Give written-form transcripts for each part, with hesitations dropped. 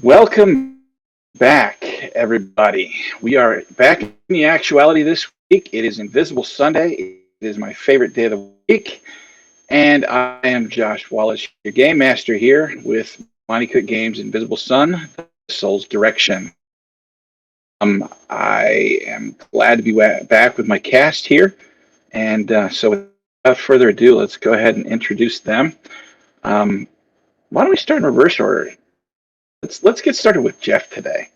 Welcome back, everybody. We are back in the actuality this week. It is Invisible Sunday. It is my favorite day of the week. And I am Josh Wallace, your game master here with Monty Cook Games Invisible Sun, The Soul's Direction. I am glad to be back with my cast here. And so without further ado, let's go ahead and introduce them. Why don't we start in reverse order? Let's get started with Jeff today.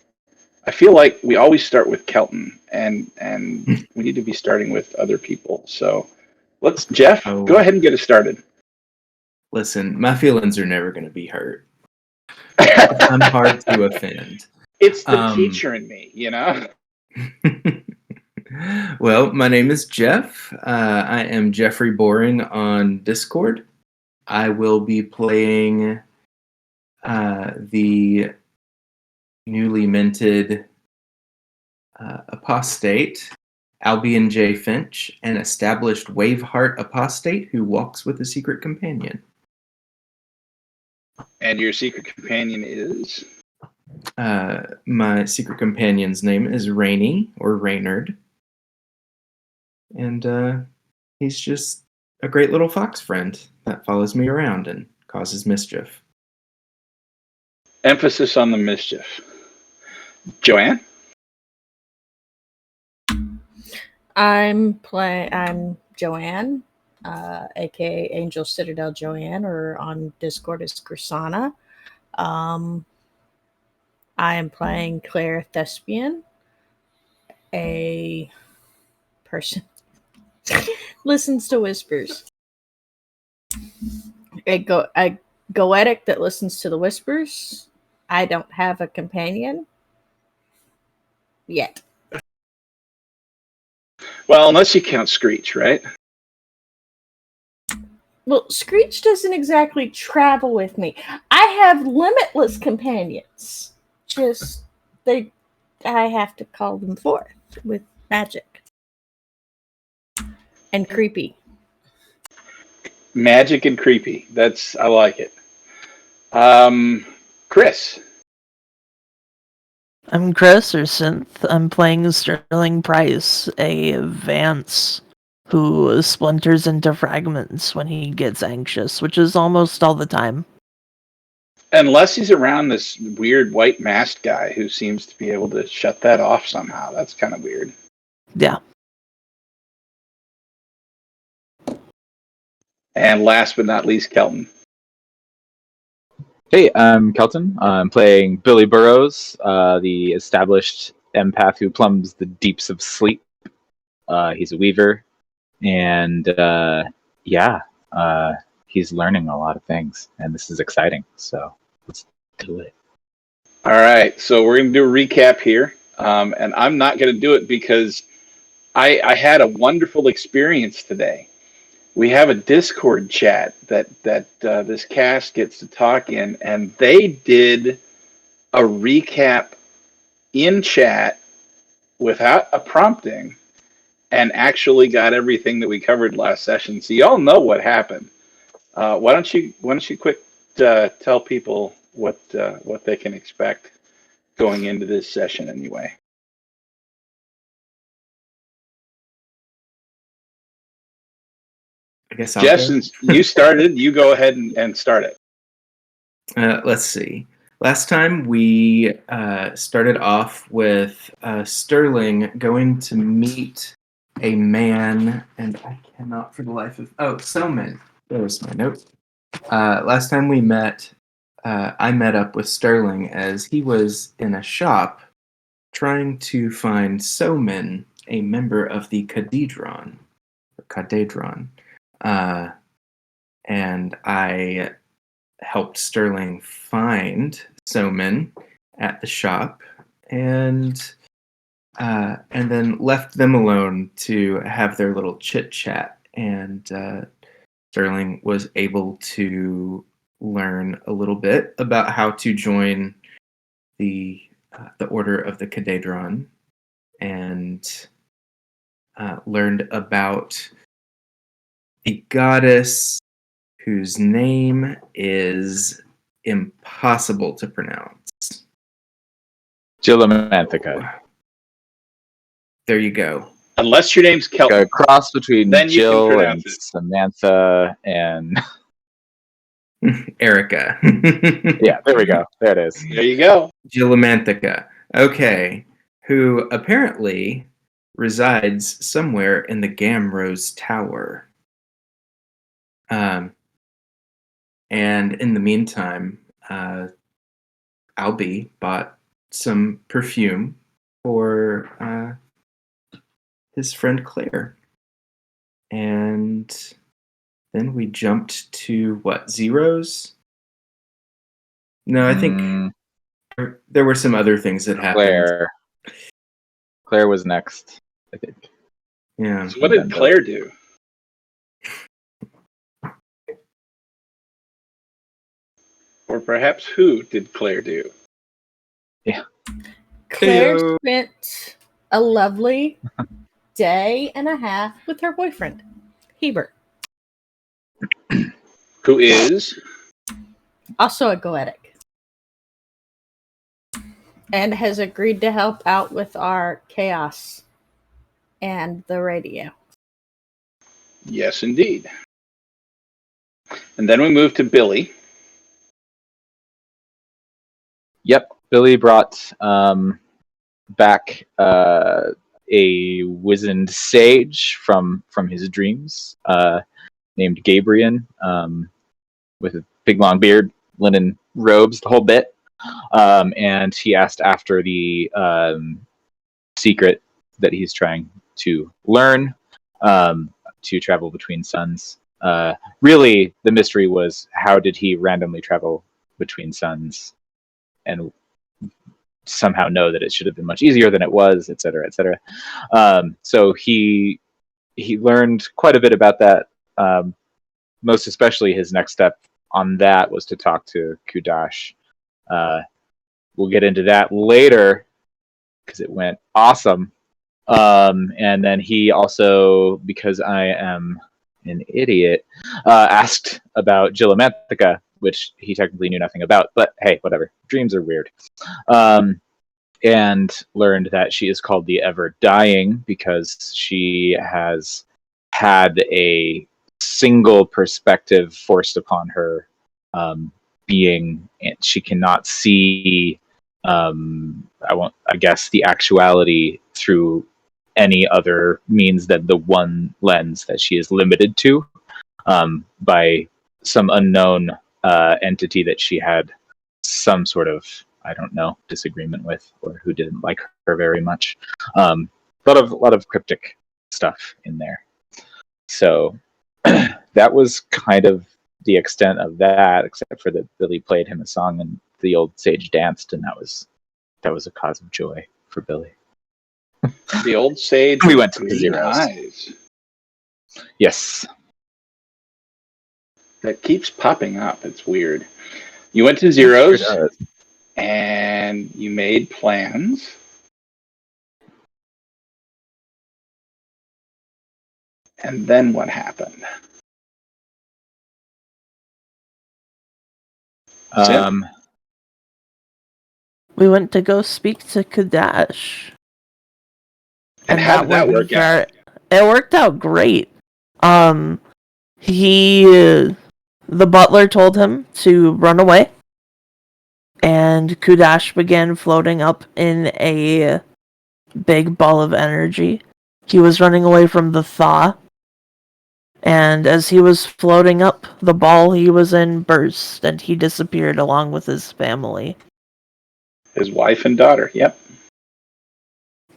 I feel like we always start with Kelton, and we need to be starting with other people. So let's, Jeff, go ahead and get us started. Listen, my feelings are never going to be hurt. I'm hard to offend. It's the teacher in me, you know? Well, my name is Jeff. I am Jeffrey Boring on Discord. I will be playing the newly minted apostate, Albion J. Finch, an established Waveheart apostate who walks with a secret companion. And your secret companion is? My secret companion's name is Rainy, or Reynard. And he's just a great little fox friend that follows me around and causes mischief. Emphasis on the mischief. Joanne? I'm Joanne, aka Angel Citadel Joanne, or on Discord is Grisana. I am playing Claire Thespian, a person listens to whispers. A goetic that listens to the whispers. I don't have a companion yet. Well, unless you count Screech, right? Well, Screech doesn't exactly travel with me. I have limitless companions. Just I have to call them forth with magic. And creepy. Magic and creepy. I like it. Chris. I'm Chris, or Synth. I'm playing Sterling Price, a Vance who splinters into fragments when he gets anxious, which is almost all the time. Unless he's around this weird white masked guy who seems to be able to shut that off somehow. That's kind of weird. Yeah. And last but not least, Kelton. Hey, I'm Kelton. I'm playing Billy Burrows, the established empath who plumbs the deeps of sleep. He's a weaver, and he's learning a lot of things, and this is exciting, so let's do it. All right, so we're going to do a recap here, and I'm not going to do it because I had a wonderful experience today. We have a Discord chat that this cast gets to talk in, and they did a recap in chat without a prompting and actually got everything that we covered last session. So y'all know what happened. Why don't you quick tell people what they can expect going into this session anyway? I guess Jeff, since you started, you go ahead and start it. Let's see. Last time we started off with Sterling going to meet a man, and I cannot for the life of... Soman. There was my note. Last time we met, I met up with Sterling as he was in a shop trying to find Soman, a member of the Cadedron. And I helped Sterling find Soman at the shop, and then left them alone to have their little chit chat. And Sterling was able to learn a little bit about how to join the Order of the Cadedron, and learned about the goddess whose name is impossible to pronounce. Gillimantica. There you go. Unless your name's Like Kelton. a cross between Then you can Jill and pronounce it. Samantha and Erica. yeah, there we go. There it is. There you go. Gillimantica. Okay. Who apparently resides somewhere in the Gamrose Tower. And in the meantime, Albie bought some perfume for his friend Claire. And then we jumped to what, Zeros? No, I think there were some other things that happened. Claire was next, I think. Yeah. So what did Claire do? Or perhaps who did Claire do? Yeah. Claire Heyo. spent a lovely day and a half with her boyfriend, Hebert, Who is? also a Goetic, and has agreed to help out with our chaos and the radio. Yes, indeed. And then we moved to Billy. Yep, Billy brought back a wizened sage from his dreams, named Gabriel, with a big long beard, linen robes, the whole bit. And he asked after the secret that he's trying to learn to travel between suns. Really, the mystery was how did he randomly travel between suns and somehow know that it should have been much easier than it was, et cetera, et cetera. So he learned quite a bit about that. Most especially his next step on that was to talk to Kudash. We'll get into that later because it went awesome. And then he also, because I am an idiot, asked about Gillimantica, which he technically knew nothing about, but hey, whatever. Dreams are weird. And learned that she is called the Ever Dying because she has had a single perspective forced upon her being, and she cannot see I guess the actuality through any other means than the one lens that she is limited to by some unknown entity that she had some sort of, I don't know, disagreement with, or who didn't like her very much. A lot of cryptic stuff in there. So that was kind of the extent of that, except for that Billy played him a song and the old sage danced, and that was a cause of joy for Billy. The old sage. We went to with green Zeros. eyes. Yes. That keeps popping up. It's weird. You went to Zeros Sure does. and you made plans. And then what happened? We went to go speak to Kudash. And how did that went work out? It worked out great. The butler told him to run away, and Kudash began floating up in a big ball of energy. He was running away from the thaw, and as he was floating up, the ball he was in burst, and he disappeared along with his family. His wife and daughter, yep.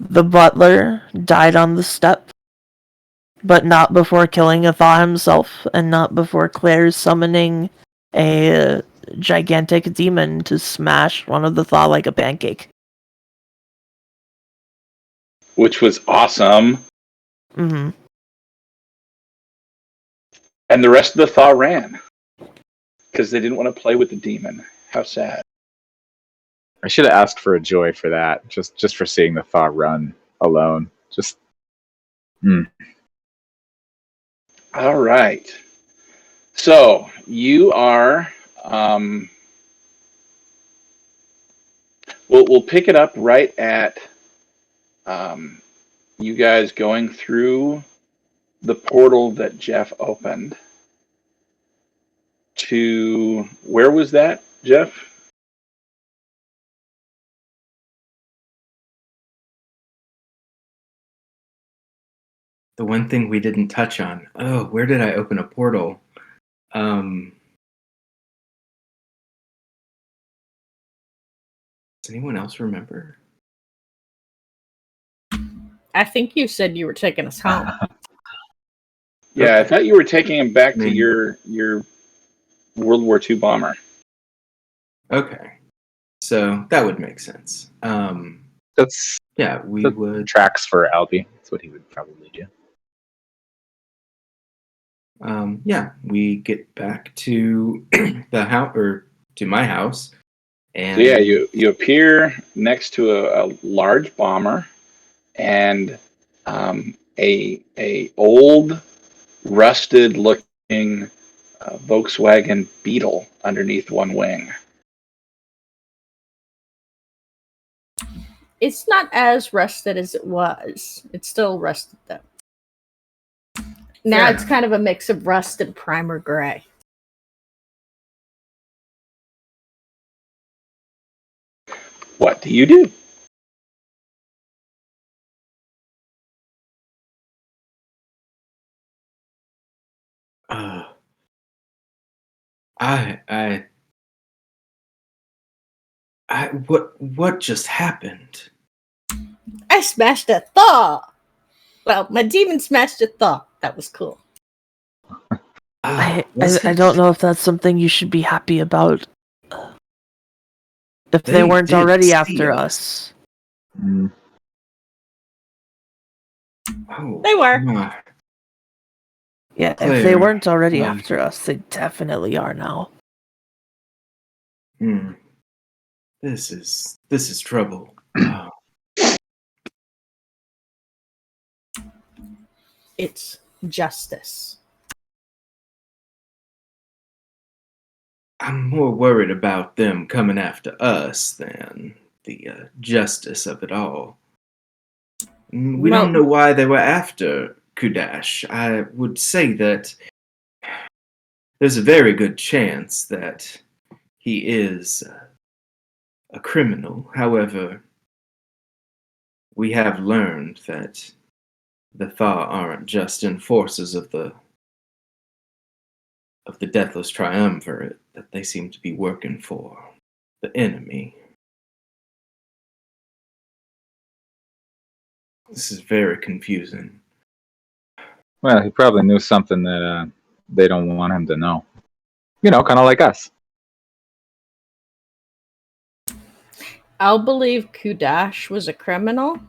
The butler died on the step, but not before killing a thaw himself, and not before Claire summoning a gigantic demon to smash one of the thaw like a pancake. Which was awesome. Mm-hmm. And the rest of the thaw ran. Because they didn't want to play with the demon. How sad. I should have asked for a joy for that, just for seeing the thaw run alone. All right. So you are. we'll pick it up right at you guys going through the portal that Jeff opened to, where was that, Jeff? The one thing we didn't touch on. Oh, where did I open a portal? Does anyone else remember? I think you said you were taking us home. Yeah, I thought you were taking him back to Maybe. your World War II bomber. Okay, so that would make sense. That's Yeah, we that would. tracks for Albie. That's what he would probably do. Yeah, we get back to the house, or to my house, and So yeah, you appear next to a large bomber and a old, rusted looking Volkswagen Beetle underneath one wing. It's not as rusted as it was. It's still rusted though. Now Fair it's enough. kind of a mix of rust and primer gray. What do you do? uh, I, what just happened? I smashed a thaw. Well, my demon smashed a thaw. That was cool. I Was it? don't know if that's something you should be happy about. If they They weren't did already see after us. us. Mm. Oh, They were. my. Yeah, if they Claire, weren't already um, after us, they definitely are now. This is trouble. Oh, It's justice. I'm more worried about them coming after us than the justice of it all. We Well- don't know why they were after Kudash. I would say that there's a very good chance that he is a criminal. However, we have learned that the Thaw aren't just enforcers of the Deathless Triumvirate, that they seem to be working for the enemy. This is very confusing. Well, he probably knew something that they don't want him to know. You know, kind of like us. I'll believe Kudash was a criminal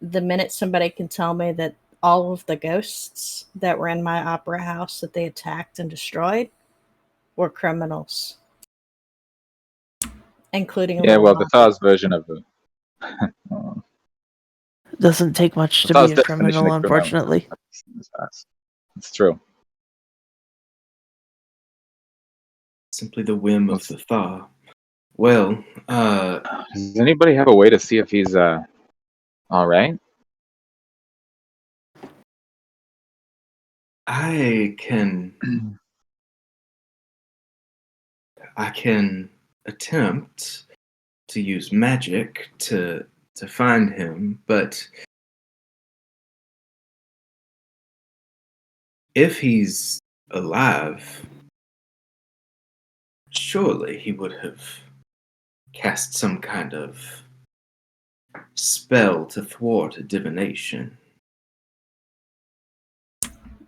the minute somebody can tell me that all of the ghosts that were in my opera house that they attacked and destroyed were criminals. Including Yeah, well, the Lil Thaw's version of the Doesn't take much to Thaw's be a definition criminal, of criminal unfortunately. is us. It's true. Simply the whim of the Thaw. Well, Does anybody have a way to see if he's all right? I can attempt to use magic to find him, but if he's alive, surely he would have cast some kind of spell to thwart a divination.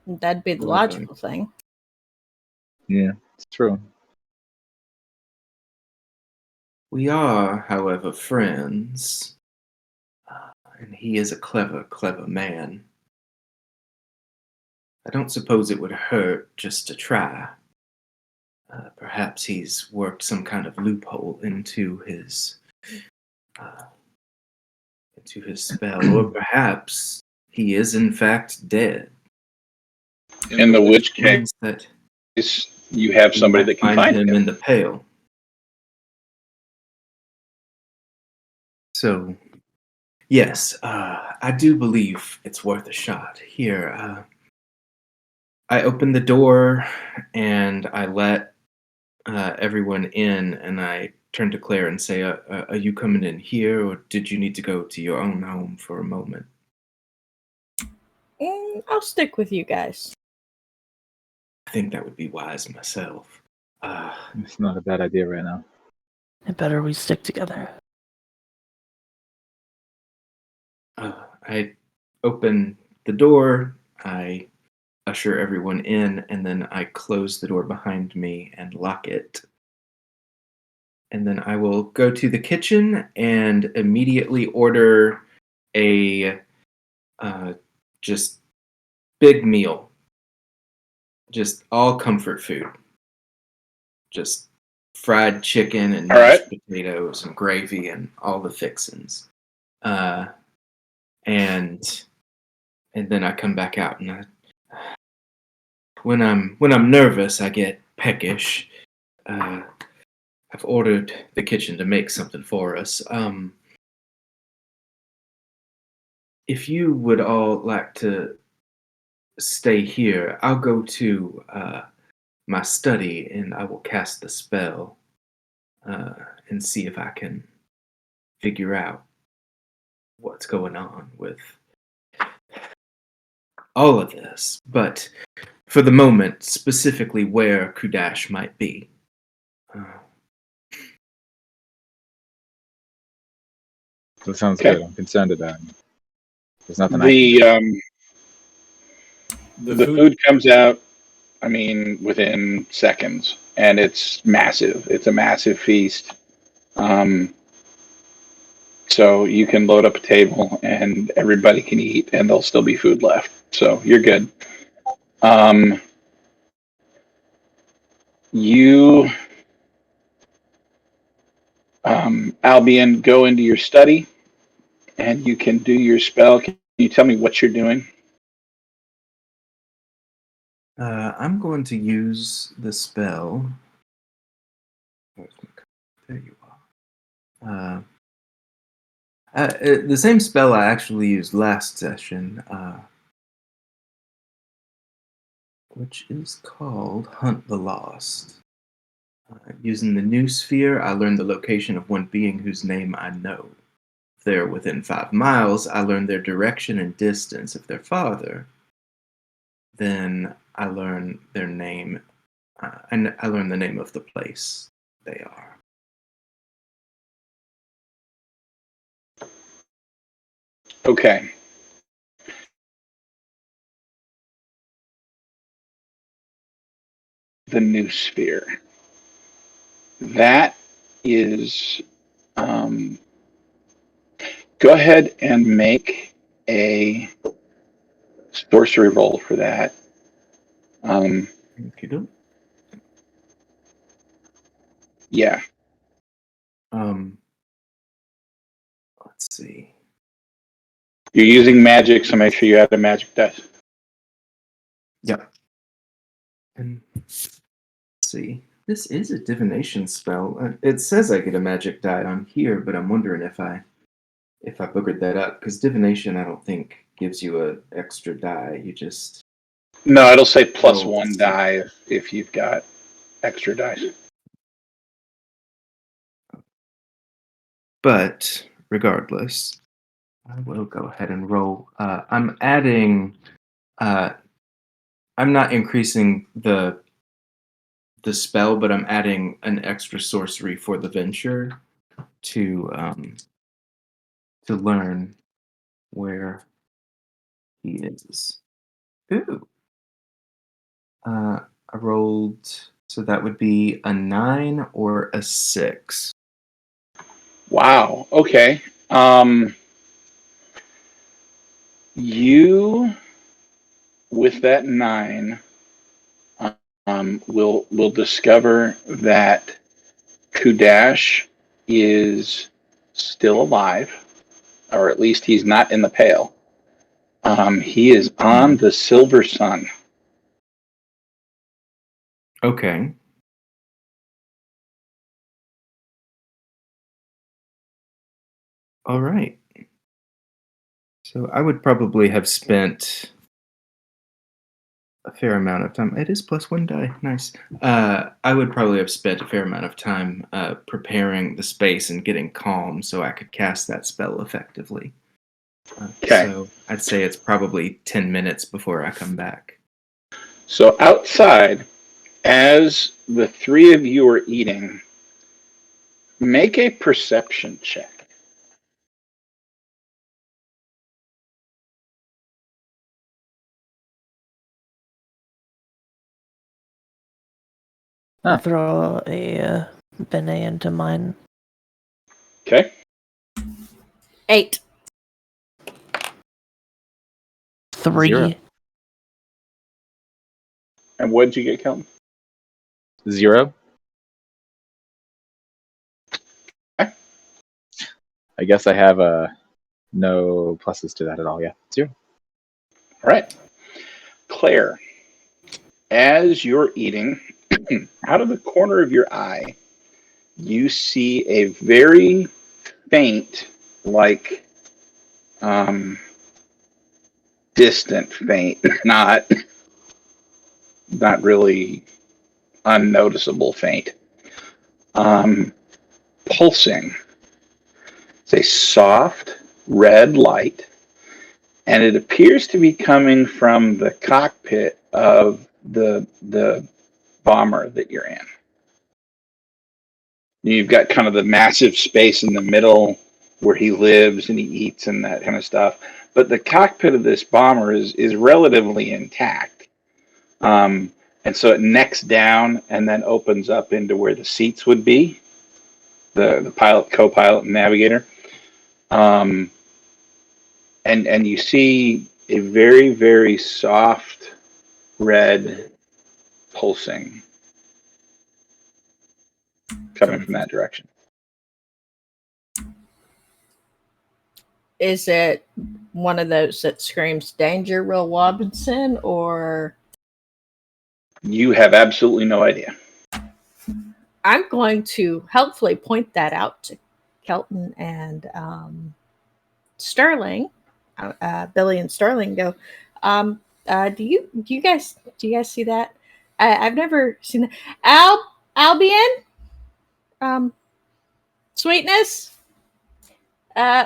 That'd be the Well, logical thing. Yeah, it's true. We are, however, friends, and he is a clever, clever man. I don't suppose it would hurt just to try. Perhaps he's worked some kind of loophole into his spell, or perhaps he is in fact dead. In the which case, Means that you have somebody that can find him him. in the Pale. So, yes, I do believe it's worth a shot. Here, I open the door and I let everyone in, and I turn to Claire and say, "Are you coming in here, or did you need to go to your own home for a moment?" I'll stick with you guys. I think that would be wise myself. Uh, It's not a bad idea right now. It better we stick together. I open the door, I usher everyone in, and then I close the door behind me and lock it. And then I will go to the kitchen and immediately order a just big meal, just all comfort food, just fried chicken and All right. mashed potatoes and gravy and all the fixins. Uh, and and then I come back out, and when I'm nervous, I get peckish. I've ordered the kitchen to make something for us. If you would all like to stay here, I'll go to my study and I will cast the spell and see if I can figure out what's going on with all of this. But for the moment, specifically where Kudash might be. That sounds Okay. good. I'm concerned about him. There's nothing I can do. The food comes out, I mean, within seconds, and it's massive. It's a massive feast. So you can load up a table and everybody can eat, and there'll still be food left. So you're good. You, Albion, go into your study, and you can do your spell. Can you tell me what you're doing? I'm going to use the spell. Where's my card? There you are. The same spell I actually used last session, which is called Hunt the Lost. Using the new sphere, I learned the location of one being whose name I know. If they're within 5 miles, I learn their direction and distance. If they're farther, then I learn their name, and I learn the name of the place they are. Okay. The new sphere. That is. Go ahead and make a sorcery roll for that. If you do. Yeah. Let's see. You're using magic, so make sure you add a magic dice. Yep. And let's see. This is a divination spell. It says I get a magic die on here, but I'm wondering if I boogered that up, because divination I don't think gives you a extra die. You just No, it'll say plus roll. 1 die if you've got extra dice. But regardless, I will go ahead and roll. I'm adding. I'm not increasing the spell, but I'm adding an extra sorcery for the venture to learn where he is. Ooh. I rolled, so that would be a 9 or a 6. Wow. Okay. You with that 9 will discover that Kudash is still alive, or at least he's not in the pale. He is on the Silver Sun. Okay. All right. So I would probably have spent a fair amount of time. It is plus one die. Nice. I would probably have spent a fair amount of time preparing the space and getting calm so I could cast that spell effectively. Okay. So I'd say it's probably 10 minutes before I come back. So outside, as the three of you are eating, make a perception check. I'll throw a Benet into mine. Okay. 8. 3. 0. And what did you get, Kelton? 0. Okay. I guess I have no pluses to that at all. Yeah, 0. All right. Claire, as you're eating, out of the corner of your eye, you see a very faint, like distant faint, not really unnoticeable faint, pulsing. It's a soft red light, and it appears to be coming from the cockpit of the bomber that you're in. You've got kind of the massive space in the middle where he lives and he eats and that kind of stuff. But the cockpit of this bomber is relatively intact. And so it necks down and then opens up into where the seats would be, the pilot, co-pilot, and navigator. And you see a very, very soft red pulsing coming from that direction. Is it one of those that screams danger, Will Robinson, or You have absolutely no idea. I'm going to helpfully point that out to Kelton and Sterling, Billy and Sterling. Go, do you guys see that? I've never seen that. Albion, Sweetness.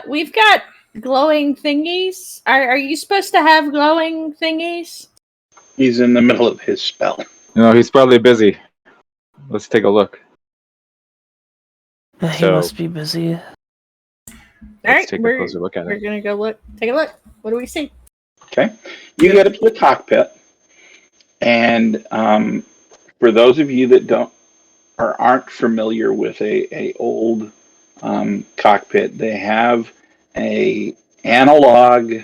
We've got glowing thingies. Are you supposed to have glowing thingies? He's in the middle of his spell. No, he's probably busy. Let's take a look. He So- must be busy. All Let's right, take a we're closer look at it. gonna go look. Take a look. What do we see? Okay, you get up to the cockpit, and for those of you that don't or aren't familiar with a old cockpit, they have a analog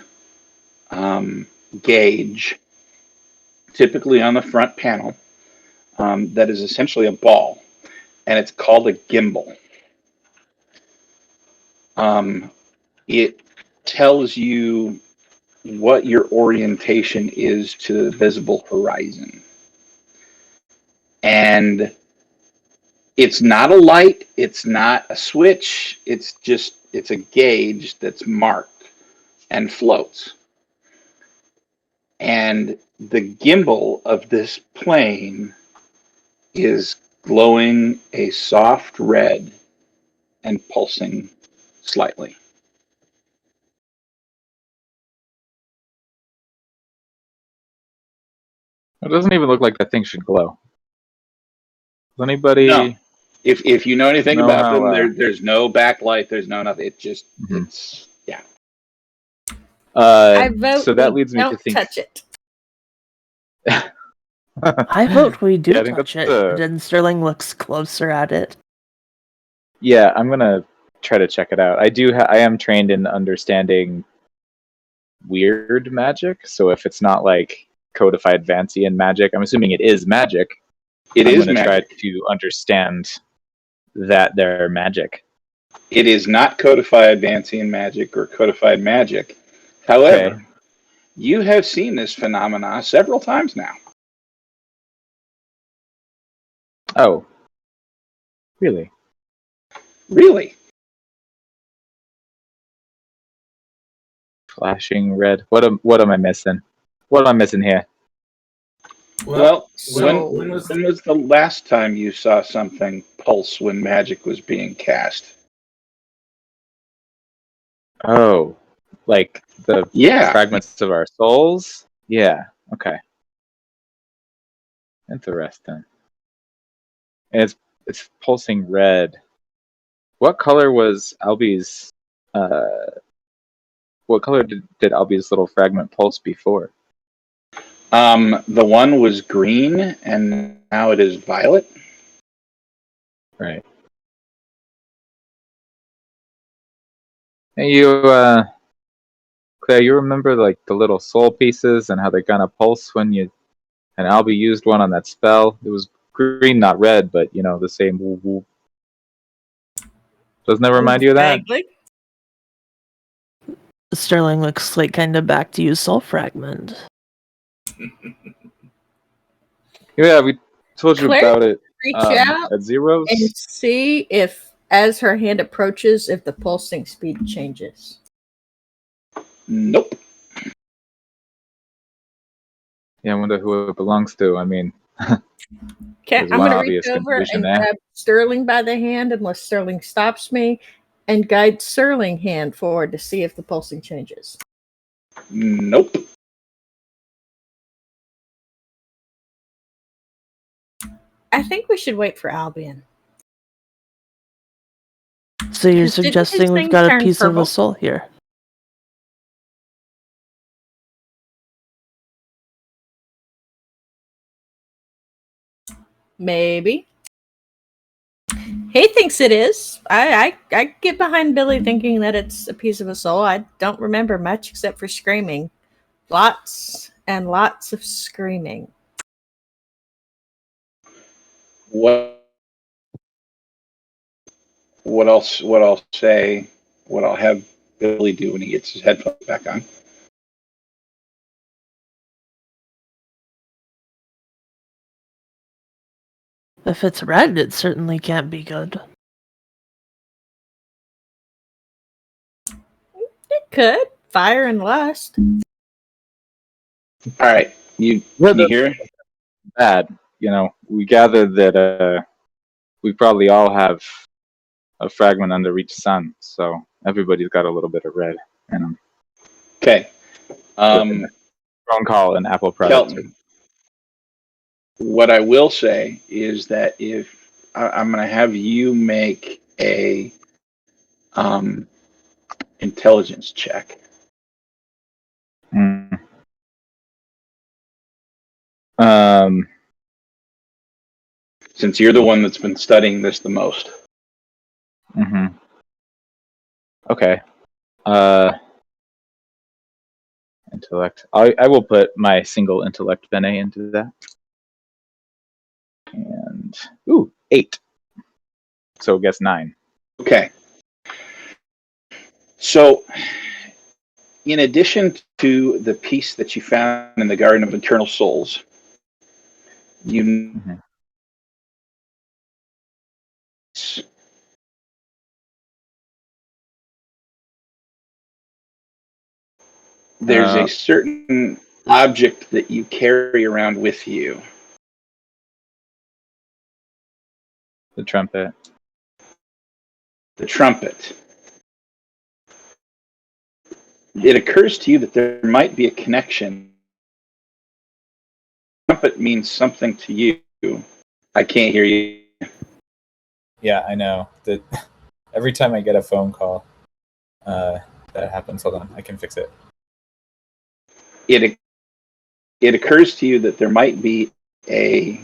gauge, typically on the front panel, that is essentially a ball, and it's called a gimbal. It tells you what your orientation is to the visible horizon. And it's not a light, it's not a switch, it's a gauge that's marked and floats. And the gimbal of this plane is glowing a soft red and pulsing slightly. It doesn't even look like that thing should glow. Does anybody? No. If you know anything Know about how, them, there's no backlight, there's no nothing. It just Mhm. it's yeah. I vote. So that we leads me don't to think. touch it. I vote we do Yeah, I think touch that's it. Then Sterling looks closer at it. Yeah, I'm gonna try to check it out. I am trained in understanding weird magic. So if it's not like codified Vancian magic, I'm assuming it is magic. It I'm is gonna try magic. to understand that they're magic. It is not codified Vancian magic or codified magic. However, Okay. you have seen this phenomena several times now. Oh, really? Really? Flashing red. What am I missing? What am I missing here? Well, So- when was the last time you saw something pulse when magic was being cast? Oh, like the Yeah. fragments of our souls? Yeah. Okay. Interesting. And it's pulsing red. What color was Albie's? What color did Albie's little fragment pulse before? The one was green, and now it is violet. Right. And you, Claire, you remember like the little soul pieces and how they're gonna pulse when you and Albie used one on that spell. It was green, not red, but you know the same. Woo woo. Doesn't that remind you of that? Vaguely. Sterling looks like kind of back to you, soul fragment. Yeah, we told you Claire, about it Reach out at Zeros. and see if, as her hand approaches, if the pulsing speed changes. Nope. Yeah, I wonder who it belongs to. I mean, Okay, There's I'm one going to reach obvious over confusion and there. grab Sterling by the hand unless Sterling stops me and guide Sterling hand forward to see if the pulsing changes. Nope. I think we should wait for Albion. So you're Didn't his suggesting we've thing got a turn piece of purple? a soul here? Maybe. He thinks it is. I get behind Billy thinking that it's a piece of a soul. I don't remember much except for screaming. Lots and lots of screaming. What else? What I'll say? What I'll have Billy do when he gets his headphones back on. If it's red, it certainly can't be good. It could. Fire and lust. All right, you Well, can you the- hear? bad. You know, we gathered that we probably all have a fragment under each sun, so everybody's got a little bit of red in them. Okay. Phone call and Apple product. Kelton, what I will say is that if I'm going to have you make a intelligence check. Mm. Um, Since you're the one that's been studying this the most. hmm Okay. Intellect. I will put my single intellect bene into that. And 8. So I guess 9. Okay. So, in addition to the piece that you found in the Garden of Eternal Souls, you Mhm. there's a certain object that you carry around with you. The trumpet. The trumpet. It occurs to you that there might be a connection. Trumpet means something to you. I can't hear you. Yeah, I know. That every time I get a phone call, that happens. Hold on, I can fix it. It occurs to you that there might be a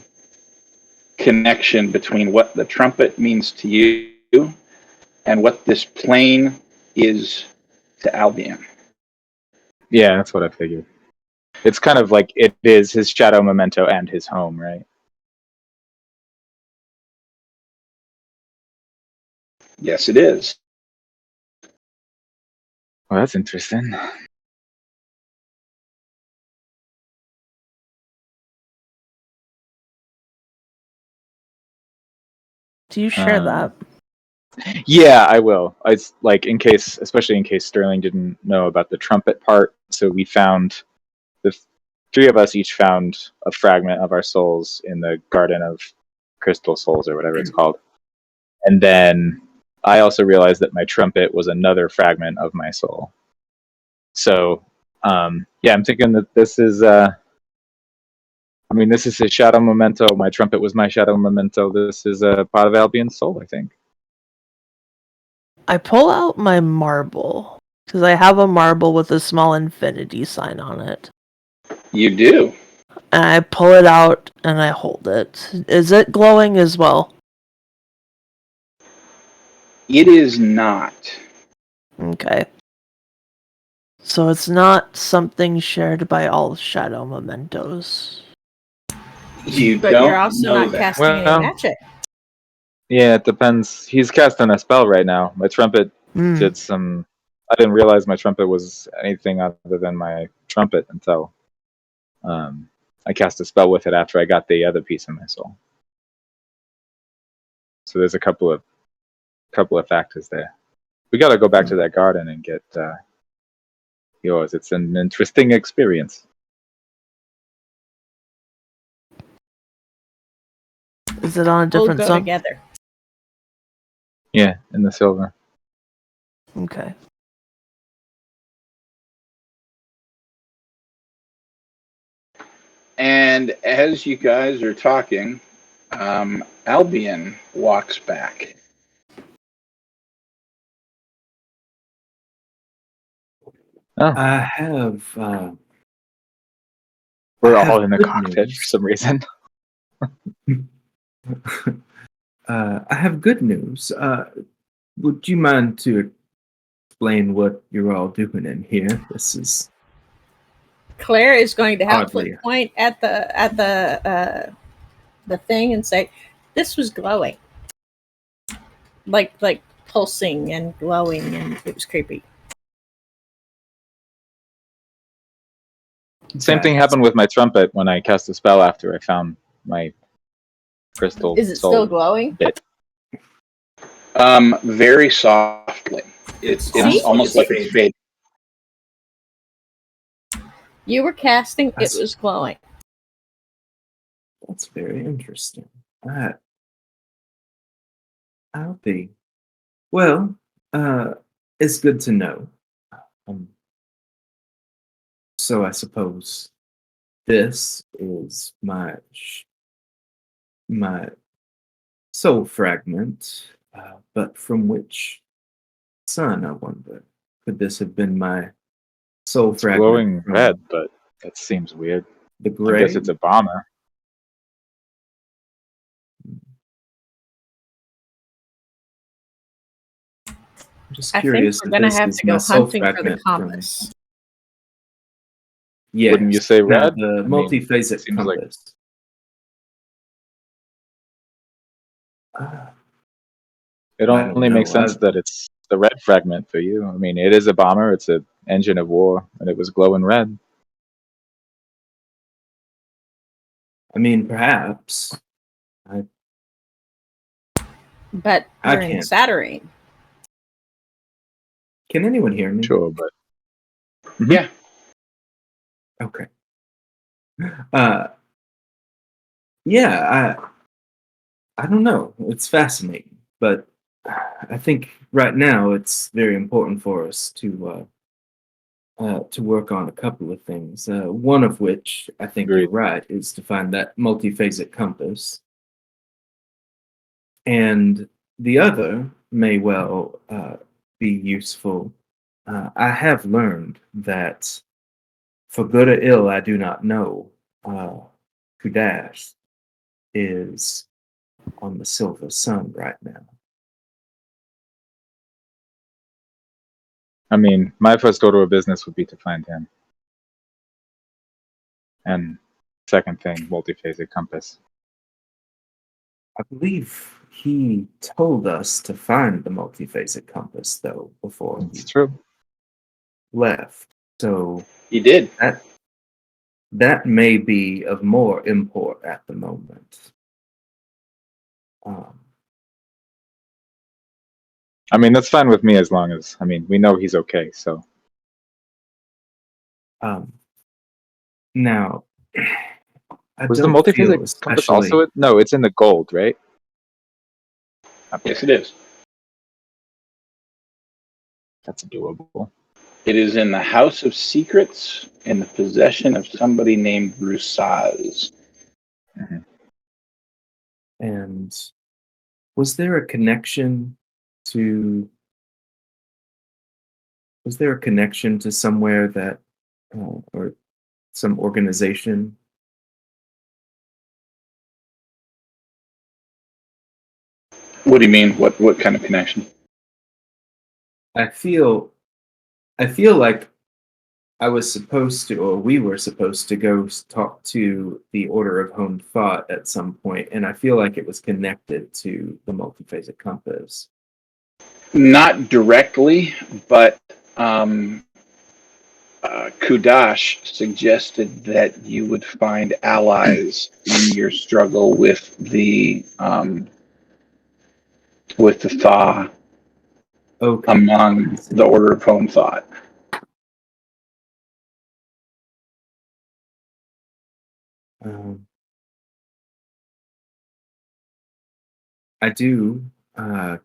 connection between what the trumpet means to you and what this plane is to Albion. Yeah, that's what I figured. It's kind of like it is his shadow memento and his home, right? Yes, it is. Well, that's interesting. Do you share Um, that? Yeah, I will. It's like especially in case Sterling didn't know about the trumpet part. So we found the three of us each found a fragment of our souls in the Garden of Crystal Souls or whatever it's called. And then I also realized that my trumpet was another fragment of my soul. So yeah, I'm thinking that this is this is his shadow memento. My trumpet was my shadow memento. This is a part of Albion's soul, I think. I pull out my marble because I have a marble with a small infinity sign on it. You do. And I pull it out and I hold it. Is it glowing as well? It is not. Okay. So it's not something shared by all shadow mementos. You But don't you're also know not that. casting any Well- magic. Yeah, it depends. He's casting a spell right now. My trumpet did some. I didn't realize my trumpet was anything other than my trumpet until I cast a spell with it after I got the other piece of my soul. So there's a couple of factors there. We got to go back to that garden and get yours. It's an interesting experience. Is it on a We'll different go song? together. Yeah, in the silver. Okay. And as you guys are talking, Albion walks back. Oh, I have. we're I have all in the good cockpit news. for some reason. I have good news. Would you mind to explain what you're all doing in here? This is Claire is going to Hardly. helpfully point at the thing and say, "This was glowing, like pulsing and glowing, and it was creepy." Same thing happened with my trumpet when I cast a spell after I found my crystal Is it soul still glowing? bit. Very softly. It's See? almost like it's fading. You were casting; That's- it was glowing. That's very interesting. I'll be. Well, it's good to know. So I suppose this is my soul fragment, but from which sun, I wonder? Could this have been my soul It's fragment? glowing from red, but that seems weird. The I gray. guess it's a bomber. I'm just I think curious. we're if going to this have is to my go soul hunting for the fragment from- compass. Yes. Wouldn't you say Now, red? the I mean, multiphasic seems like- compass. It I don't only makes know. sense that it's the red fragment for you. I mean, it is a bomber. It's an engine of war, and it was glowing red. I mean, perhaps. But I we're in can't. Saturnine. Can anyone hear me? Sure, but Yeah. Okay. Yeah, I don't know. It's fascinating, but I think right now it's very important for us to work on a couple of things. One of which I think Agreed. you're right is to find that multiphasic compass, and the other may well be useful. I have learned that, for good or ill, I do not know, Kudash is on the Silver Sun right now. I mean, my first order of business would be to find him. And second thing, multiphasic compass. I believe he told us to find the multiphasic compass, though, before he It's true. left. So He did. that may be of more import at the moment. I mean, that's fine with me as long as we know he's okay. So Now, I was the don't feel multiphasic compass especially. also? No, it's in the gold, right? Yes, it is. That's doable. It is in the House of Secrets in the possession of somebody named Rusaz. And was there a connection to? Was there a connection to somewhere that, or some organization? What do you mean? What kind of connection? I feel like I was supposed to, or we were supposed to go talk to the Order of Home Thought at some point, and I feel like it was connected to the multiphasic compass. Not directly, but Kudash suggested that you would find allies in your struggle with the Thaw Okay. among the Order of Home Thought. I do. I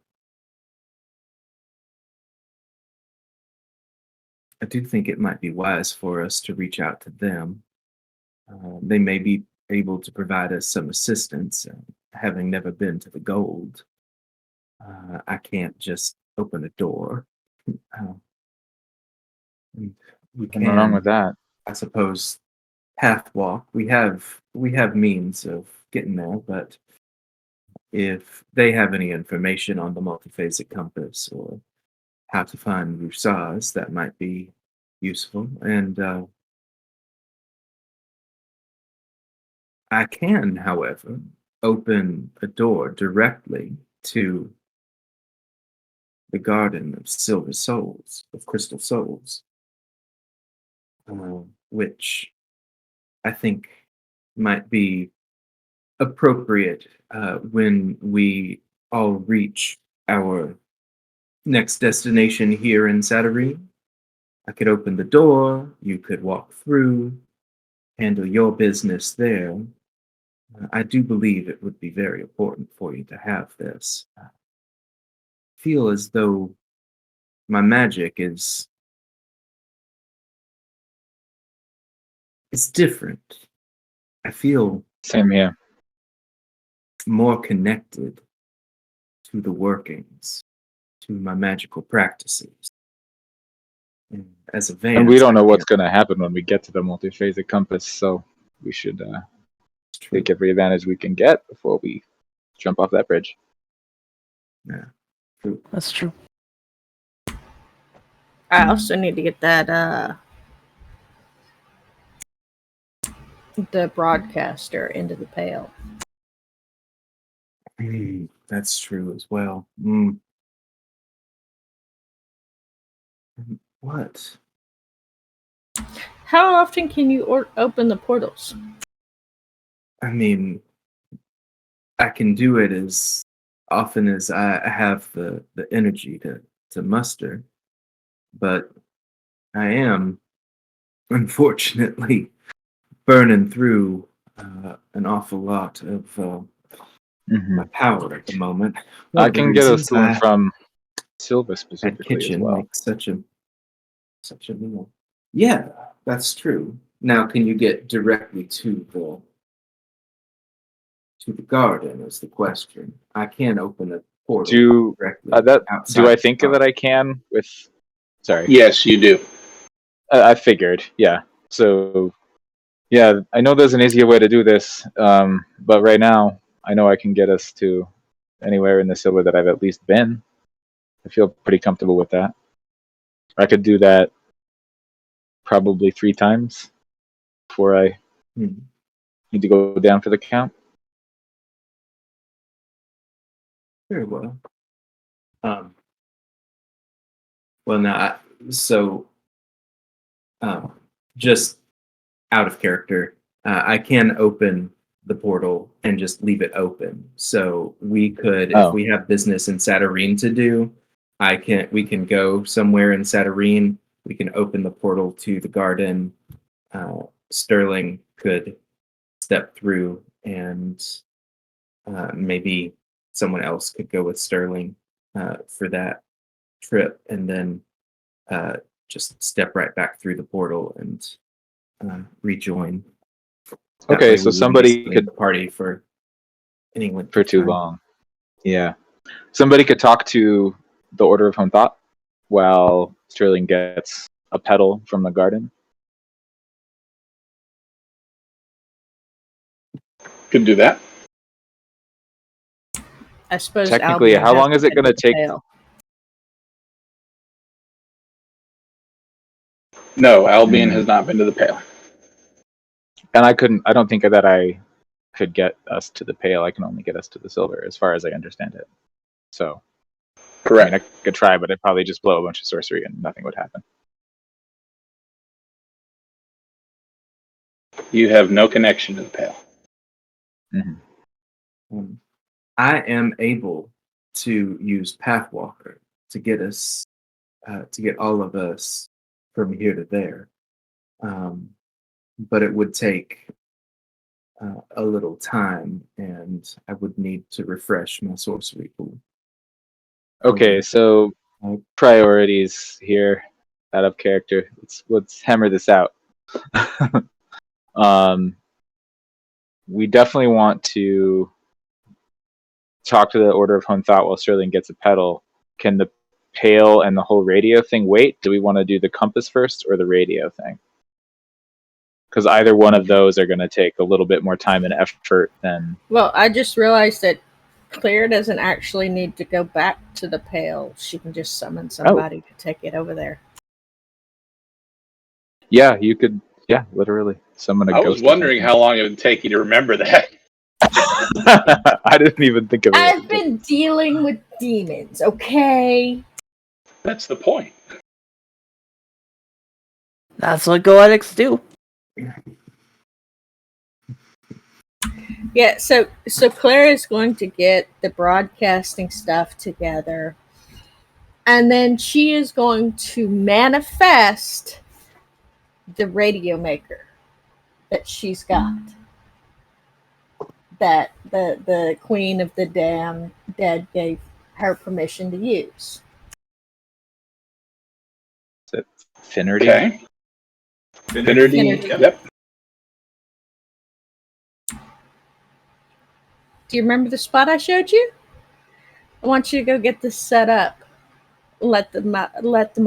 do think it might be wise for us to reach out to them. They may be able to provide us some assistance. Having never been to the Gold, I can't just open a door. And we Nothing wrong with can, that. I suppose, path walk. We have means of getting there, but if they have any information on the multiphasic compass or how to find Rusaz, that might be useful. And I can, however, open a door directly to the Garden of Silver Souls, of Crystal Souls, which I think might be appropriate when we all reach our next destination here in Satterine. I could open the door, you could walk through, handle your business there. I do believe it would be very important for you to have this. I feel as though my magic is different. I feel Same here. more connected to the workings, to my magical practices. And as a Vance, And we don't know what's going to happen when we get to the multiphasic compass, so we should take every advantage we can get before we jump off that bridge. Yeah, true. That's true. I also need to get that the broadcaster into the Pale. That's true as well. What? How often can you open the portals? I mean, I can do it as often as I have the energy to muster, but I am, unfortunately, burning through an awful lot of my power at the moment. I can get us to and that from Silva that specifically as kitchen well. makes such a meal. Yeah, that's true. Now, can you get directly to the garden? Is the question. I can open a portal directly. Do I think that I can with? Sorry. Yes, you do. I figured. Yeah. So, yeah, I know there's an easier way to do this, but right now I know I can get us to anywhere in the Silva that I've at least been. I feel pretty comfortable with that. I could do that probably 3 times before I need to go down for the count. Very well. Well, now, just out of character, I can open the portal and just leave it open. So we could, if we have business in Satterine to do, We can go somewhere in Saturnine. We can open the portal to the garden. Sterling could step through, and maybe someone else could go with Sterling for that trip, and then just step right back through the portal and rejoin. That Okay, way so we wouldn't be somebody splitting could the party for any length for of too time. long. Yeah, somebody could talk to the Order of Home Thought while Sterling gets a petal from the garden. Could do that. I suppose Technically, Albion how long hasn't is it been going to the take? Pale. No, Albion has not been to the Pale. And I don't think that I could get us to the Pale. I can only get us to the Silver, as far as I understand it. So, Correct. I could try, but I'd probably just blow a bunch of sorcery and nothing would happen. You have no connection to the Pale. I am able to use Pathwalker to get us, to get all of us from here to there. But it would take a little time, and I would need to refresh my sorcery pool. Okay, so priorities here, out of character. Let's hammer this out. We definitely want to talk to the Order of Home Thought while Sterling gets a petal. Can the Pale and the whole radio thing wait? Do we want to do the compass first or the radio thing? Because either one of those are going to take a little bit more time and effort than. Well, I just realized that Claire doesn't actually need to go back to the Pale. She can just summon somebody to take it over there. Yeah, you could. Yeah, literally summon a ghost. I was wondering how long it would take you to remember that. I didn't even think of it. I've been dealing with demons, okay? That's the point. That's what Goetics do. Yeah, so Claire is going to get the broadcasting stuff together, and then she is going to manifest the radio maker that she's got, that the Queen of the Dead gave her permission to use. Is it Finnerty? Okay. Finnerty. Yep. Do you remember the spot I showed you? I want you to go get this set up. Let them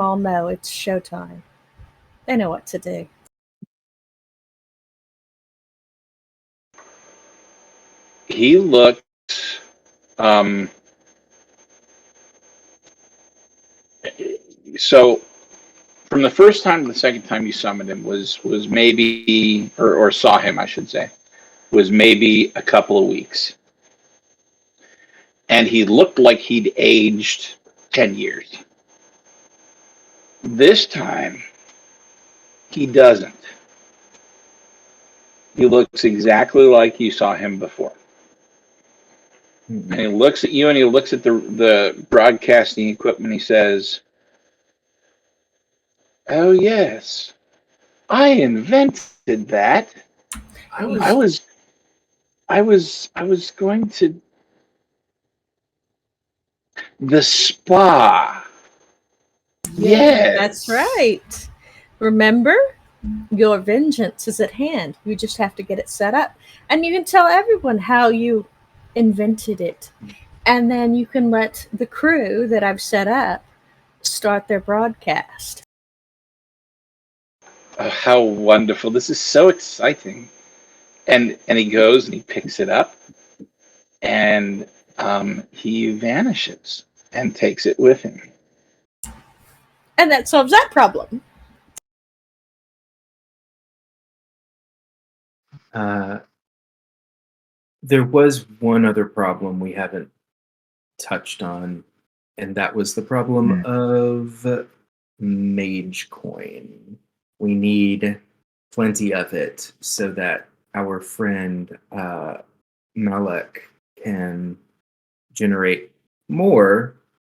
all know it's showtime. They know what to do. He looks so from the first time to the second time you summoned him was maybe or saw him, I should say, was maybe a couple of weeks. And he looked like he'd aged 10 years. This time he doesn't. He looks exactly like you saw him before. And he looks at you and he looks at the broadcasting equipment. He says, "Oh yes, I invented that. I was going to the spa. Yes, That's right. Remember, your vengeance is at hand. You just have to get it set up. And you can tell everyone how you invented it. And then you can let the crew that I've set up start their broadcast." Oh, how wonderful. This is so exciting." And he goes and he picks it up and he vanishes and takes it with him. And that solves that problem. There was one other problem we haven't touched on, and that was the problem of mage coin. We need plenty of it so that our friend Malek can generate more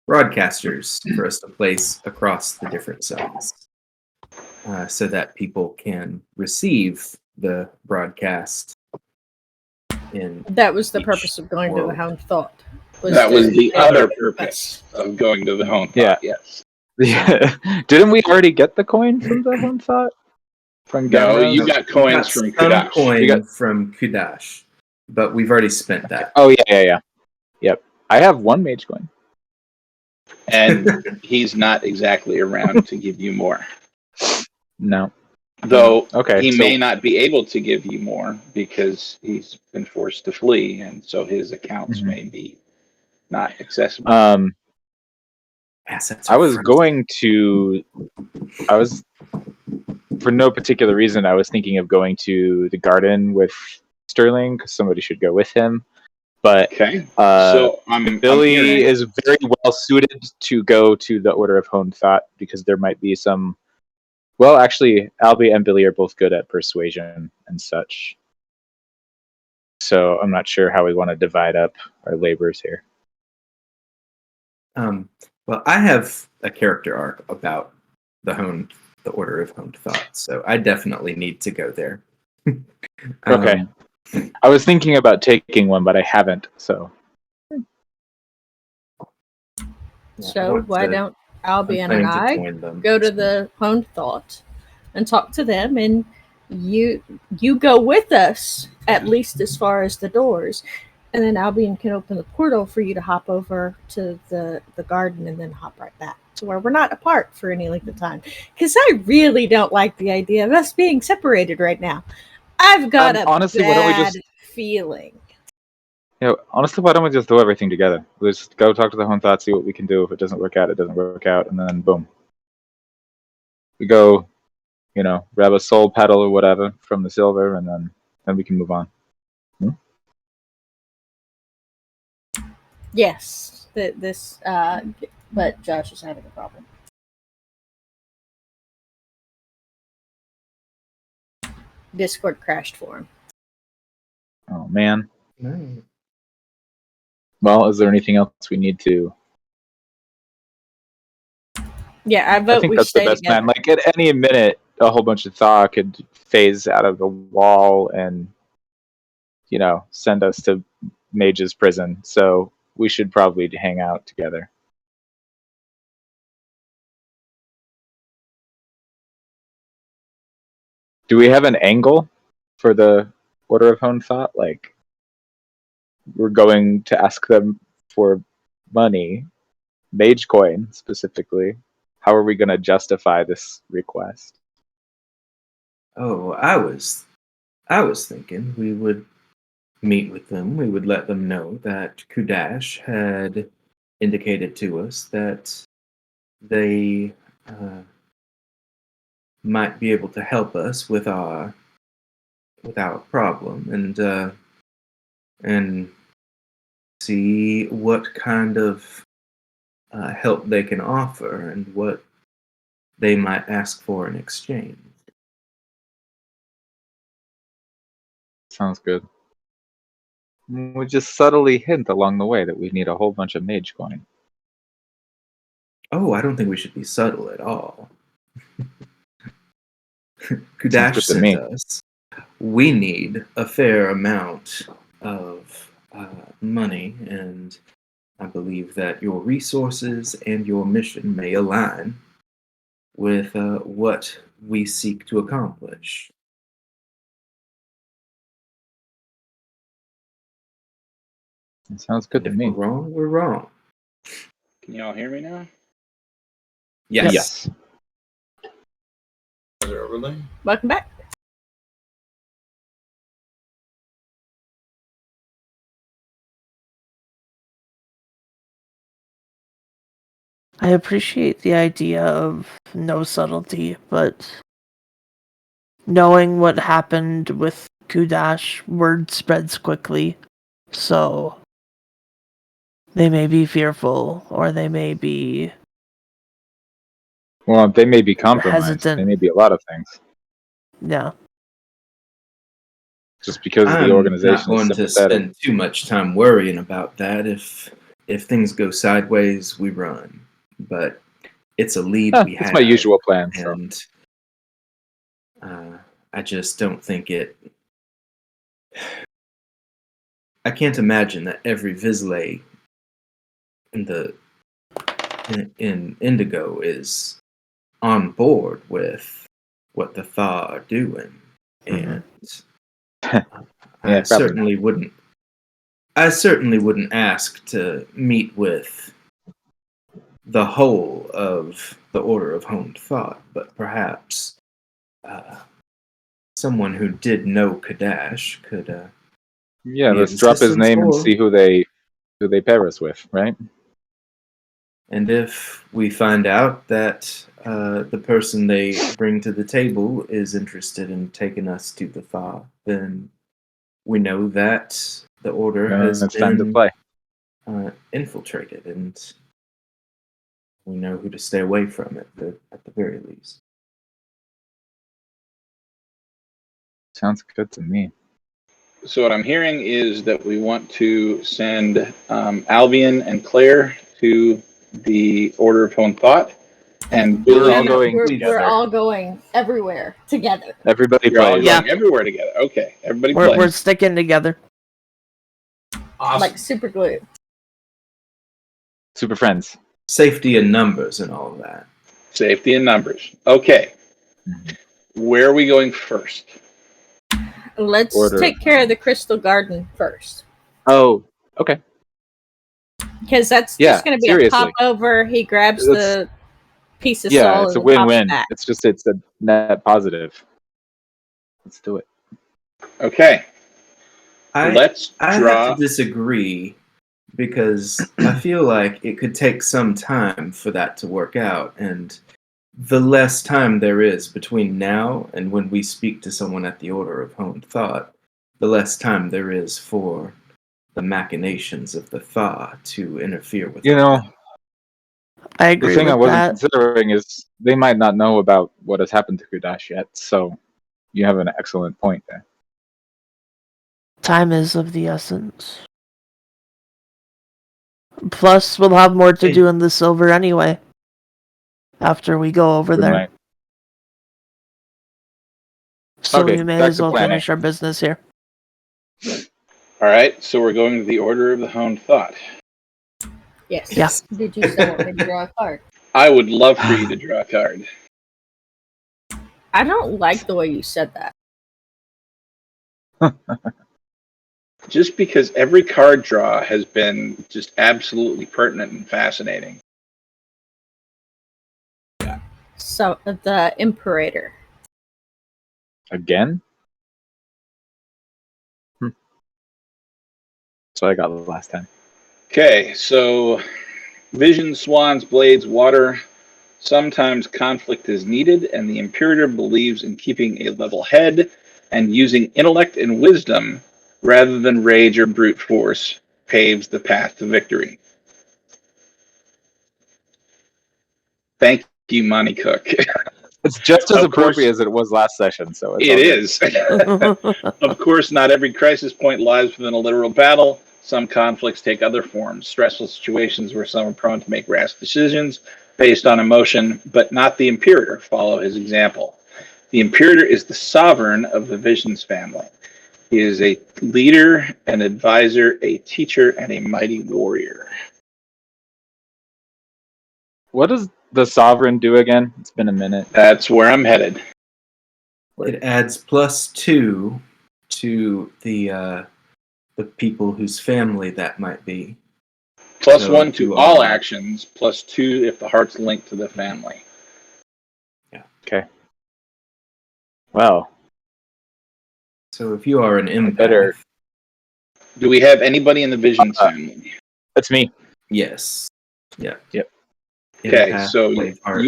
broadcasters for us to place across the different zones, so that people can receive the broadcast. That was the Each purpose of going to the world. Home Thought. That was to the be able other to- purpose of going to the home. Yeah. Yes. Didn't we already get the coin from the Home Thought? From No, Gamros? you got coins from some Kudash. coin We got- from Kudash, but we've already spent that. Oh yeah. Yep. I have one mage coin. And he's not exactly around to give you more. No. Though Okay. he so- may not be able to give you more because he's been forced to flee, and so his accounts Mhm. may be not accessible. Assets I are was frozen. going to. I was, for no particular reason, I was thinking of going to the garden with Sterling because somebody should go with him. But Okay. uh, I'm Billy hearing- is very well suited to go to the Order of Home Thought because there might be some. Well, actually, Albie and Billy are both good at persuasion and such. So I'm not sure how we want to divide up our labors here. Well, I have a character arc about the Order of Home Thought, so I definitely need to go there. Okay. I was thinking about taking one, but I haven't. So So why don't Albion and I go to the Home Thought and talk to them, and you go with us at least as far as the doors, and then Albion can open the portal for you to hop over to the garden and then hop right back to where we're not apart for any length of time. Because I really don't like the idea of us being separated right now. I've got a honestly, bad why don't we just- feeling. honestly, why don't we just throw everything together? Let's go talk to the Home Thought, see what we can do. If it doesn't work out, it doesn't work out, and then boom. We go, grab a soul petal or whatever from the silver, and then we can move on. Yes, but Josh is having a problem. Discord crashed for him. Oh man. No. Well, is there anything else we need to? Yeah, I vote I think we that's the stay best together. plan. Like at any minute, a whole bunch of Thaw could phase out of the wall and, send us to Mage's prison. So we should probably hang out together. Do we have an angle for the Order of Home Thought? Like, we're going to ask them for money, Mage coin specifically. How are we going to justify this request? Oh, I was thinking we would meet with them. We would let them know that Kudash had indicated to us that they might be able to help us with our problem, and see what kind of help they can offer and what they might ask for in exchange. Sounds good. We just subtly hint along the way that we need a whole bunch of Mage coin. Oh, I don't think we should be subtle at all. Sounds Kudash good to sent me. us. We need a fair amount of money, and I believe that your resources and your mission may align with what we seek to accomplish. It sounds good to If me. we're wrong, we're wrong. Can you all hear me now? Yes. Welcome back. I appreciate the idea of no subtlety, but knowing what happened with Kudash, word spreads quickly. So they may be fearful, or they may be Well, they may be compromised. hesitant. They may be a lot of things. Yeah. Just because the I'm organization not going is to sympathetic. spend too much time worrying about that. If if things go sideways, we run. But it's a lead we have. It's my usual plan. So. And I just don't think it. I can't imagine that every Vizsla in Indigo is on board with what the Thaw are doing, and Yeah, I probably certainly wouldn't ask to meet with the whole of the Order of Honed Thought, but perhaps someone who did know Kadash could. Yeah, be let's of drop his assistance name and or- see who they pair us with, right? And if we find out that the person they bring to the table is interested in taking us to the Thaw, then we know that the Order has It's time to been play. infiltrated, and we know who to stay away from at the very least. Sounds good to me. So what I'm hearing is that we want to send Albion and Claire to the Order of Hone Thought, and We're all Billy. going we're together. all going everywhere together. Everybody You're all plays. going Yeah. everywhere together. Okay, everybody We're plays. sticking together. Awesome. Like super glue. Super friends. Safety in numbers and all of that. Safety in numbers. Okay, where are we going first? Let's Order. take care of the Crystal Garden first. Oh, okay. Because that's Yeah, just going to be seriously. a pop over. He grabs That's- the piece of Yeah, soul it's a and pops win-win. back. It's a net positive. Let's do it. Okay, I let's have draw. to disagree because I feel like it could take some time for that to work out, and the less time there is between now and when we speak to someone at the Order of Honed Thought, the less time there is for the machinations of the Thaw to interfere with You know, I the agree thing with I wasn't that. considering is they might not know about what has happened to Kudash yet, so you have an excellent point there. Time is of the essence. Plus, we'll have more to Hey. do in the silver anyway. After we go over Good there. night. So Okay, we may back as to well planning. finish our business here. All right, so we're going to the Order of the Honed Thought. Yes. Yeah. Did you still want me to draw a card? I would love for you to draw a card. I don't like the way you said that. Just because every card draw has been just absolutely pertinent and fascinating. So the Imperator. Again? That's what I got last time. Okay, so vision, swans, blades, water. Sometimes conflict is needed, and the Imperator believes in keeping a level head and using intellect and wisdom rather than rage or brute force paves the path to victory. Thank you, Monty Cook. It's just as Of appropriate course. as it was last session, so it's It all good. is. Of course, not every crisis point lies within a literal battle. Some conflicts take other forms, stressful situations where some are prone to make rash decisions based on emotion, but not the Imperator. Follow his example. The Imperator is the sovereign of the Visions family. He is a leader, an advisor, a teacher, and a mighty warrior. What does the Sovereign do again? It's been a minute. That's where I'm headed. It adds +2 to the people whose family that might be. Plus So one to you all are- actions, plus 2 if the heart's linked to the family. Well, So if you are an empath, better- Do we have anybody in the Visions family? that's me. yes, yeah, Yep. Okay, Empath, so Blade Heart.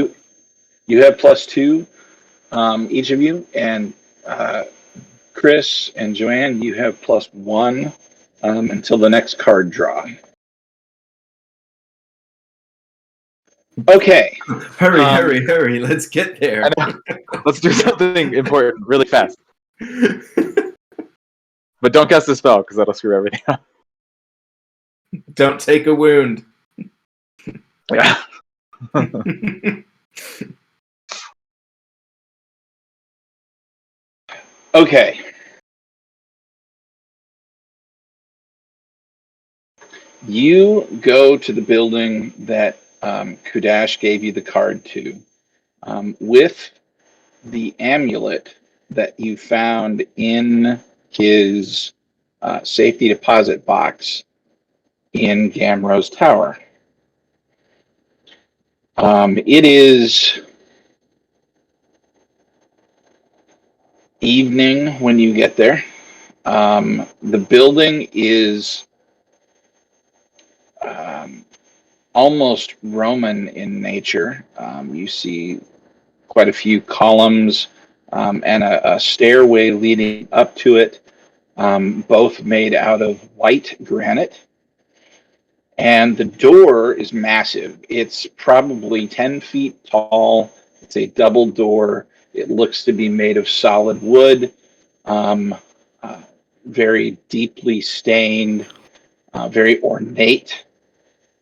you have +2, each of you, and Chris and Joanne, you have +1 until the next card draw. Okay, hurry, let's get there. I Let's do something important really fast. But don't cast the spell, because that'll screw everything up. Don't take a wound. Yeah. Okay. You go to the building that Kudash gave you the card to with the amulet that you found in his safety deposit box in Gamrose Tower. It is evening when you get there. The building is almost Roman in nature. You see quite a few columns and a stairway leading up to it, both made out of white granite. And the door is massive. It's probably 10 feet tall. It's a double door. It looks to be made of solid wood, um, very deeply stained, very ornate.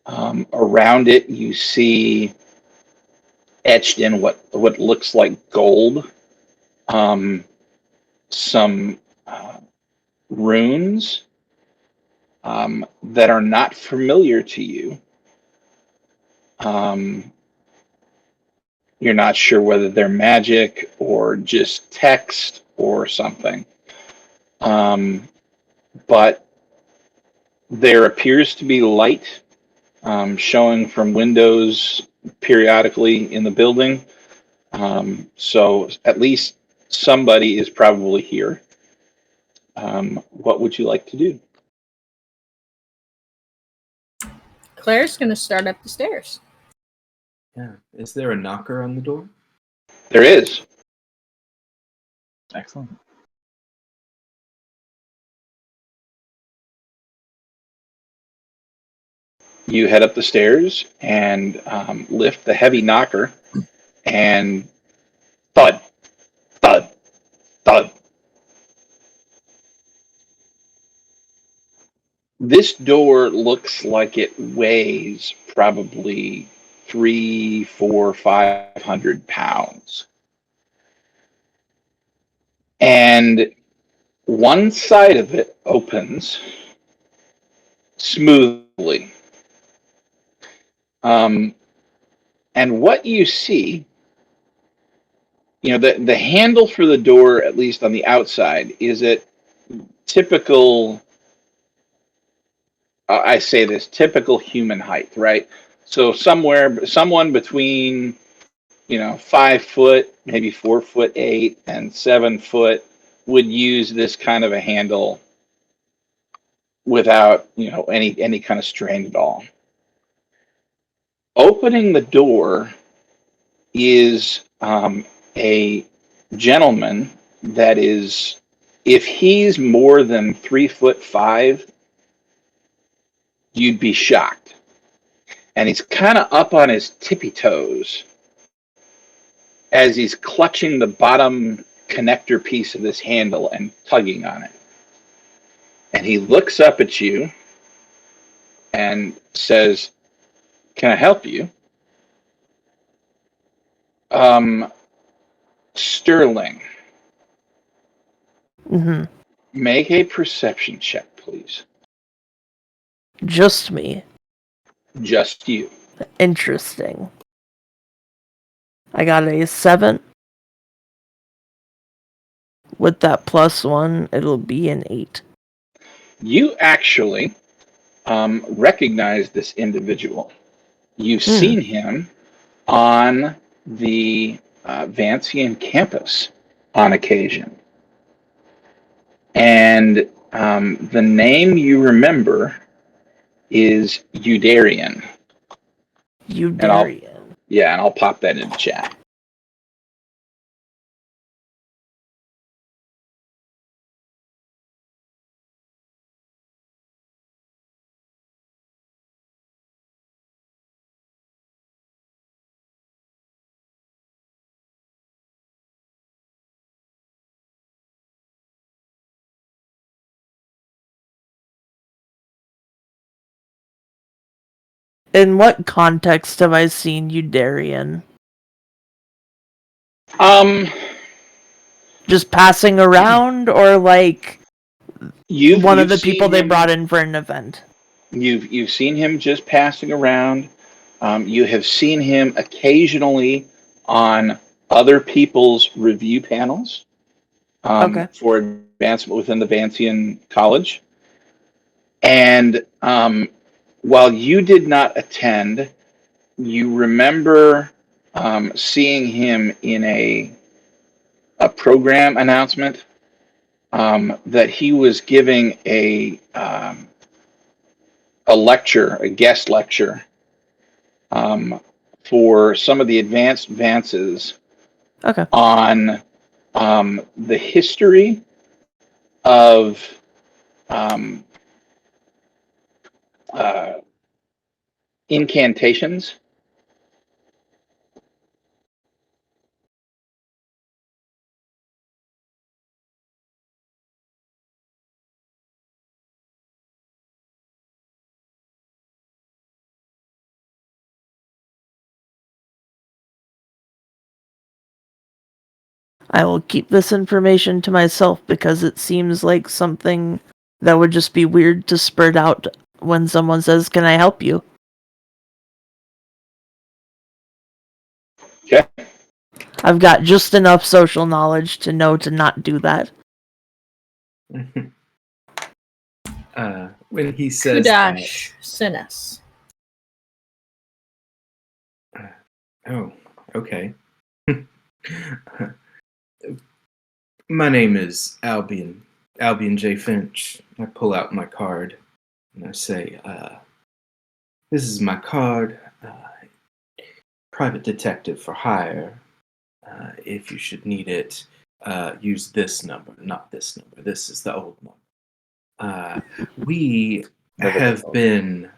Around it, you see etched in what looks like gold, some runes that are not familiar to you. You're not sure whether they're magic or just text or something. But there appears to be light showing from windows periodically in the building. So at least somebody is probably here. What would you like to do? Claire's going to start up the stairs. Yeah. Is there a knocker on the door? There is. Excellent. You head up the stairs and lift the heavy knocker, and thud, thud, thud. This door looks like it weighs probably 3, 4, 500 pounds. And one side of it opens smoothly. And what you see, the handle for the door, at least on the outside, is at typical, I say this, typical human height, right? So someone between 5 foot, maybe 4'8", and 7 foot would use this kind of a handle without any kind of strain at all. Opening the door is a gentleman that is, if he's more than 3'5", you'd be shocked. And he's kind of up on his tippy toes as he's clutching the bottom connector piece of this handle and tugging on it. And he looks up at you and says, "Can I help you?" Sterling, Hmm. make a perception check, please. Just me. Just you. Interesting. I got a 7. With that +1, it'll be an 8. You actually recognize this individual. You've seen him on the Vancian campus on occasion. And the name you remember is Eudarian. Eudarian. And I'll pop that in the chat. In what context have I seen you, Darian? Um, Just passing around, or like one of you've the people seen they him. brought in for an event? You've seen him just passing around. You have seen him occasionally on other people's review panels Okay. for advancement within the Vancian College. And while you did not attend, you remember seeing him in a program announcement that he was giving a lecture, a guest lecture, for some of the advanced Vances Okay. on the history of um, uh, incantations. I will keep this information to myself because it seems like something that would just be weird to spurt out when someone says, "Can I help you?" Okay. I've got just enough social knowledge to know to not do that. When he says Kudash Sinus. that, oh, okay. My name is Albion J. Finch. I pull out my card and I say, this is my card, private detective for hire. If you should need it, use this number, not this number. This is the old number. We Never have that. been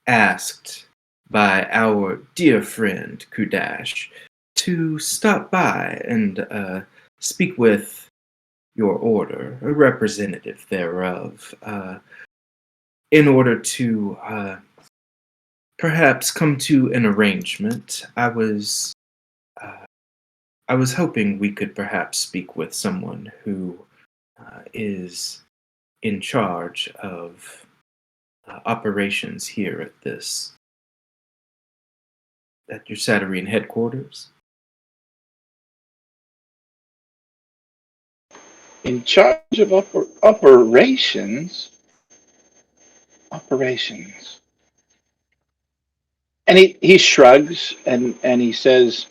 asked by our dear friend Kudash to stop by and speak with your order, a representative thereof, in order to perhaps come to an arrangement. I was hoping we could perhaps speak with someone who is in charge of operations here at your Saturnine headquarters. In charge of operations. Operations. And he shrugs and he says,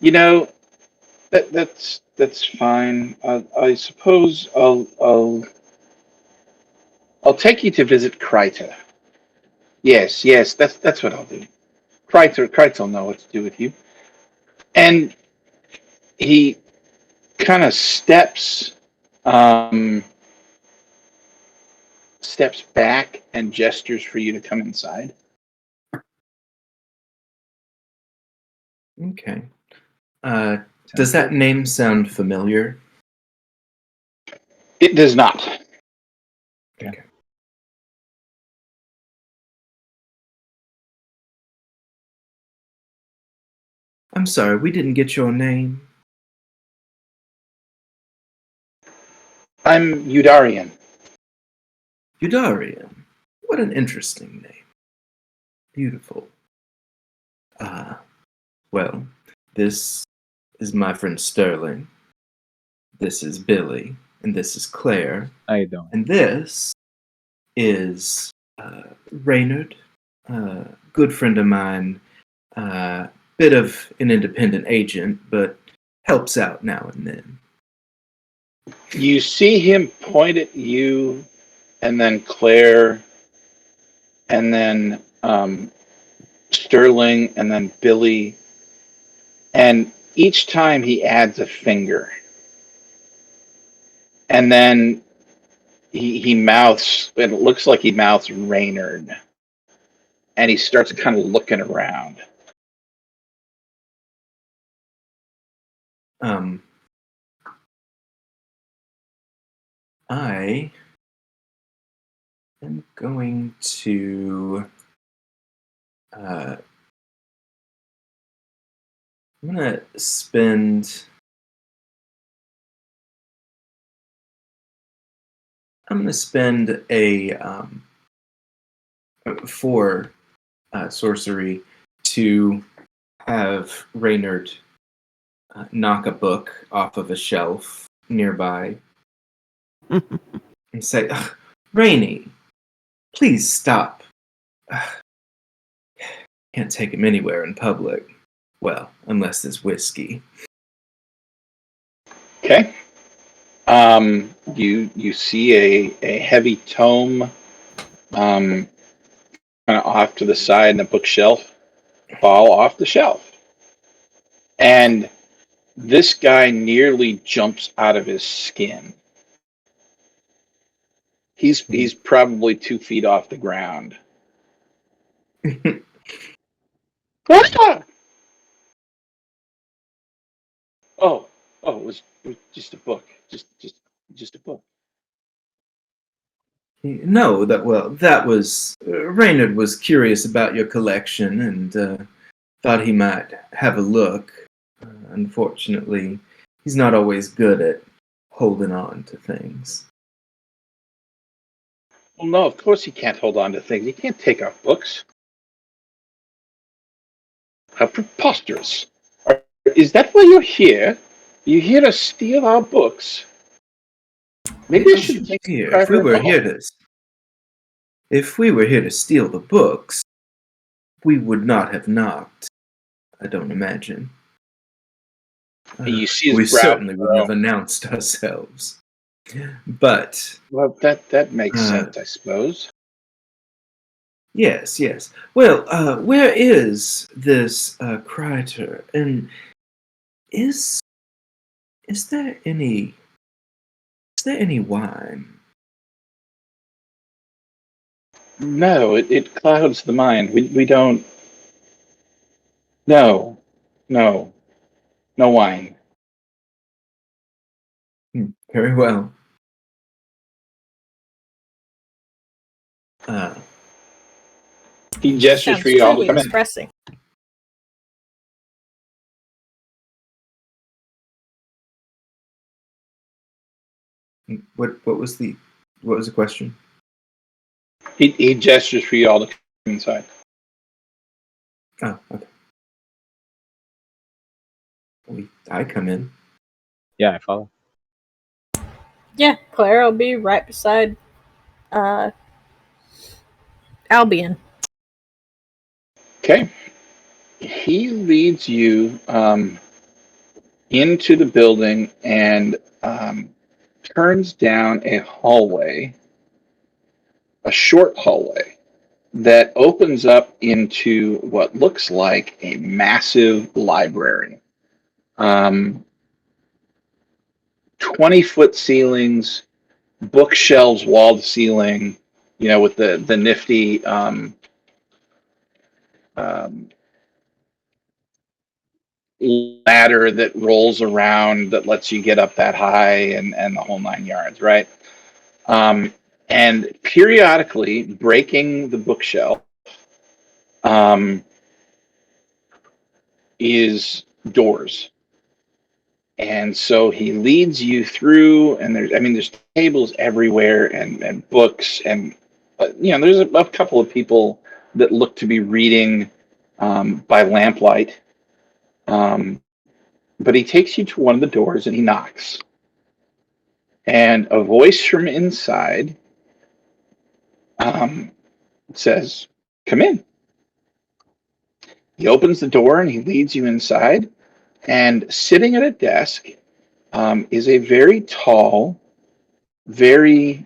you know, that's fine. I suppose I'll take you to visit Kryta. Yes, that's what I'll do. Kryta will know what to do with you. And he kind of um, steps back and gestures for you to come inside. Okay. Does that name sound familiar? It does not. Okay. I'm sorry, we didn't get your name. I'm Udarian. Udarian. What an interesting name. Beautiful. Well, this is my friend Sterling. This is Billy. And this is Claire. How you doing? And this is Reynard, good friend of mine, bit of an independent agent, but helps out now and then. You see him point at you, and then Claire, and then Sterling, and then Billy. And each time he adds a finger. And then he mouths, and it looks like he mouths Reynard. And he starts kind of looking around. I am going to I'm gonna spend. I'm gonna spend a 4 sorcery to have Reynard knock a book off of a shelf nearby and say, "Ugh, Rainy, please stop. Ugh, can't take him anywhere in public. Well, unless there's whiskey." Okay. You see a heavy tome kind of off to the side in the bookshelf fall off the shelf. And this guy nearly jumps out of his skin. He's probably 2 feet off the ground. Ah! Oh, it was just a book. Just a book. No, that was Reynard was curious about your collection and thought he might have a look. Unfortunately, he's not always good at holding on to things. Well, no, of course he can't hold on to things. He can't take our books. How preposterous. Is that why you're here? You're here to steal our books? Maybe I should take Here, private if we were here to steal the books, we would not have knocked. I don't imagine. You see his We brow certainly wouldn't furrow. have announced ourselves. But Well, that makes sense, I suppose. yes. Well, where is this Kreiter? And is there any wine? No, it clouds the mind. We don't. No, no, no wine. Very well. He gestures Sounds for you all to truly come in. expressing. What was the question? He gestures for you all to come inside. Oh, okay. I come in. Yeah, I follow. Yeah, Claire will be right beside Albion. Okay. He leads you into the building and turns down a hallway, a short hallway, that opens up into what looks like a massive library. 20-foot ceilings, bookshelves wall to ceiling, with the nifty ladder that rolls around that lets you get up that high and the whole 9 yards, right? And periodically breaking the bookshelf is doors. And so he leads you through, and there's tables everywhere and books, and there's a couple of people that look to be reading by lamplight. But he takes you to one of the doors and he knocks. And a voice from inside says, "Come in." He opens the door and he leads you inside. And sitting at a desk is a very tall, very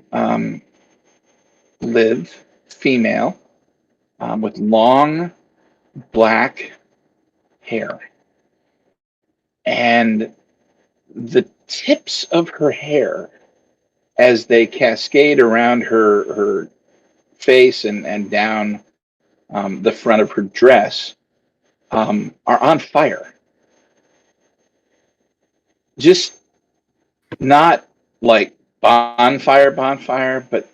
lithe female with long black hair. And the tips of her hair, as they cascade around her face and down the front of her dress, are on fire. Just not like bonfire, but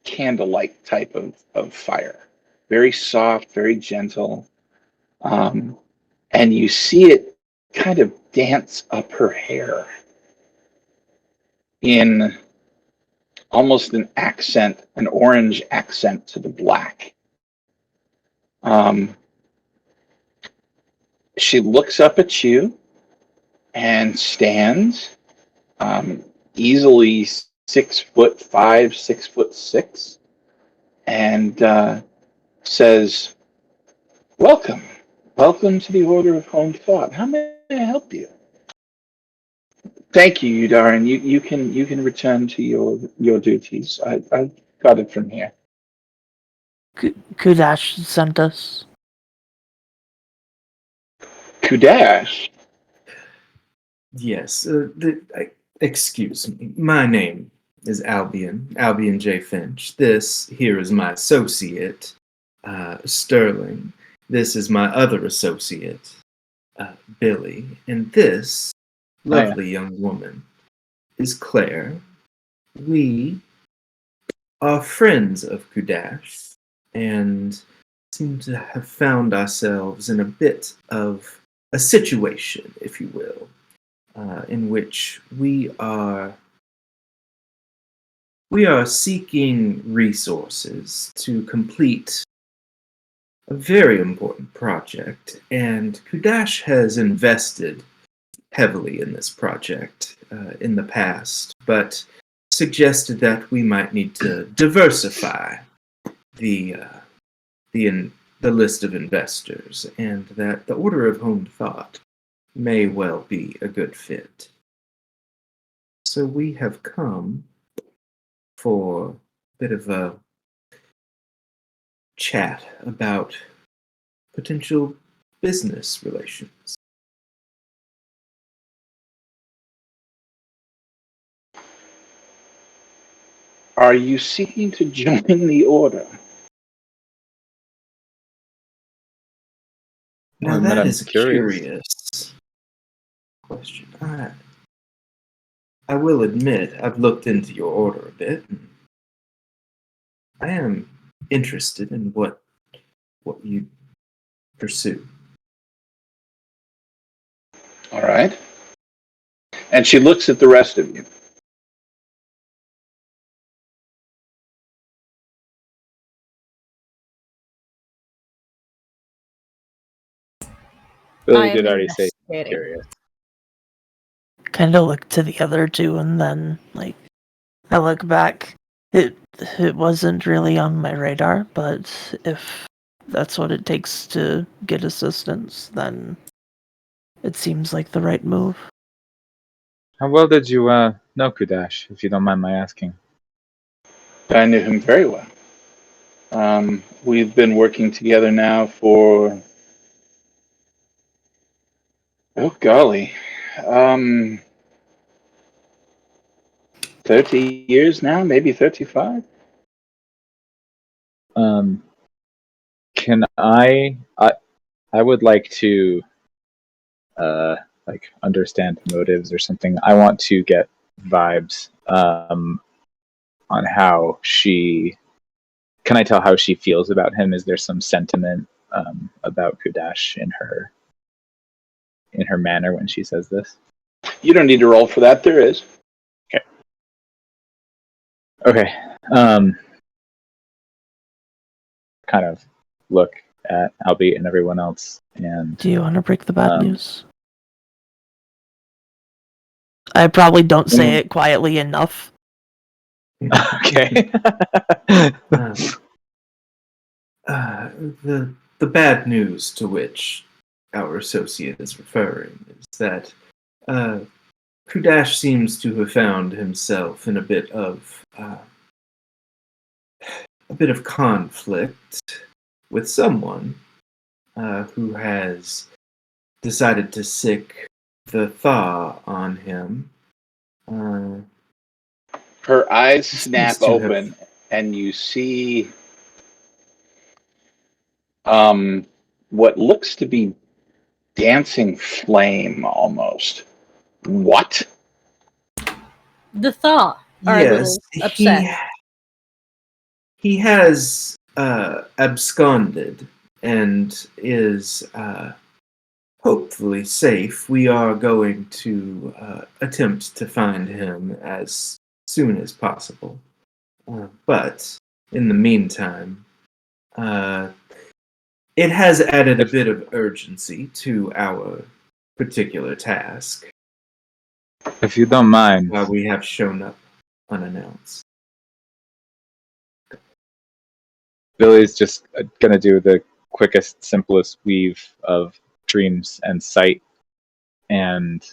candlelight type of fire. very soft, very gentle. And you see it kind of dance up her hair in almost an accent, an orange accent to the black. She looks up at you and stands, easily 6'5", 6'6", and says, "Welcome, welcome to the Order of Home Thought. How may I help you?" "Thank you, Udarin. You can return to your duties. I got it from here." Kudash sent us. Kudash. Yes. Excuse me. My name is Albion J. Finch. This here is my associate, Sterling. This is my other associate, Billy. And this lovely young woman is Claire. We are friends of Kudash and seem to have found ourselves in a bit of a situation, if you will, in which we are seeking resources to complete a very important project, and Kudash has invested heavily in this project in the past, but suggested that we might need to diversify the list of investors, and that the Order of Home Thought may well be a good fit. So we have come for a bit of a chat about potential business relations. Are you seeking to join the Order? Now I'm that is a curious. curious question. I will admit I've looked into your order a bit. And I am interested in what you pursue. All right. And she looks at the rest of you. Billy I did am already say investigating. curious. Kind of look to the other two, and then I look back. It wasn't really on my radar, but if that's what it takes to get assistance, then it seems like the right move. How well did you know Kudash, if you don't mind my asking? I knew him very well. We've been working together now for, oh golly, 30 years now, maybe 35. Can I would like to understand motives or something. I want to get vibes on how she. Can I tell how she feels about him? Is there some sentiment about Kudash in her manner when she says this? You don't need to roll for that. There is. Okay. Kind of look at Albie and everyone else, and Do you want to break the bad news? I probably don't say it quietly enough. okay. The bad news to which our associate is referring is that Kudash seems to have found himself in a bit of conflict with someone who has decided to sick the thaw on him. Her eyes Seems snap to have- open, and you see what looks to be dancing flame almost. What? The thaw are a little upset. He has absconded and is hopefully safe. We are going to attempt to find him as soon as possible. But in the meantime, it has added a bit of urgency to our particular task. If you don't mind, While we have shown up unannounced. Billy's just gonna do the quickest, simplest weave of dreams and sight, and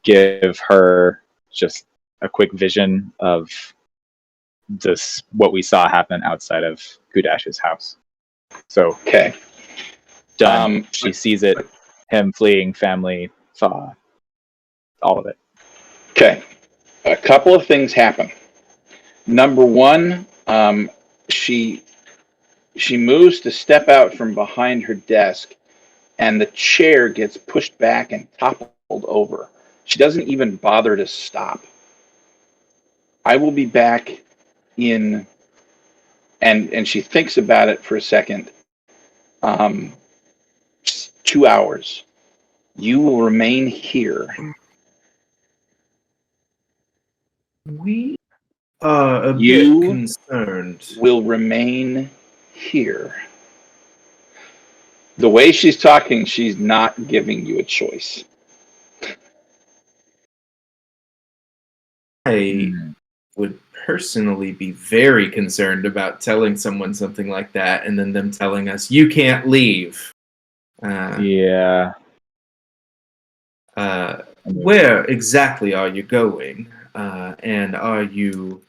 give her just a quick vision of this what we saw happen outside of Kudash's house. So Okay. done. She sees it, him fleeing, family, Thaw, all of it. Okay. A couple of things happen. Number one, she moves to step out from behind her desk, and the chair gets pushed back and toppled over. She doesn't even bother to stop. I will be back in, and she thinks about it for a second. 2 hours. You will remain here. We are a You bit concerned. will remain here. The way she's talking, she's not giving you a choice. I would personally be very concerned about telling someone something like that and then them telling us, you can't leave. Yeah. Where exactly are you going? And are you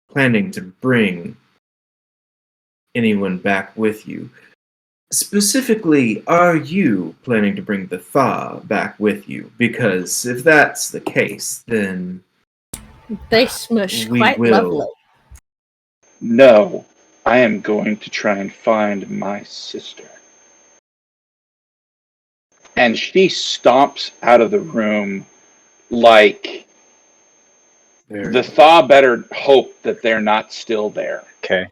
planning to bring anyone back with you? Specifically, are you planning to bring the Thaw back with you? Because if that's the case, then They smush We quite will. lovely. No, I am going to try and find my sister. And she stomps out of the room like the Thaw better hope that they're not still there. Okay.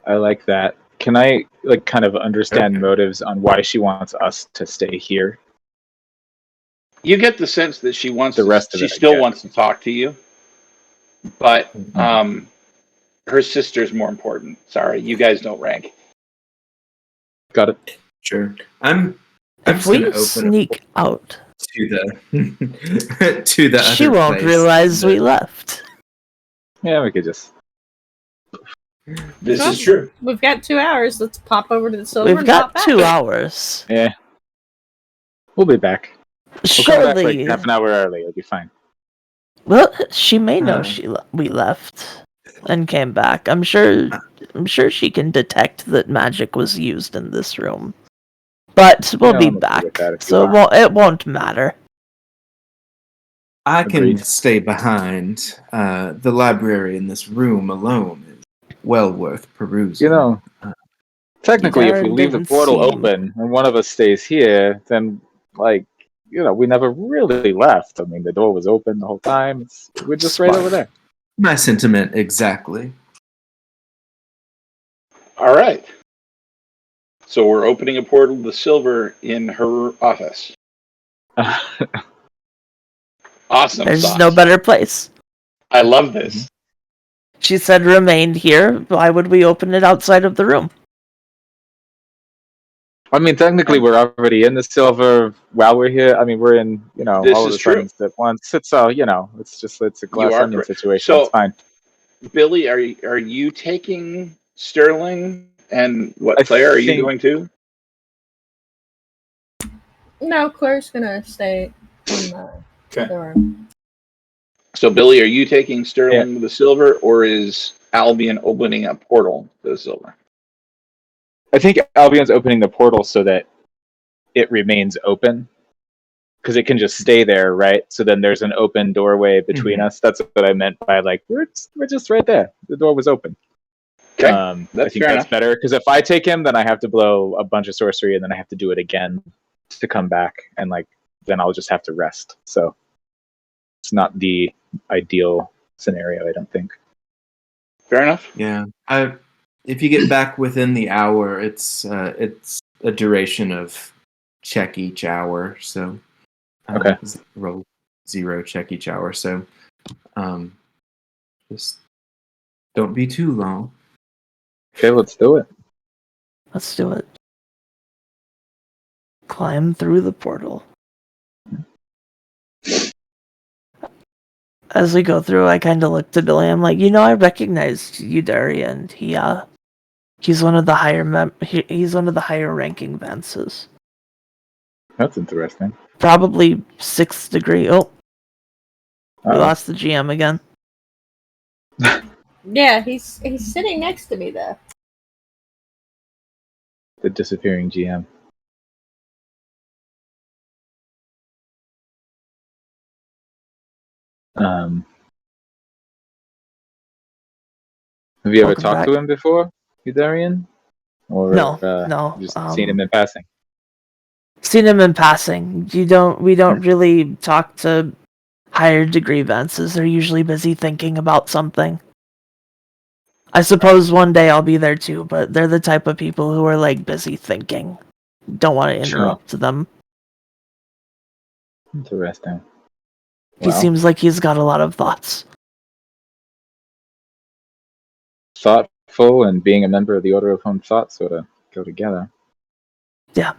I like that. Can I kind of understand motives on why she wants us to stay here? You get the sense that she wants The rest of she it, I still get. wants to talk to you, but her sister's more important. Sorry, you guys don't rank. Got it. Sure. I'm If just gonna we open sneak out, to the to the she other won't place. realize we left. Yeah, we could just. This Well, is true. We've got 2 hours. Let's pop over to the silver. We've and got pop 2 back. hours. Yeah. We'll be back. We'll come back Surely. like half an hour early. It'll be fine. Well, she may know Uh. we left and came back. I'm sure she can detect that magic was used in this room. But we'll Yeah, be I'm okay back, with that if you so are. it won't matter. I can Agreed. stay behind. The library in this room alone is well worth perusing. You know, technically, if we It leave the didn't portal seem- open and one of us stays here, then we never really left. I mean, the door was open the whole time. We're just right over there. My sentiment exactly. All right. So we're opening a portal to the silver in her office. Awesome. There's sauce. no better place. I love this. She said remained here. Why would we open it outside of the room? I mean, technically, we're already in the silver while we're here. I mean, we're in, This all of is the true. suns at once. It's it's a glass are onion correct. situation. So- It's fine. Billy, are you taking Sterling? And what, I Claire, are you think- going to? No, Claire's gonna stay in the room. So, Billy, are you taking Sterling to the silver, or is Albion opening a portal to the silver? I think Albion's opening the portal so that it remains open, because it can just stay there, right? So then there's an open doorway between us. That's what I meant by we're just right there. The door was open. Okay, I think fair that's enough. better, because if I take him, then I have to blow a bunch of sorcery, and then I have to do it again to come back, and then I'll just have to rest. So it's not the ideal scenario, I don't think. Fair enough. Yeah. If you get back within the hour, it's a duration of check each hour. So Okay. roll 0, check each hour. So just don't be too long. Okay, let's do it. Let's do it. Climb through the portal. As we go through, I kind of look to Billy. I'm like, I recognized you, Darian. He's one of the he's one of the higher ranking Vances. That's interesting. Probably 6th degree. Oh, we Oh, lost the GM again. Yeah, he's sitting next to me though. the disappearing GM. Have you ever Welcome talked back. to him before, Darian? Or No. just seen him in passing? Seen him in passing. We don't really talk to higher degree Vances. They're usually busy thinking about something. I suppose one day I'll be there too, but they're the type of people who are like busy thinking. Don't want to interrupt them. Interesting. He Well, seems like he's got a lot of thoughts. thoughtful and being a member of the Order of Home Thought sort of go together. Yeah.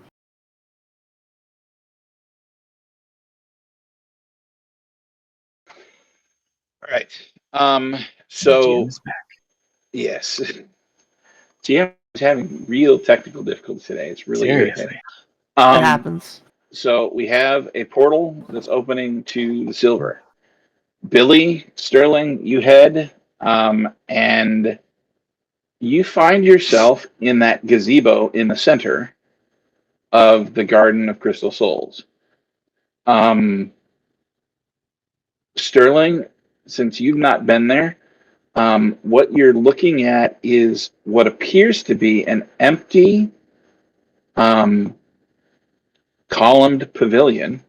All right. The So GM is back. yes, GM is having real technical difficulties today. It's really Seriously. irritating. It happens. So we have a portal that's opening to the silver. Billy, Sterling, you head, and you find yourself in that gazebo in the center of the Garden of Crystal Souls. Sterling, since you've not been there, what you're looking at is what appears to be an empty columned pavilion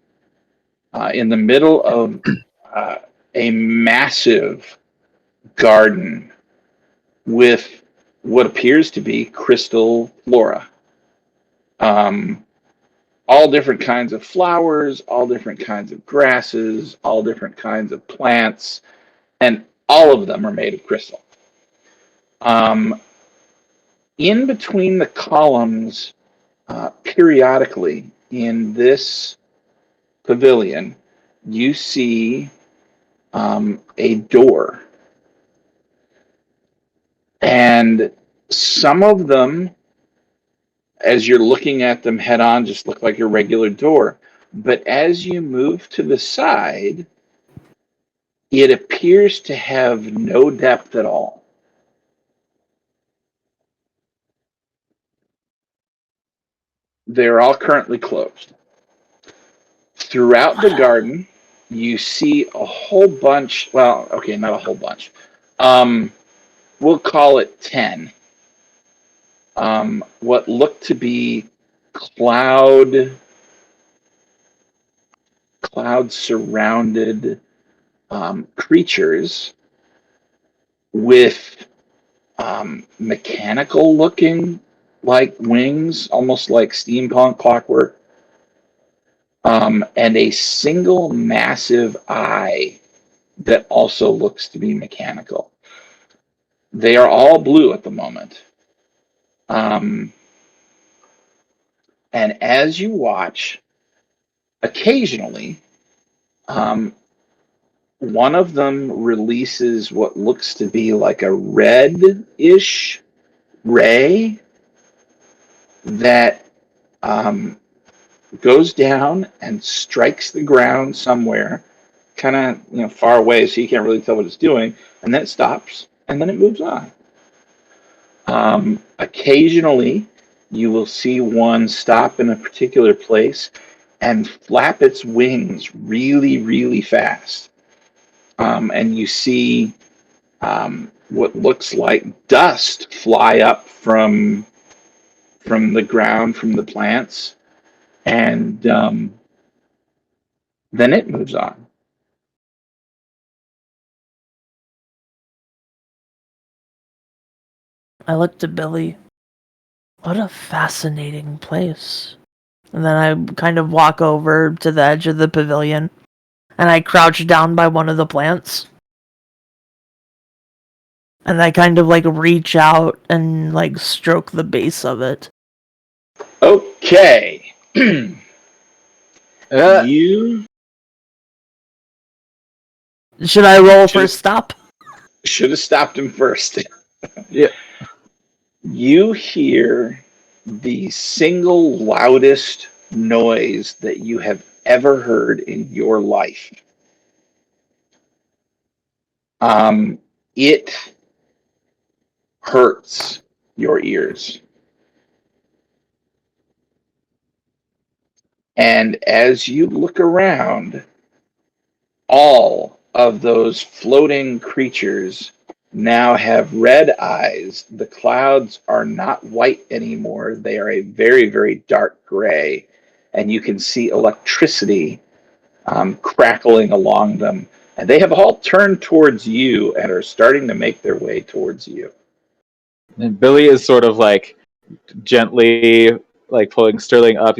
in the middle of a massive garden with what appears to be crystal flora. All different kinds of flowers, all different kinds of grasses, all different kinds of plants, and all of them are made of crystal. In between the columns, periodically in this pavilion, you see a door. And some of them, as you're looking at them head on, just look like a regular door. But as you move to the side, it appears to have no depth at all. They're all currently closed. Throughout the garden, you see a whole bunch. Well, okay, not a whole bunch. We'll call it 10. What look to be cloud surrounded creatures with mechanical looking like wings, almost like steampunk clockwork, and a single massive eye that also looks to be mechanical. They are all blue at the moment. And as you watch, occasionally, one of them releases what looks to be like a red-ish ray that goes down and strikes the ground somewhere, kind of far away, so you can't really tell what it's doing, and then it stops, and then it moves on. Occasionally, you will see one stop in a particular place and flap its wings really, really fast. And you see what looks like dust fly up from the ground, from the plants, and then it moves on. I looked at Billy. What a fascinating place. And then I kind of walk over to the edge of the pavilion, and I crouch down by one of the plants. And I kind of like reach out and like stroke the base of it. Okay. Uh, You Should I roll for Should- stop? should have stopped him first. Yeah. You hear the single loudest noise that you have ever heard in your life. It hurts your ears. And as you look around, all of those floating creatures now have red eyes. The clouds are not white anymore. They are a very, very dark gray. And you can see electricity crackling along them. And they have all turned towards you and are starting to make their way towards you. And Billy is sort of like gently like pulling Sterling up.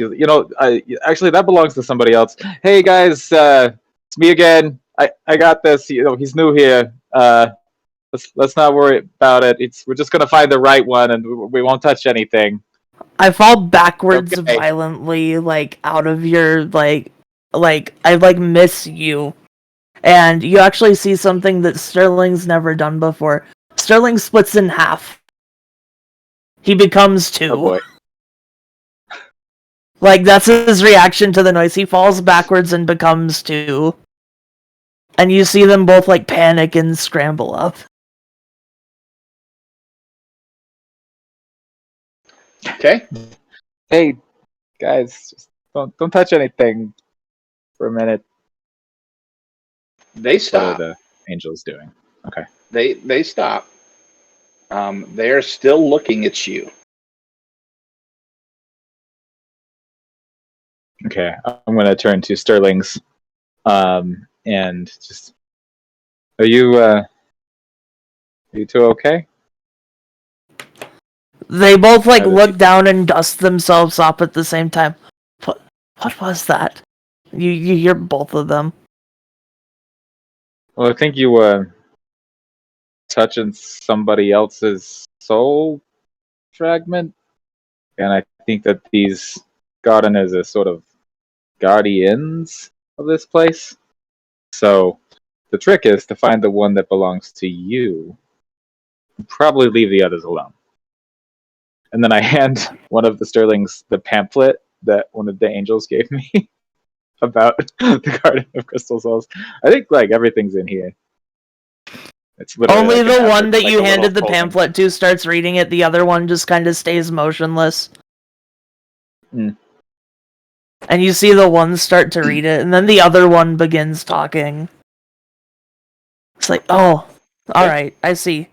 Actually, that belongs to somebody else. Hey guys, it's me again. I got this. He's new here. Let's not worry about it. We're just gonna find the right one, and we won't touch anything. I fall backwards Okay. violently, like out of your I like miss you. And you actually see something that Sterling's never done before. Sterling splits in half. He becomes two. Oh boy. Like, that's his reaction to the noise. He falls backwards and becomes two. And you see them both, like, panic and scramble up. Okay? Hey guys, just don't touch anything for a minute. They What stop. are the angels doing? Okay. They stop. They are still looking at you. Okay, I'm gonna turn to Sterling's, and just, are you two okay? They both, like, How did look you- down and dust themselves up at the same time. What was that? You hear both of them. Well, I think you were touching somebody else's soul fragment, and I think that these gardeners are sort of guardians of this place. So the trick is to find the one that belongs to you. Probably leave the others alone. And then I hand one of the Sterlings the pamphlet that one of the angels gave me about the Garden of Crystal Souls. I think like everything's in here. It's literally Only like the an one that like you a little handed the folding. pamphlet to starts reading it, the other one just kind of stays motionless. Mm. And you see the one start to read it, and then the other one begins talking. It's like, oh, alright, I see.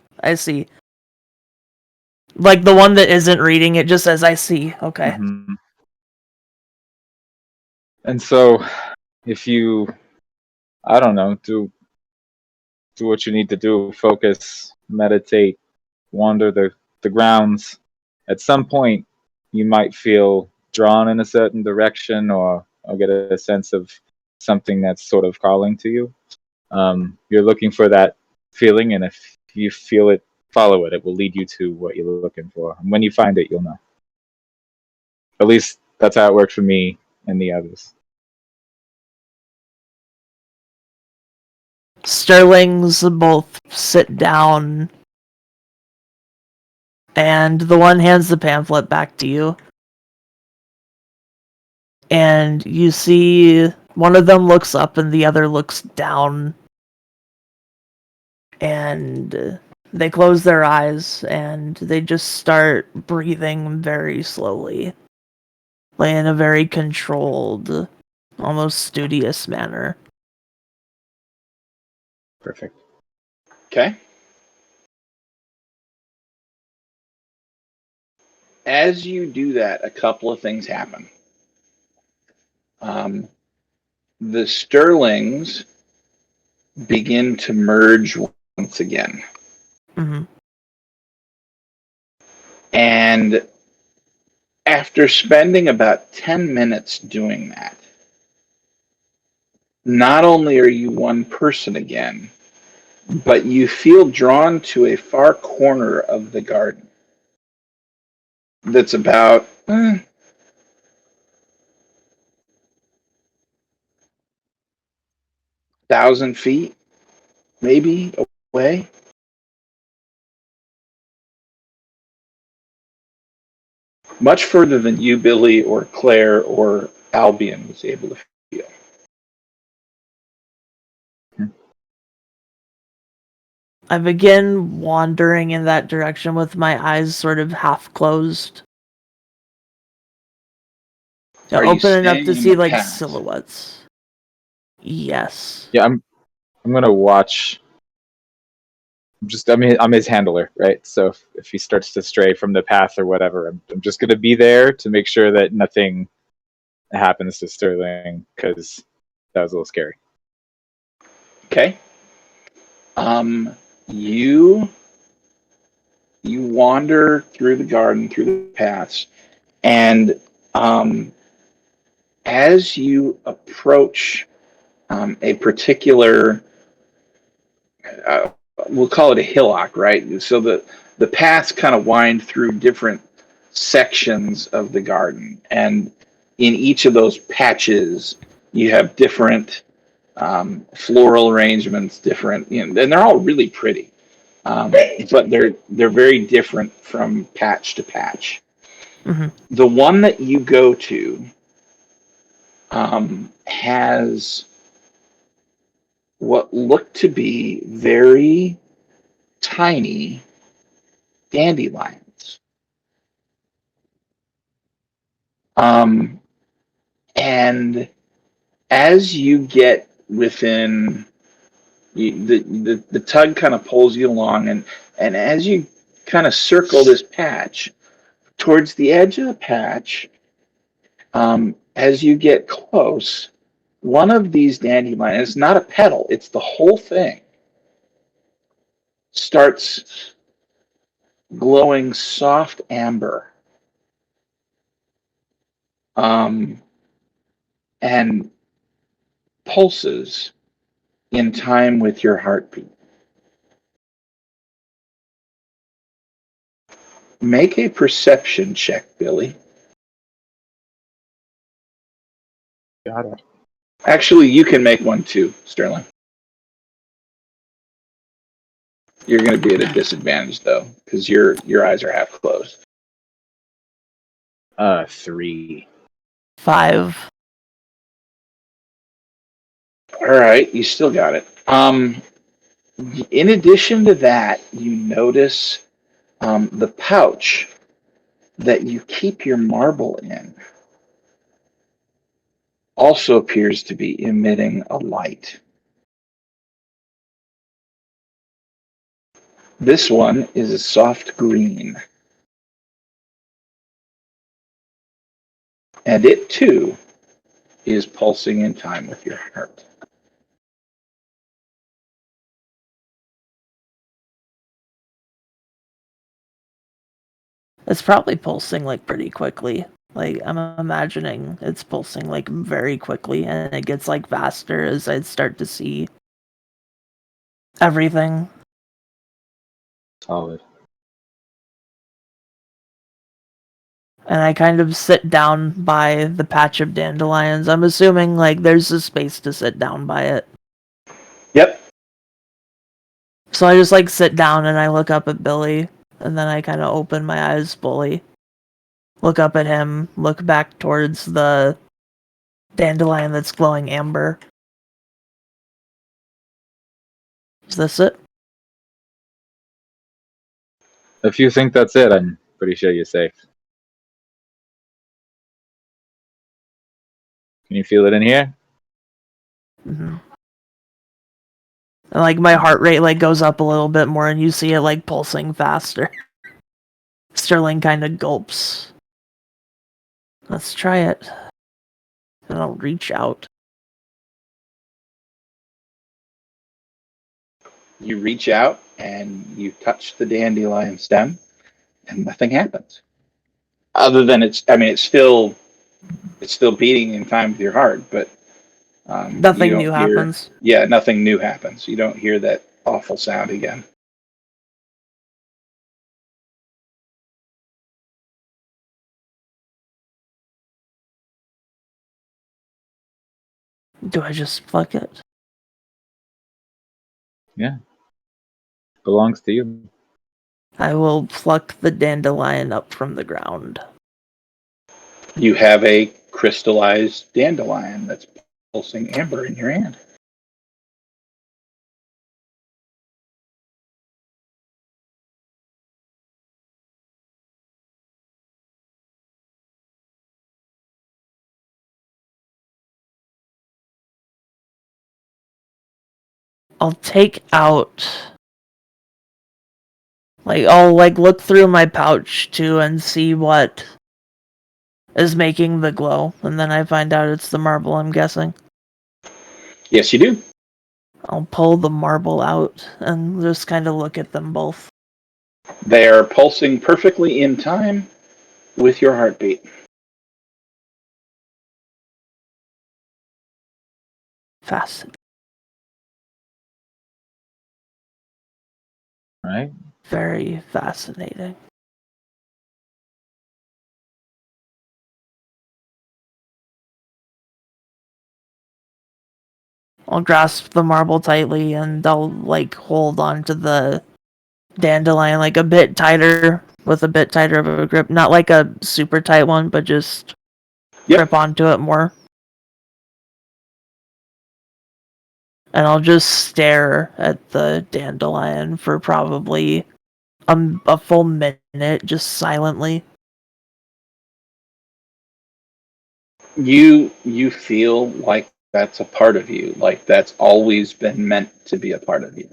Like, the one that isn't reading it just says, I see, okay. Mhm. And so, if you, I don't know, do what you need to do, focus, meditate, wander the grounds, at some point you might feel drawn in a certain direction or get a sense of something that's sort of calling to you. You're looking for that feeling, and if you feel it, follow it. It will lead you to what you're looking for. And when you find it, you'll know. At least that's how it worked for me and the others. Sterlings both sit down, and the one hands the pamphlet back to you. And you see one of them looks up and the other looks down. And they close their eyes and they just start breathing very slowly. Like in a very controlled, almost studious manner. Perfect. Okay? As you do that, a couple of things happen. The Sterlings begin to merge once again. Mm-hmm. And after spending about 10 minutes doing that, not only are you one person again, but you feel drawn to a far corner of the garden that's about 1,000 feet maybe away. Much further than you, Billy, or Claire, or Albion was able to feel. I begin wandering in that direction with my eyes sort of half closed. Are you Open enough staying to in see the like past? silhouettes. Yes. Yeah, I'm gonna watch. I'm his handler, right? So if he starts to stray from the path or whatever, I'm just gonna be there to make sure that nothing happens to Sterling, because that was a little scary. Okay. You wander through the garden, through the paths, and as you approach a particular, uh, we'll call it a hillock, right? So the paths kind of wind through different sections of the garden, and in each of those patches, you have different floral arrangements, different, and they're all really pretty, but they're very different from patch to patch. Hmm. The one that you go to has what look to be very tiny dandelions. Um, and as you get within, the tug kind of pulls you along, and as you kind of circle this patch, towards the edge of the patch, as you get close, one of these dandelions, it's not a petal, it's the whole thing, starts glowing soft amber, um, and pulses in time with your heartbeat. Make a perception check, Billy. Got it. Actually, you can make one too, Sterling. You're going to be at a disadvantage though, because your eyes are half closed. 3. 5. All right, you still got it. In addition to that, you notice the pouch that you keep your marble in also appears to be emitting a light. This one is a soft green, and it too is pulsing in time with your heart. It's probably pulsing like pretty quickly. Like I'm imagining it's pulsing like very quickly, and it gets like faster as I start to see everything. Solid. And I kind of sit down by the patch of dandelions. I'm assuming like there's a space to sit down by it. Yep. So I just like sit down and I look up at Billy, and then I kind of open my eyes fully. Look up at him, look back towards the dandelion that's glowing amber. Is this it? If you think that's it, I'm pretty sure you're safe. Can you feel it in here? Mm-hmm. And like my heart rate like goes up a little bit more, and you see it like pulsing faster. Sterling kind of gulps. Let's try it. And I'll reach out. You reach out and you touch the dandelion stem, and nothing happens. Other than it's still beating in time with your heart, but you Nothing don't new hear, happens. yeah, nothing new happens. You don't hear that awful sound again. Do I just fuck it? Belongs to you. I will pluck the dandelion up from the ground. You have a crystallized dandelion that's pulsing amber in your hand. I'll take out, like, I'll like look through my pouch too and see what is making the glow, and then I find out it's the marble, I'm guessing. Yes, you do. I'll pull the marble out and just kind of look at them both. They are pulsing perfectly in time with your heartbeat. Fascinating. Right? Very fascinating. I'll grasp the marble tightly and I'll like hold on to the dandelion like a bit tighter with a bit tighter of a grip. Not like a super tight one, but just Yep. grip onto it more. And I'll just stare at the dandelion for probably a full minute, just silently. You feel like that's a part of you, like that's always been meant to be a part of you.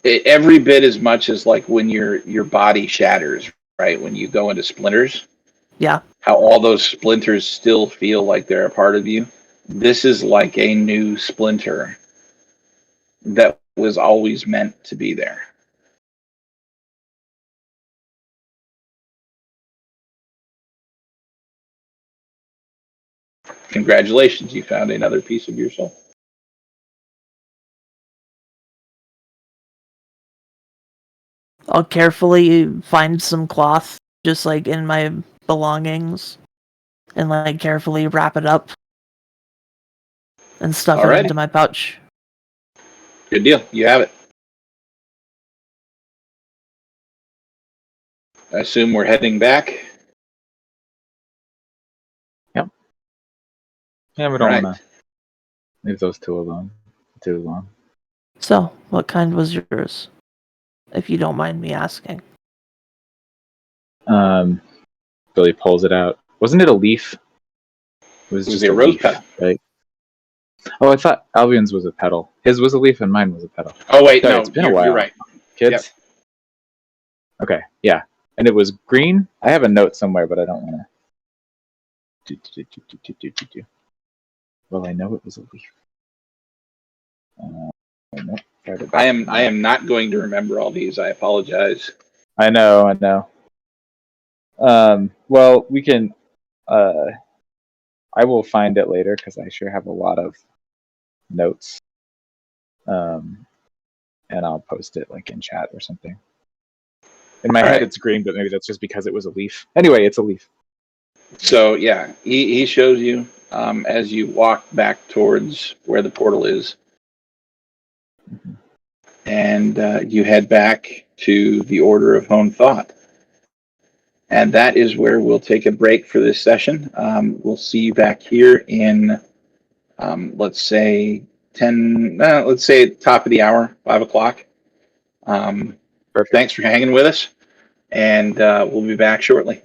Every bit as much as like when your body shatters, right? When you go into splinters, Yeah. how all those splinters still feel like they're a part of you. This is like a new splinter that was always meant to be there. Congratulations, you found another piece of your soul. I'll carefully find some cloth just like in my belongings and like carefully wrap it up and stuff it Alrighty. into my pouch. Good deal. You have it. I assume we're heading back. Yeah, we All don't right. want to leave those two alone too long. So, what kind was yours? If you don't mind me asking. Billy pulls it out. Wasn't it a leaf? It was It was just a a rose leaf, petal. right? Oh, I thought Albion's was a petal. His was a leaf and mine was a petal. Oh wait, Sorry, no, it's been a you're while. right. Kids. Okay, yeah, and it was green. I have a note somewhere, but I don't want to. Well, I know it was a leaf. Nope, farther back. I am not going to remember all these. I apologize. I know. Well, we can. I will find it later because I sure have a lot of notes. And I'll post it like in chat or something. In my All head, right. it's green, but maybe that's just because it was a leaf. Anyway, it's a leaf. So yeah, he shows you as you walk back towards where the portal is, and you head back to the Order of Hone Thought. And that is where we'll take a break for this session. We'll see you back here in, let's say, let's say top of the hour, 5 o'clock. Perfect. Thanks for hanging with us, and we'll be back shortly.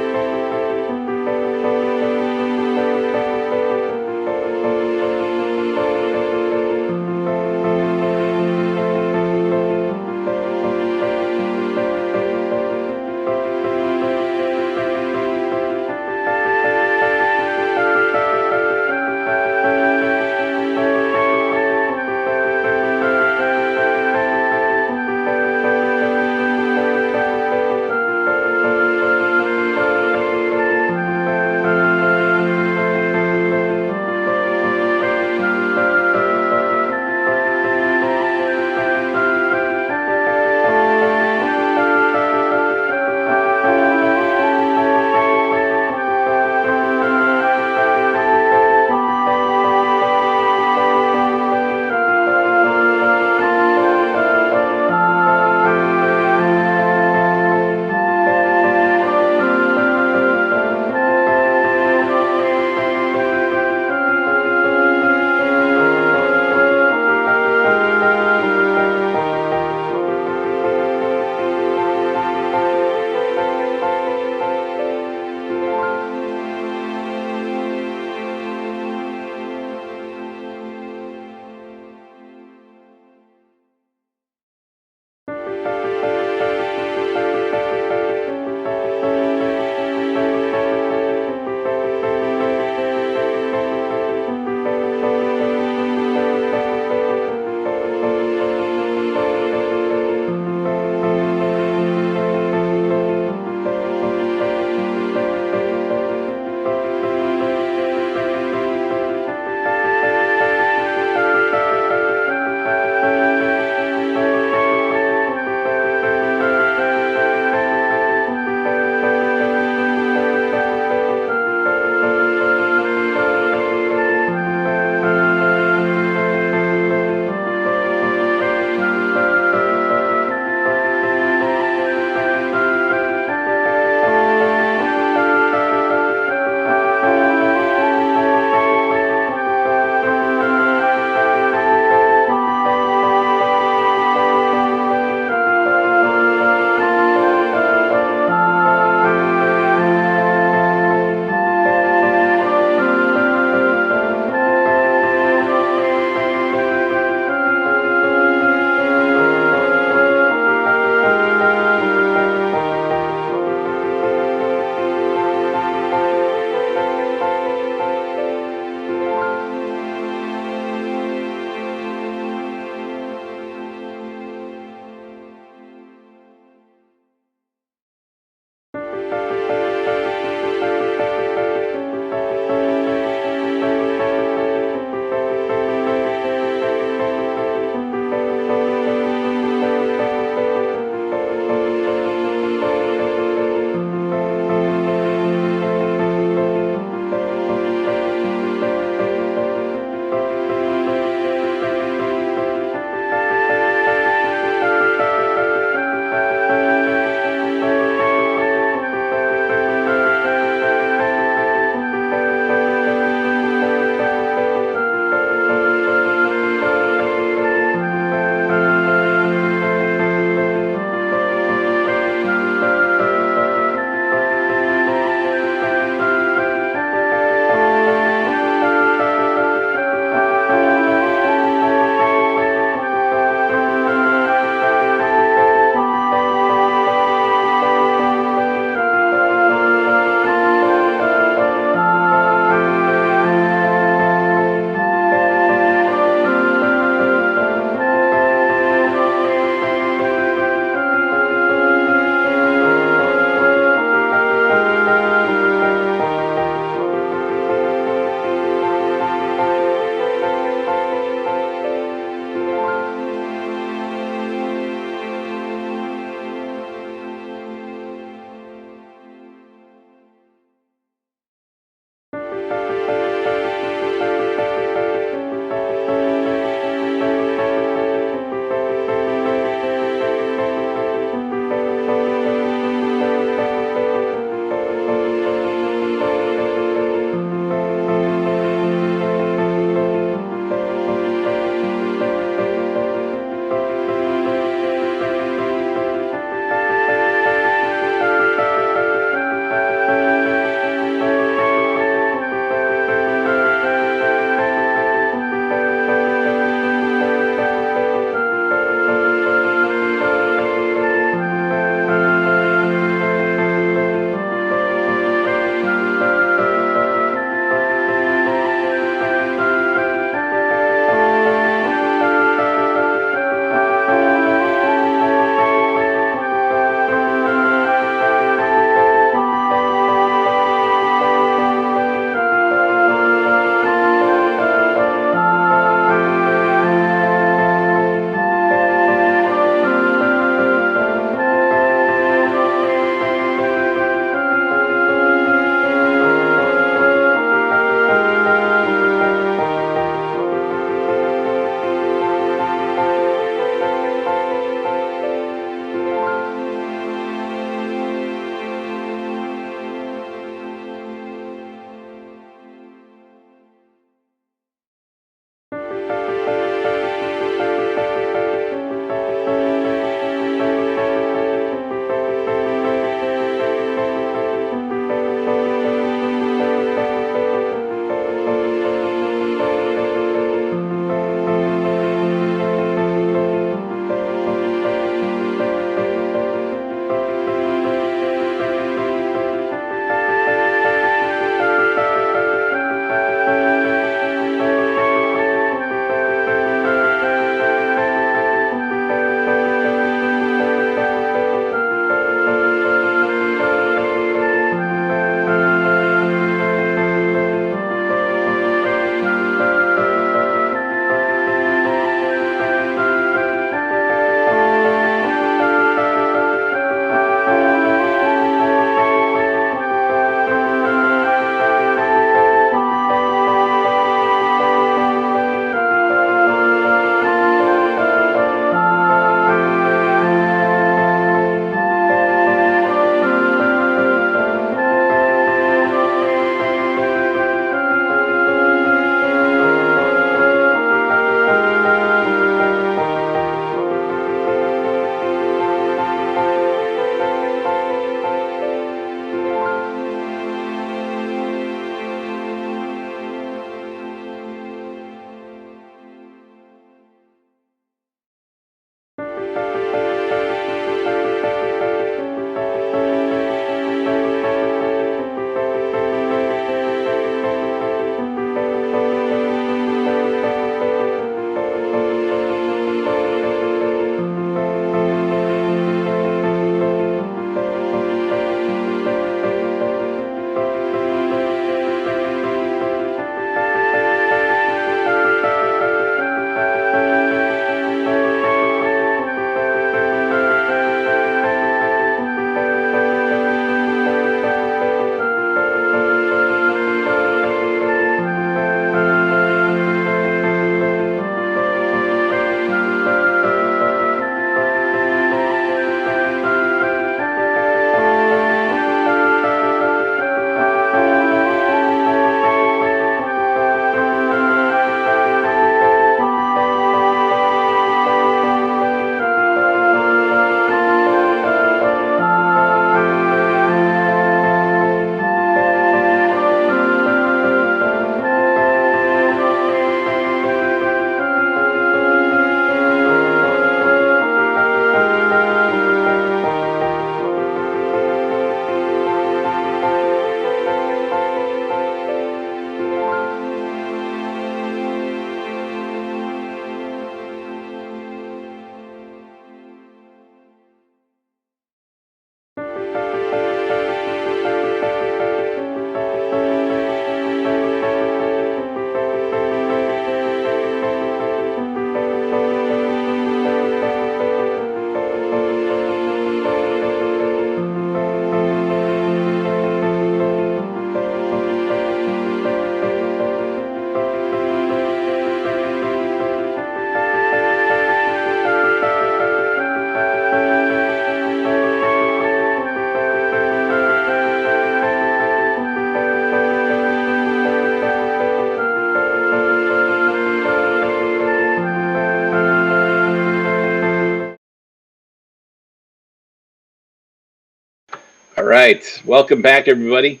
right, welcome back, everybody.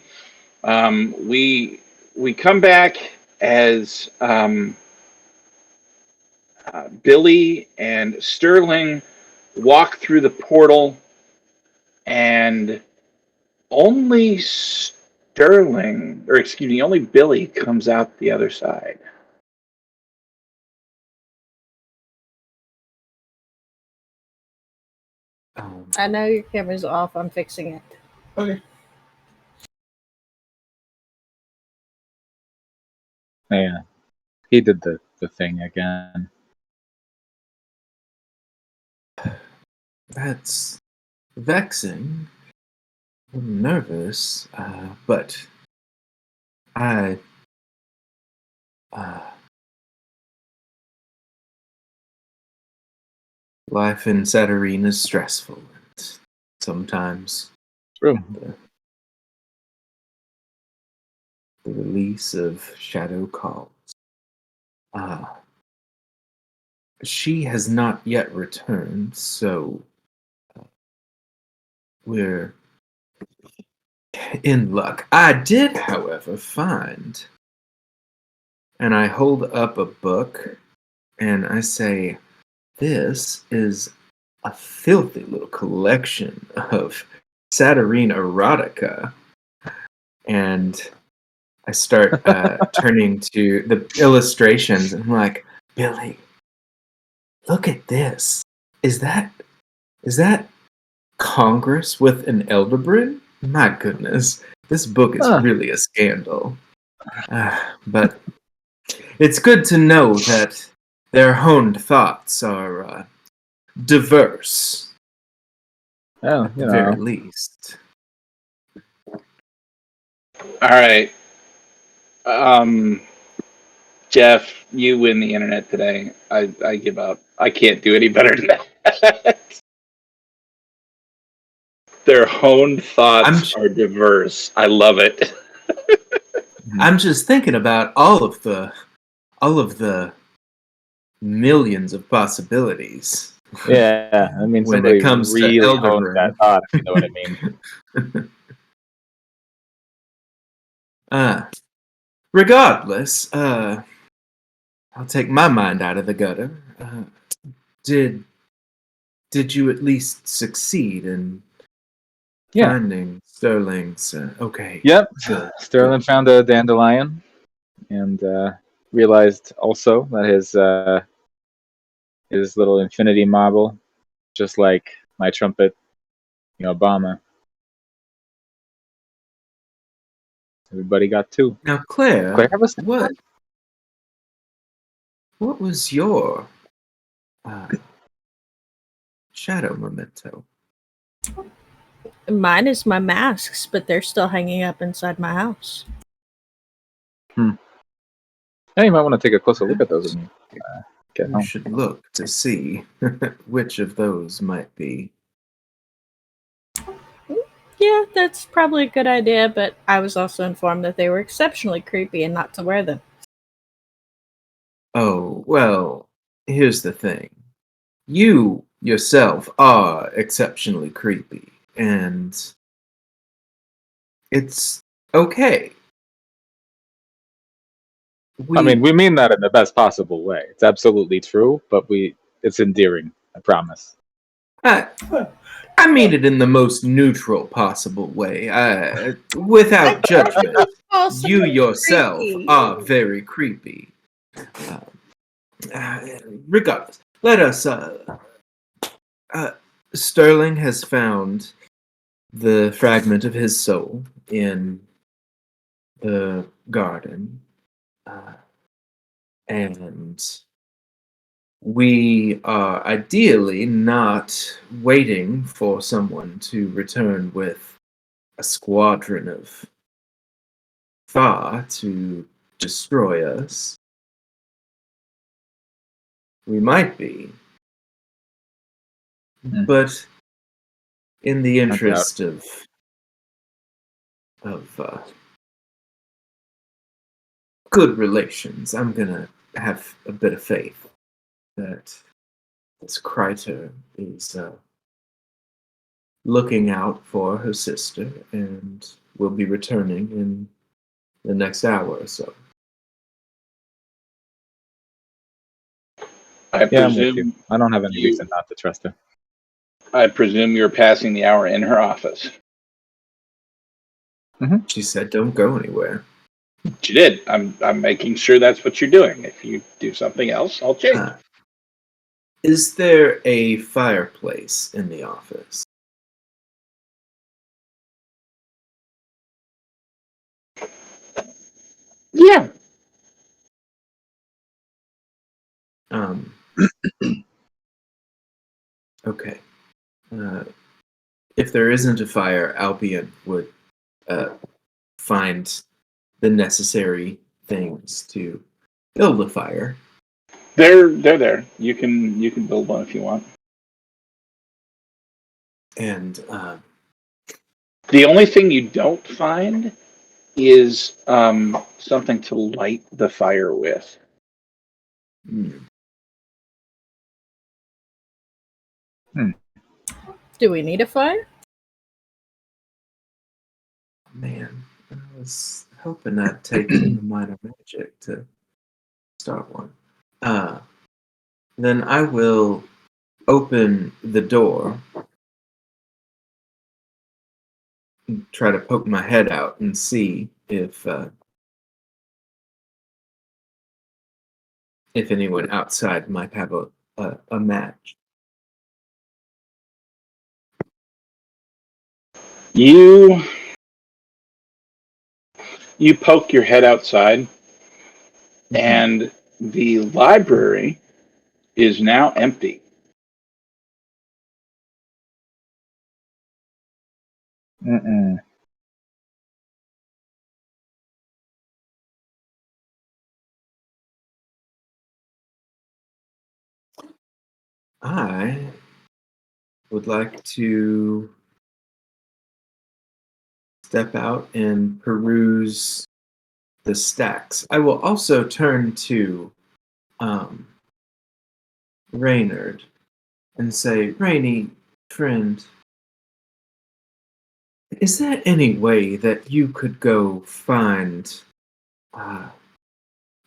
We come back as Billy and Sterling walk through the portal, and only only Billy comes out the other side. I know your camera's off. I'm fixing it. Okay. Yeah, he did the thing again. That's vexing. I'm nervous, but I. Life in Saturnine is stressful, and sometimes True. the release of Shadow calls. She has not yet returned, so we're in luck. I did, however, find, and I hold up a book, and I say, this is a filthy little collection of Saturnine erotica. And I start turning to the illustrations, and I'm like, Billy, look at this. Is that Congress with an Elderbrin? My goodness, this book is really a scandal. But it's good to know that their honed thoughts are diverse, Oh, at the very least. All right. Jeff, you win the internet today. I give up. I can't do any better than that. Their honed thoughts are diverse. I love it. I'm just thinking about all of the millions of possibilities. Yeah, I mean, when somebody it comes really to honed Elderbrin. that thought, if you know what I mean. Regardless, I'll take my mind out of the gutter. Did you at least succeed in finding Sterling's? Okay. Yep. Good. Sterling found a dandelion, and realized also that his little infinity marble, just like my trumpet, Obama. Everybody got two. Now, Claire, was what was your shadow memento? Mine is my masks, but they're still hanging up inside my house. Yeah, you might want to take a closer look at those when you get You home. should look to see which of those might be. Yeah, that's probably a good idea, but I was also informed that they were exceptionally creepy and not to wear them. Oh, well, here's the thing. You yourself are exceptionally creepy, and it's okay. I mean, we mean that in the best possible way. It's absolutely true, but it's endearing, I promise. I mean it in the most neutral possible way, without judgment. You yourself are very creepy. Regardless, let us. Sterling has found the fragment of his soul in the garden, and we are ideally not waiting for someone to return with a squadron of Fa to destroy us. We might be. But in the interest of good relations, I'm gonna have a bit of faith that this Kreiter is looking out for her sister and will be returning in the next hour or so. I Yeah, I'm with you. presume I don't have any you- reason not to trust her. you're passing the hour in her office. She said, "Don't go anywhere." She did. I'm making sure that's what you're doing. If you do something else, I'll change. Is there a fireplace in the office? Yeah. Okay. If there isn't a fire, Albion would find the necessary things to build a fire. They're there. You can build one if you want. And The only thing you don't find is something to light the fire with. Do we need a fire? man, I was hoping I'd take the minor magic to start one. Then I will open the door and try to poke my head out and see if anyone outside might have a match. You poke your head outside, and the library is now empty. Mm-mm. I would like to step out and peruse the stacks. I will also turn to Reynard and say, Rainy, friend, is there any way that you could go find a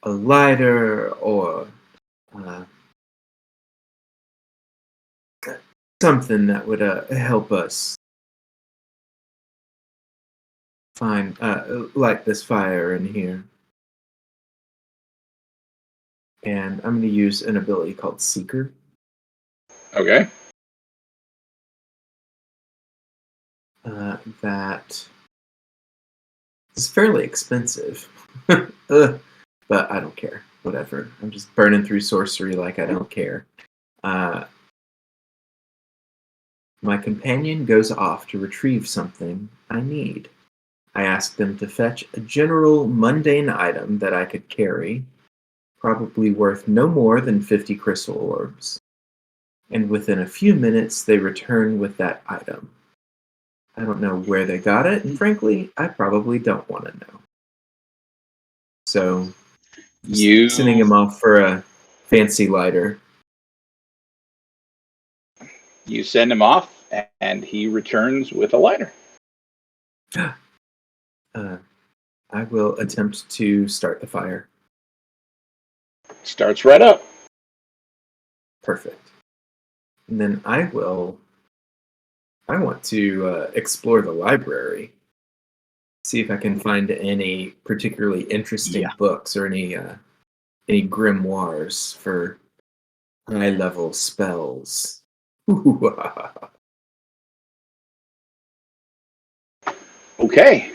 lighter or something that would help us find light this fire in here? And I'm going to use an ability called Seeker. Okay. That is fairly expensive. But I don't care. Whatever. I'm just burning through sorcery like I don't care. My companion goes off to retrieve something I need. I ask them to fetch a general mundane item that I could carry, probably worth no more than 50 crystal orbs. And within a few minutes, they return with that item. I don't know where they got it, and frankly, I probably don't want to know. So, sending him off for a fancy lighter. You send him off, and he returns with a lighter. I will attempt to start the fire. Starts right up. Perfect. And then I want to explore the library. See if I can find any particularly interesting books or any grimoires for high-level spells. Okay.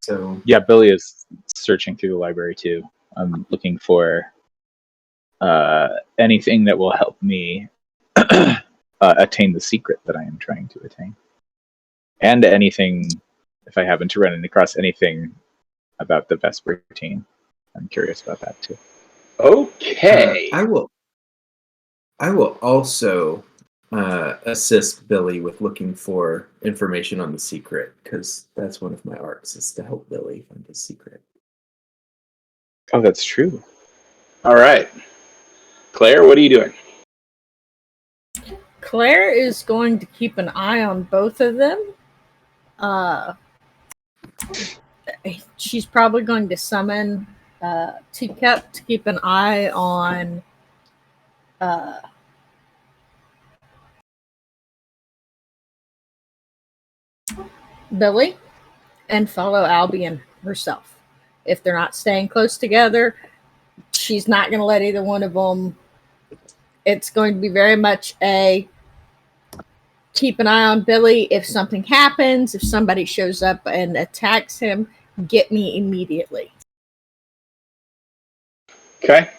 So Yeah, Billy is searching through the library too. I'm looking for anything that will help me attain the secret that I am trying to attain, and anything, if I happen to run across anything about the Vespertine, I'm curious about that too. Okay. I will also assist Billy with looking for information on the secret, because that's one of my arcs, is to help Billy find his secret. Oh, that's true. All right. Claire, what are you doing? Claire is going to keep an eye on both of them. She's probably going to summon Teacup to keep an eye on Billy and follow Albion herself. If they're not staying close together, she's not going to let either one of them. It's going to be very much a keep an eye on Billy. If something happens, if somebody shows up and attacks him, get me immediately. Okay.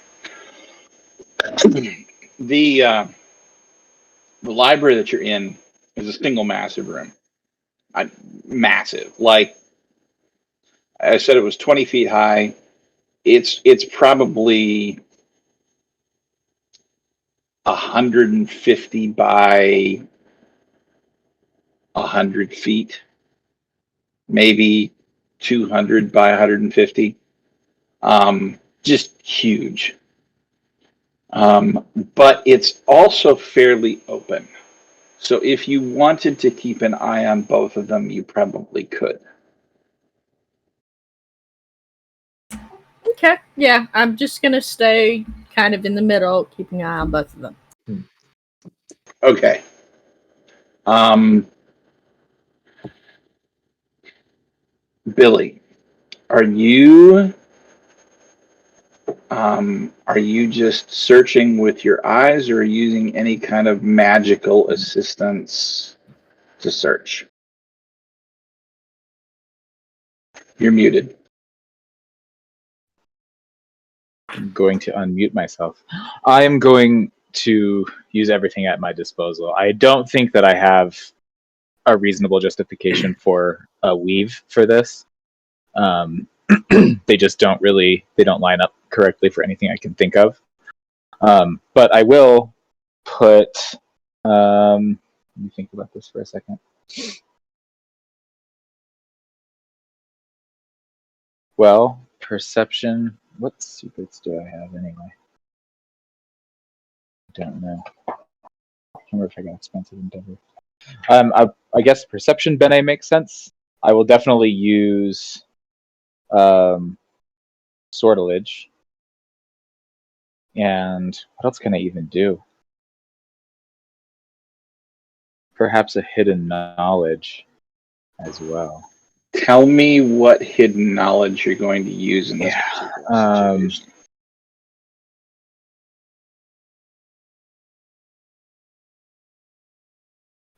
The library that you're in is a single massive room. Massive. Like I said, it was 20 feet high. It's probably 150 by 100 feet, maybe 200 by 150. Just huge. But it's also fairly open. So if you wanted to keep an eye on both of them, you probably could. Okay, yeah, I'm just going to stay kind of in the middle, keeping an eye on both of them. Okay. Billy, are you just searching with your eyes, or using any kind of magical assistance to search? You're muted. I'm going to unmute myself. I am going to use everything at my disposal. I don't think that I have a reasonable justification for a weave for this. They just don't line up correctly for anything I can think of. But I will put, let me think about this for a second. Well, perception, what secrets do I have anyway? I don't know. I can't remember if I got expensive endeavor. I guess perception Bene makes sense. I will definitely use sortilege. And what else can I even do? Perhaps a hidden knowledge as well. Tell me what hidden knowledge you're going to use in this particular situation.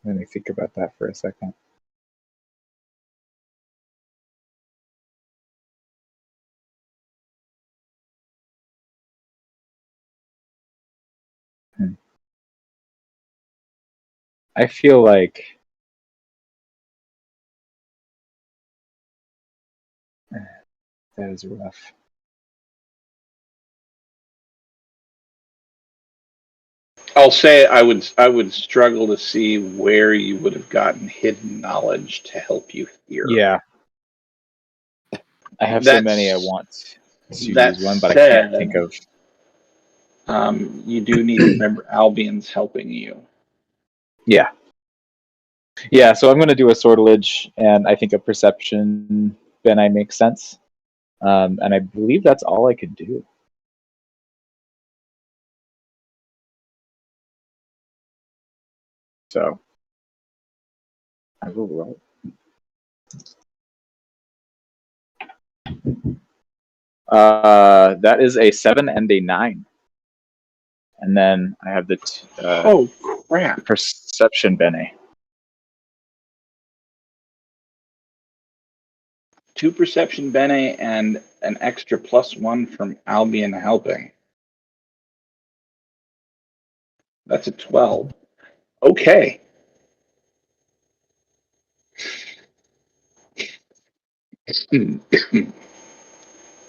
Let me think about that for a second. I feel like that is rough. I'll say I would struggle to see where you would have gotten hidden knowledge to help you here. Yeah. I have so many I want to use one, but I can't think of. You do need to remember Albion's helping you. Yeah. Yeah, so I'm going to do a sortilege, and I think a perception Bene makes sense. And I believe that's all I could do. So I will roll. That is a 7 and a 9. And then I have the oh crap! Perception Bene. 2 perception Bene and an extra +1 from Albion helping. That's a 12. Okay.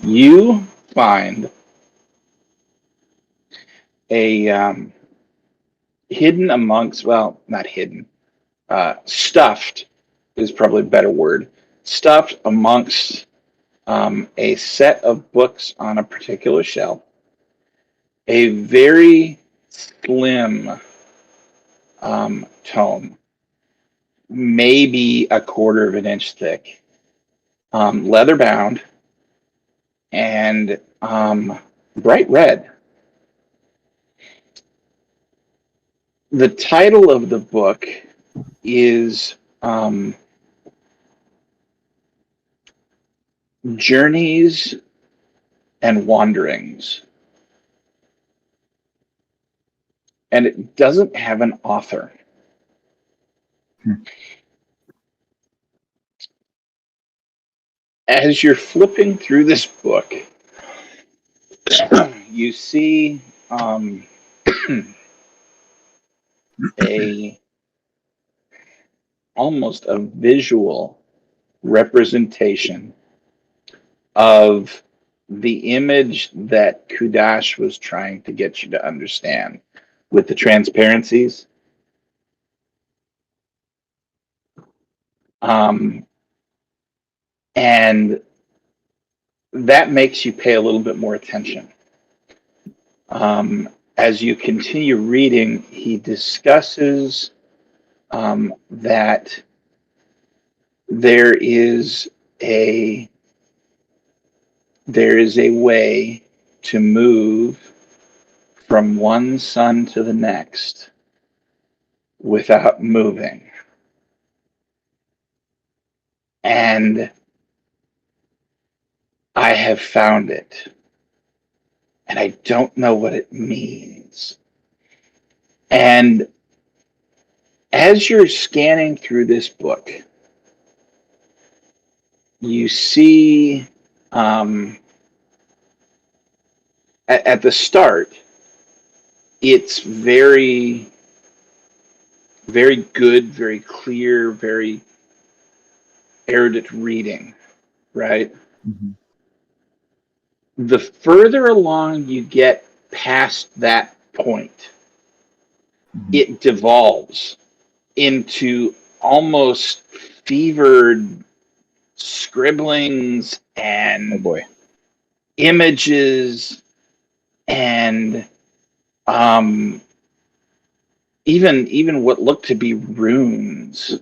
You find a hidden amongst, well, not hidden, stuffed is probably a better word, stuffed amongst a set of books on a particular shelf a very slim tome, maybe a quarter of an inch thick, leather bound, and bright red. The title of the book is Journeys and Wanderings. And it doesn't have an author. As you're flipping through this book, you see a almost a visual representation of the image that Kudash was trying to get you to understand with the transparencies. And that makes you pay a little bit more attention. As you continue reading, he discusses that there is a way to move from one sun to the next without moving. And I have found it. And I don't know what it means. And as you're scanning through this book, you see at the start, it's very, very good, very clear, very erudite reading, right? Mm-hmm. The further along you get past that point, Mm-hmm. it devolves into almost fevered scribblings Oh and boy. images and even what looked to be runes.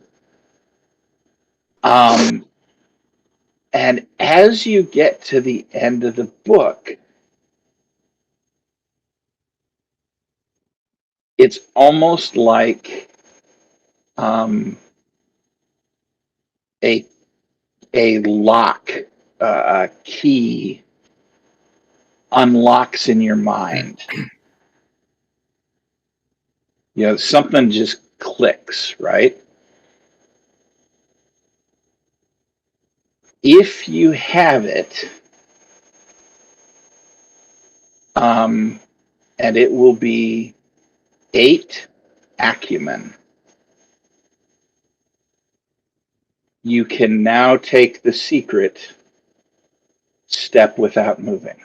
And as you get to the end of the book, it's almost like a lock, a key unlocks in your mind. You know, something just clicks, right? If you have it, and it will be 8 acumen, you can now take the secret step without moving.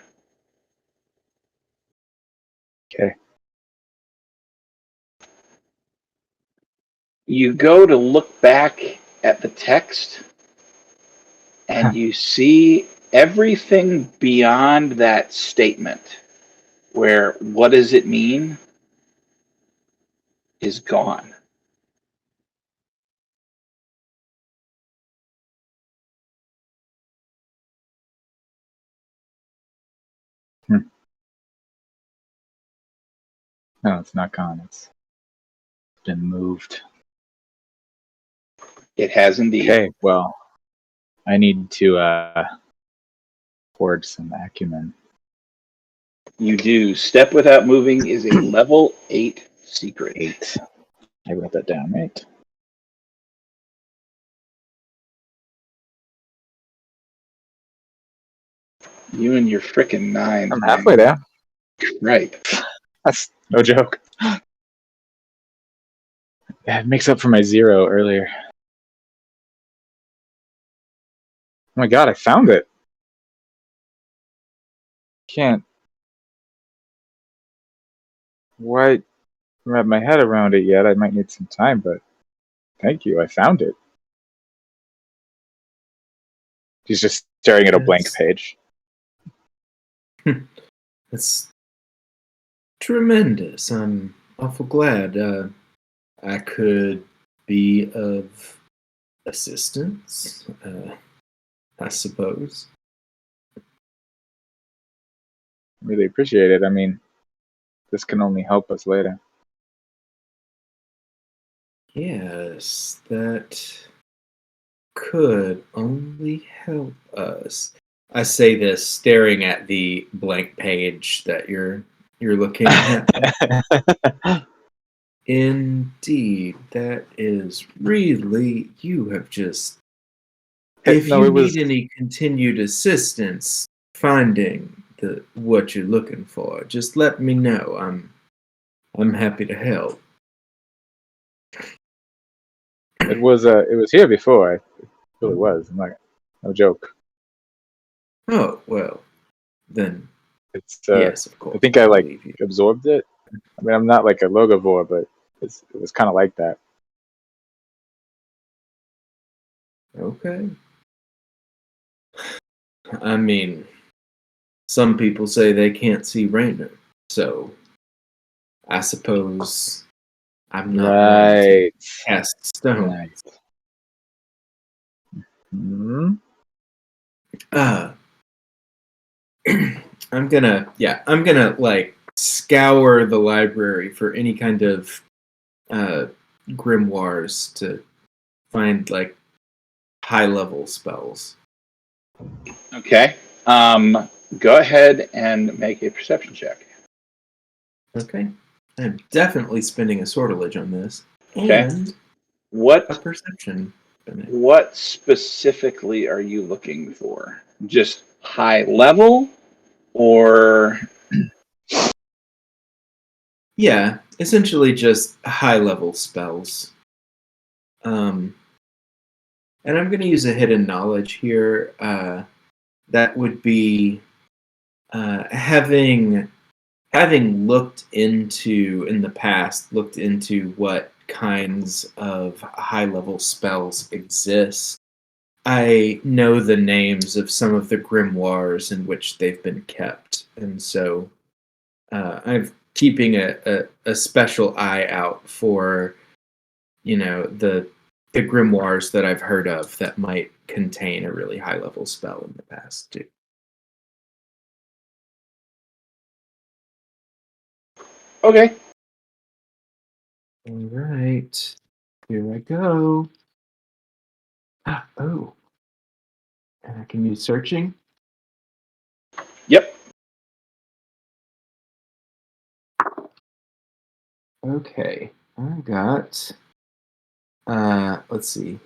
Okay. You go to look back at the text and you see everything beyond that statement where what does it mean is gone. No, it's not gone. It's been moved. It has indeed. Okay, well, I need to forge some acumen. You do. Step without moving is a level 8 secret. 8. I wrote that down, right? You and your frickin' 9. I'm halfway there. Right. That's no joke. Yeah, it makes up for my 0 earlier. Oh my god, I found it. Can't quite wrap my head around it yet. I might need some time, but thank you. I found it. He's just staring at a blank page. It's Tremendous. I'm awful glad. I could be of assistance, I suppose. Really appreciate it. I mean, this can only help us later. Yes, that could only help us. I say this staring at the blank page that you're looking at. Indeed, that is really you have just. If No, you it was need any continued assistance finding the what you're looking for, just let me know. I'm happy to help. it was here before. It really was. I'm like, no joke. Oh well, then It's yes, of I course. think I I like believe you. absorbed it. I mean, I'm not like a logivore, but it was kind of like that. Okay. I mean, some people say they can't see Rainer, so I suppose I'm not one to Right. cast stones. Right. Hmm. Uh, I'm gonna like scour the library for any kind of uh, grimoires to find like high level spells. Okay. Go ahead and make a perception check. Okay, I'm definitely spending a sortilege on this Okay. and a What perception. what specifically are you looking for? Just high level or Yeah, essentially just high level spells. Um, and I'm going to use a hidden knowledge here. That would be having looked into in the past, looked into what kinds of high level spells exist. I know the names of some of the grimoires in which they've been kept, and so I'm keeping a special eye out for the grimoires that I've heard of that might contain a really high level spell in the past too. okay. All right, here I go. Oh, and I can use searching. Yep. Okay, I got. Let's see.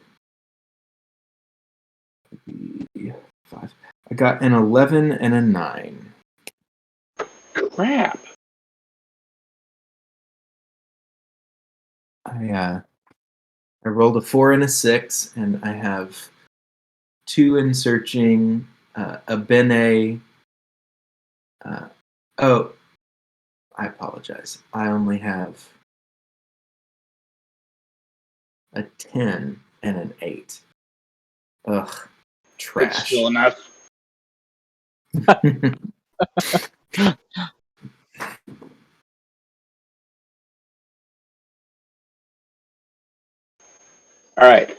5. I got an 11 and a 9. Crap. I rolled a 4 and a 6, and I have 2 in searching, a bene. Oh, I apologize. I only have a 10 and an 8. Ugh, It's still trash. enough. All right.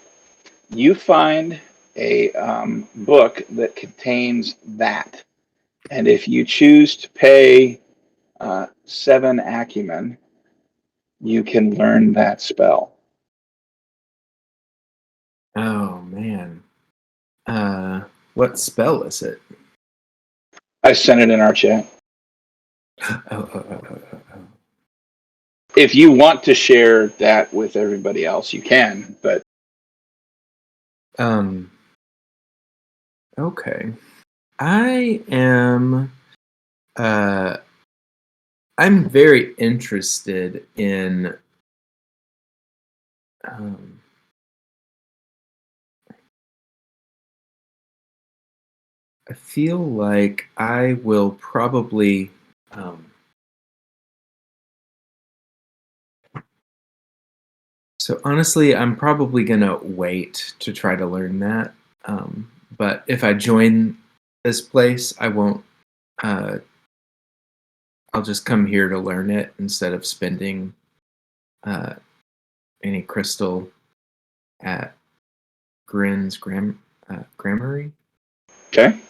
You find a book that contains that. And if you choose to pay 7 acumen, you can learn that spell. Oh man. What spell is it? I sent it in our chat. Oh. If you want to share that with everybody else, you can. But Okay. I am I'm very interested in um I feel like I will probably um so honestly I'm probably gonna wait to try to learn that. But if I join this place, uh I'll just come here to learn it instead of spending any crystal at Grin's Grammary. Okay.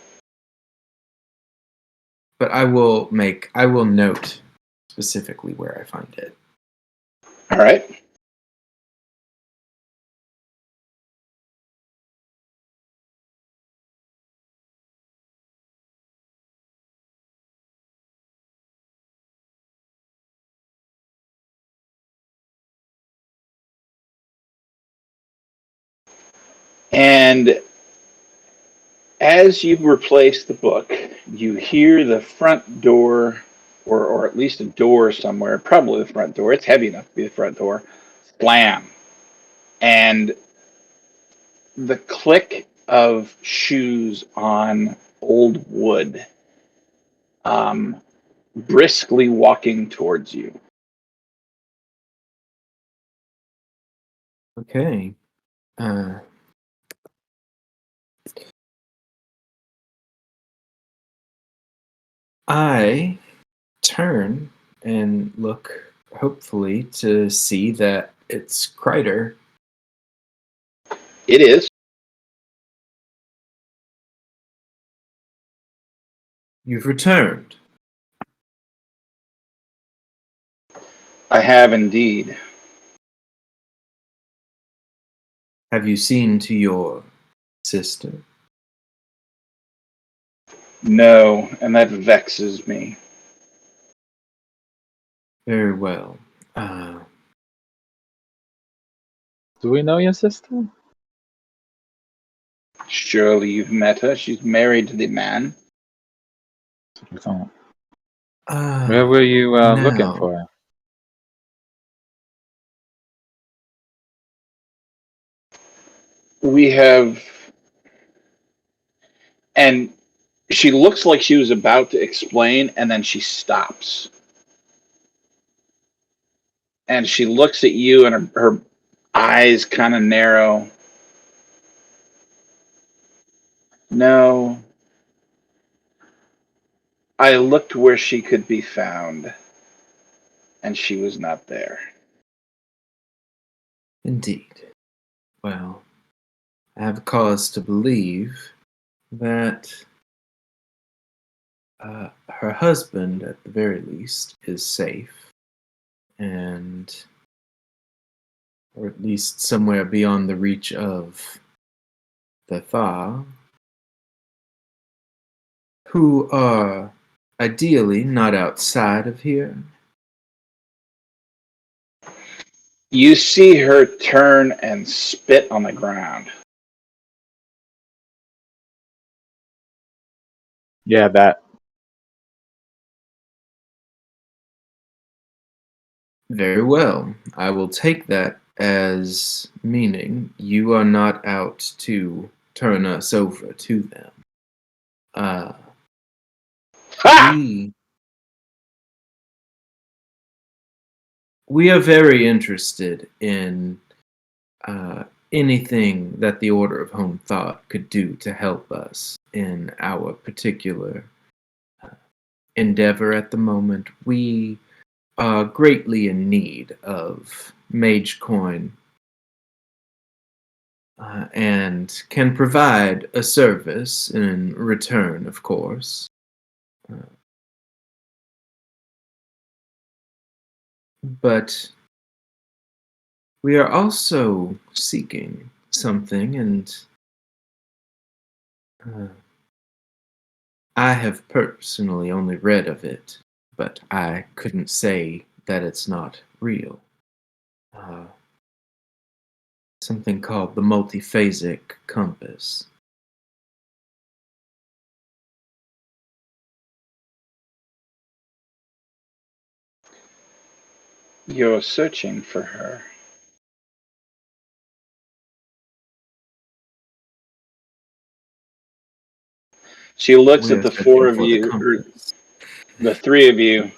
But I will note specifically where I find it. All right. And as you replace the book, you hear the front door, or at least a door somewhere, probably the front door. It's heavy enough to be the front door. Slam. And the click of shoes on old wood, briskly walking towards you. Okay. I turn and look, hopefully, to see that it's Kreider. It is. You've returned. I have indeed. Have you seen to your sister? No, and that vexes me. Very well. Do we know your sister? Surely you've met her. She's married to the man. I thought. Where were you looking no. for? We have. And she looks like she was about to explain, and then she stops. And she looks at you, and her eyes kind of narrow. No. I looked where she could be found, and she was not there. Indeed. Well, I have cause to believe that her husband, at the very least, is safe, and or at least somewhere beyond the reach of the Tha, who are ideally not outside of here. You see her turn and spit on the ground. Yeah, that. Very well. I will take that as meaning you are not out to turn us over to them. Ha! We are very interested in anything that the Order of Home Thought could do to help us in our particular endeavor at the moment. We are greatly in need of mage coin and can provide a service in return, of course. But we are also seeking something, and I have personally only read of it, but I couldn't say that it's not real. Something called the multiphasic compass. You're searching for her. She looks We at are the searching four of for the you, or compass. the three of you.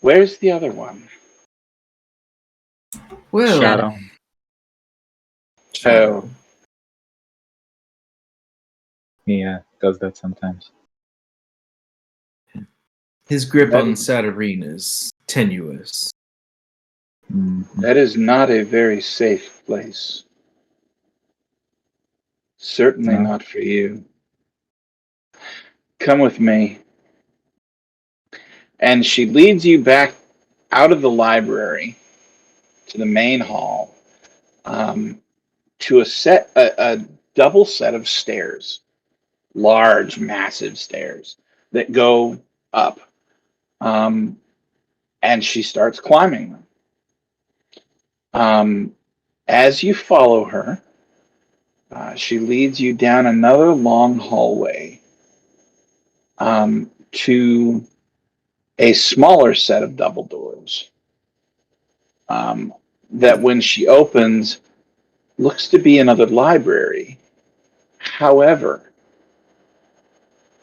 Where's the other one? Well, Shadow. Shadow. He does that sometimes. His grip That on is- Saturnine is tenuous. Mhm. That is not a very safe place. Certainly No. not for you. Come with me. And she leads you back out of the library to the main hall, to a double set of stairs, large, massive stairs that go up. And she starts climbing them. As you follow her, she leads you down another long hallway, to a smaller set of double doors, that when she opens looks to be another library. However,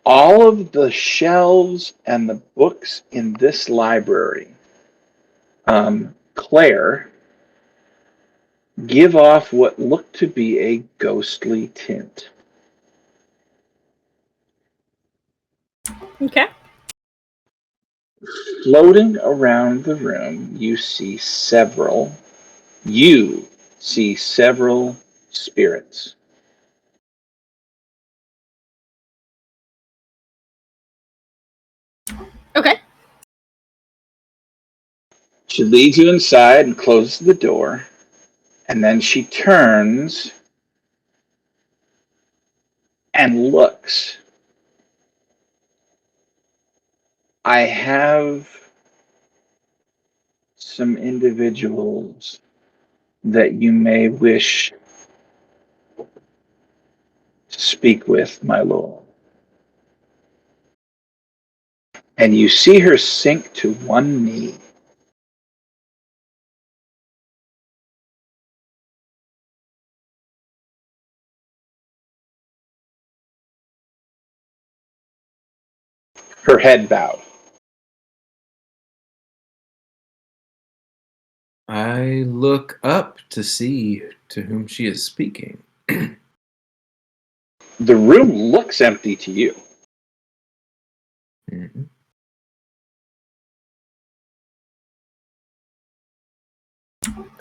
all of the shelves and the books in this library, Claire, give off what looked to be a ghostly tint. Okay. Floating around the room, you see several spirits. Okay. She leads you inside and closes the door, and then she turns and looks. I have some individuals that you may wish to speak with, my lord. And you see her sink to one knee. Her head bowed. I look up to see to whom she is speaking. The room looks empty to you. Mhm.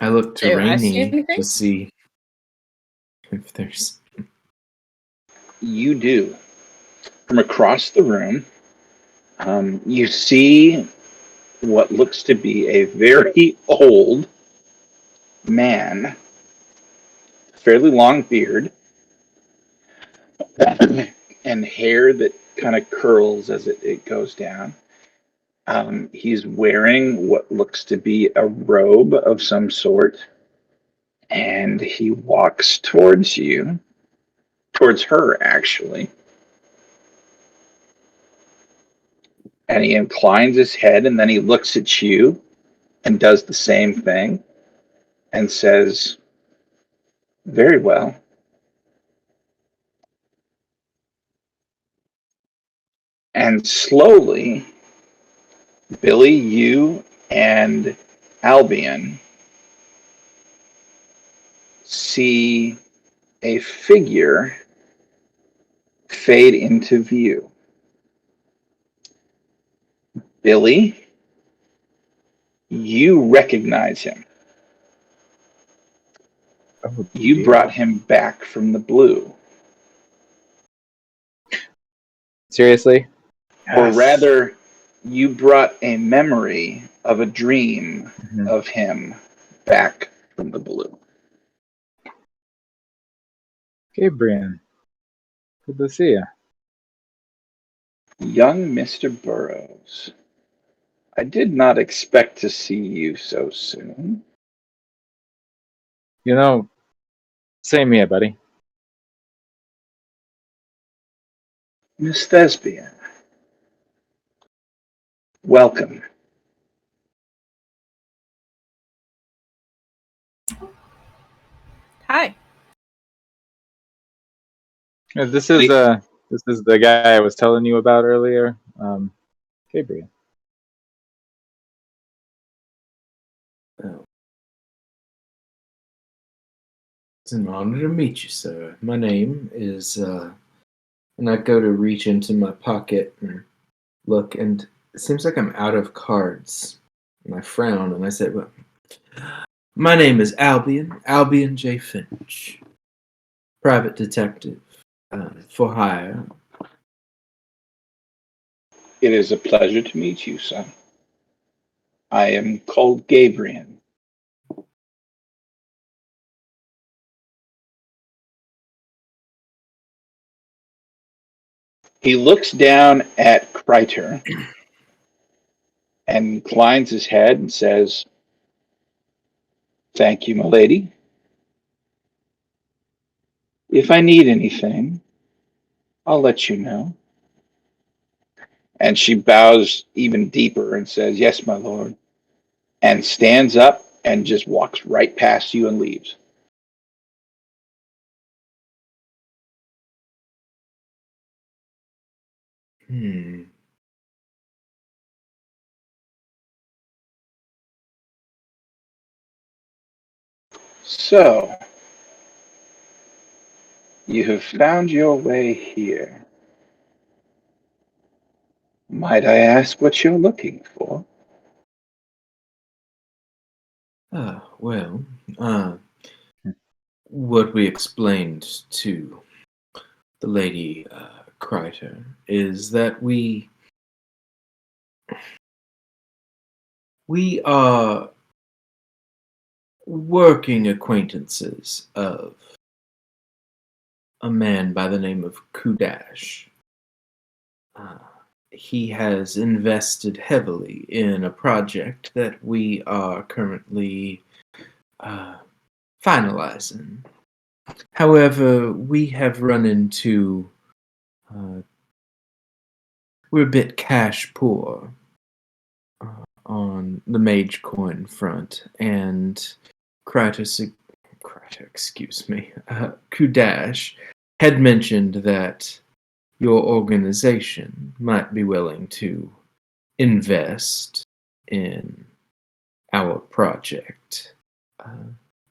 I look to Do I see Rainy anything? to see if there's. You do. From across the room, you see what looks to be a very old man, fairly long beard, and hair that kind of curls as it goes down. He's wearing what looks to be a robe of some sort, and he walks towards you, towards her actually, and he inclines his head, and then he looks at you and does the same thing and says, "Very well." And slowly, Billy, you and Albion see a figure fade into view. Billy, you recognize him. Oh, You dear. brought him back from the blue. Seriously? Or Yes. rather, you brought a memory of a dream Mhm. of him back from the blue. Gabriel. Good to see you. Young Mr. Burroughs, I did not expect to see you so soon. You know, same here, buddy. Miss Thespian, welcome. Hi. This is the guy I was telling you about earlier. Gabriel. Oh. It's an honor to meet you, sir. My name is, and I go to reach into my pocket and look, and it seems like I'm out of cards. And I frown and I say, well, my name is Albion J. Finch, private detective for hire. It is a pleasure to meet you, son. I am called Gabriel. He looks down at Kreiter and inclines his head and says, "Thank you, my lady. If I need anything, I'll let you know." And she bows even deeper and says, "Yes, my lord," and stands up and just walks right past you and leaves. Hmm. So, you have found your way here. Might I ask what you're looking for? Well, what we explained to the lady Kreiter is that we are working acquaintances of a man by the name of Kudash. He has invested heavily in a project that we are currently finalizing. However, we have run into we're a bit cash poor on the Mage Coin front, and Kudash had mentioned that your organization might be willing to invest in our project.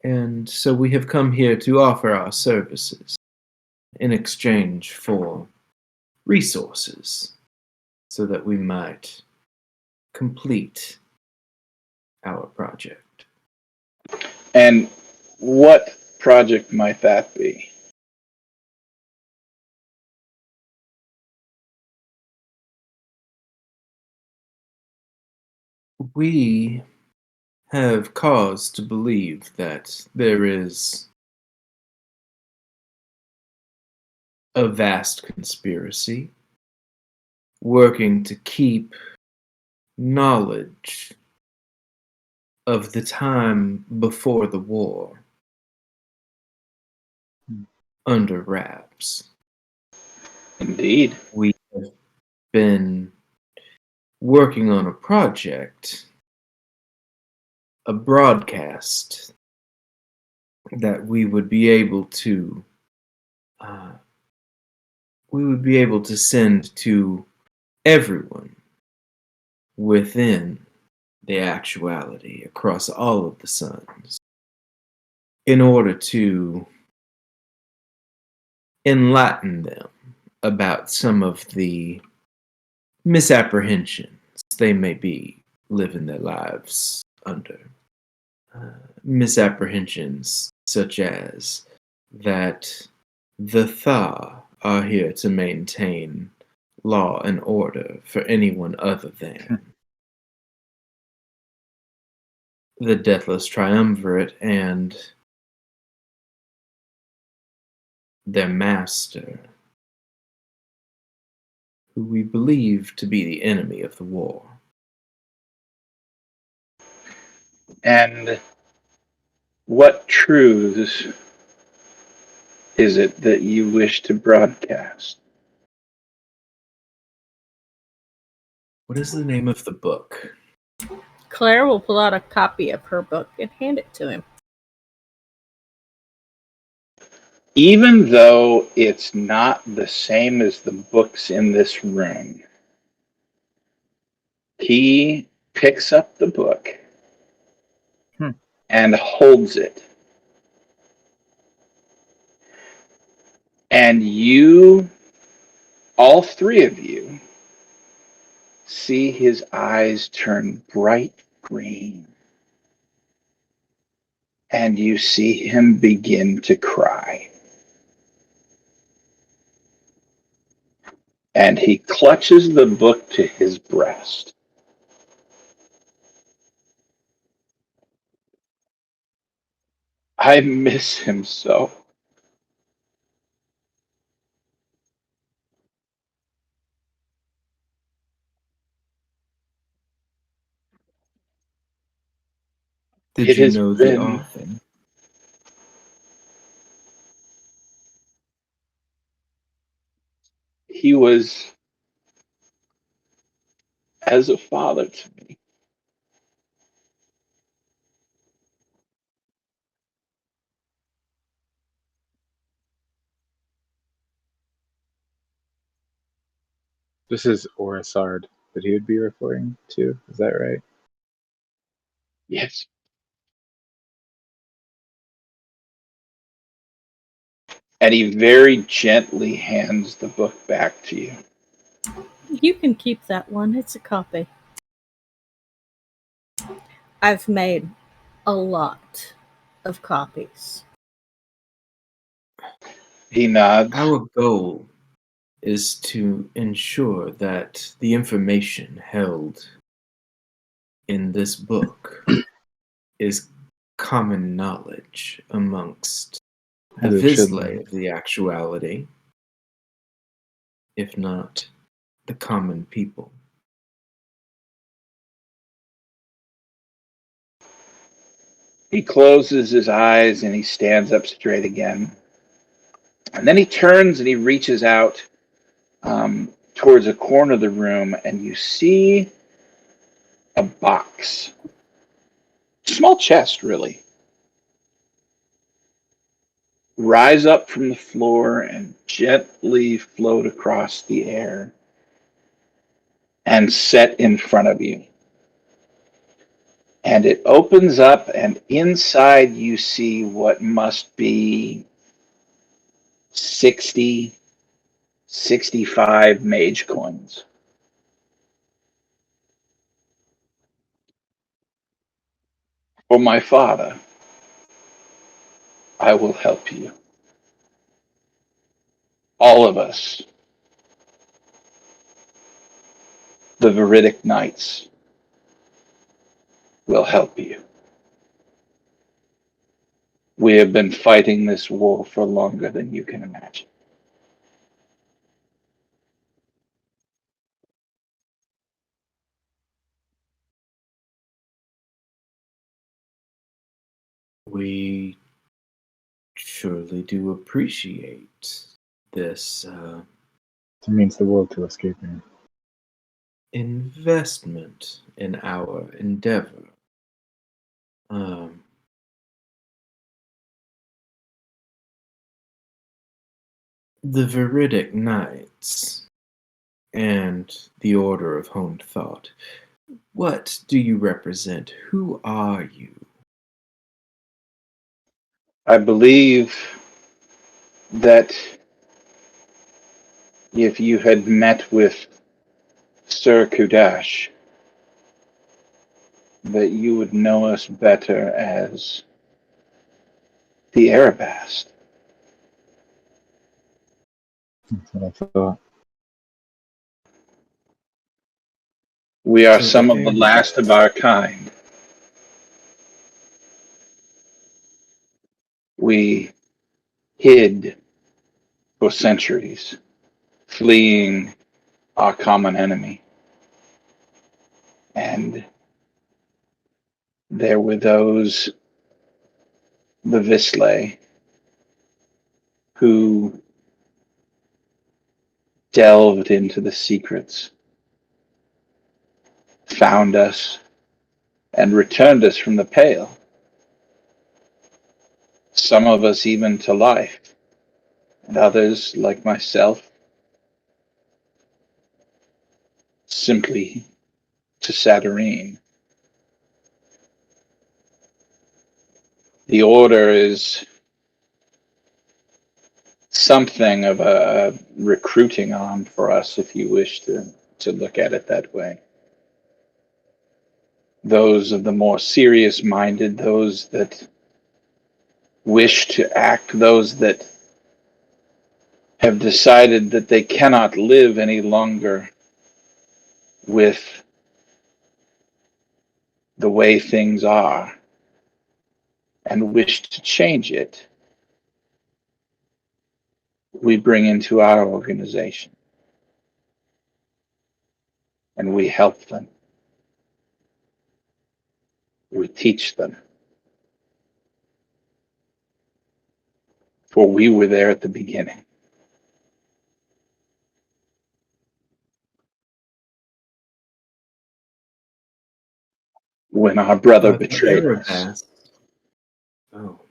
And so we have come here to offer our services in exchange for resources so that we might complete our project. And what project might that be? We have cause to believe that there is a vast conspiracy working to keep knowledge of the time before the war under wraps. Indeed. We have been working on a project, a broadcast that we would be able to send to everyone within the actuality across all of the suns in order to enlighten them about some of the misapprehensions they may be living their lives under. Misapprehensions such as that the Tha are here to maintain law and order for anyone other than the Deathless Triumvirate and their master, who we believe to be the enemy of the war. And what truths is it that you wish to broadcast? What is the name of the book? Claire will pull out a copy of her book and hand it to him. Even though it's not the same as the books in this room, he picks up the book and holds it. And you, all three of you, see his eyes turn bright green. And you see him begin to cry. And he clutches the book to his breast. I miss him so. Did It you has know the been, author? he was as a father to me. This is Orisard that he would be referring to. Is that right? Yes. And he very gently hands the book back to you. You can keep that one. It's a copy. I've made a lot of copies. He nods. Our goal is to ensure that the information held in this book is common knowledge amongst the As it should Visley be. of the actuality, if not the common people. He closes his eyes and he stands up straight again. And then he turns and he reaches out towards a corner of the room, and you see a box. Small chest, really. Rise up from the floor and gently float across the air and set in front of you. And it opens up, and inside you see what must be 60, 65 mage coins. For my father, I will help you. All of us, the Viridic Knights, will help you. We have been fighting this war for longer than you can imagine. We surely do appreciate this It means the world to us, Gabriel. investment in our endeavor. The Viridic Knights and the Order of Honed Thought. What do you represent? Who are you? I believe that if you had met with Sir Kudash, that you would know us better as the Arabast. That's what I thought. We are So some of the last of our kind. We hid for centuries, fleeing our common enemy. And there were those, the Visley, who delved into the secrets, found us, and returned us from the Pale. Some of us even to life, and others, like myself, simply to Saturnine. The Order is something of a recruiting arm for us, if you wish to to look at it that way. Those of the more serious minded, those that wish to act, those that have decided that they cannot live any longer with the way things are and wish to change it, we bring into our organization and we help them. We teach them. For we were there at the beginning. When our brother The betrayed us. Erebus. Oh.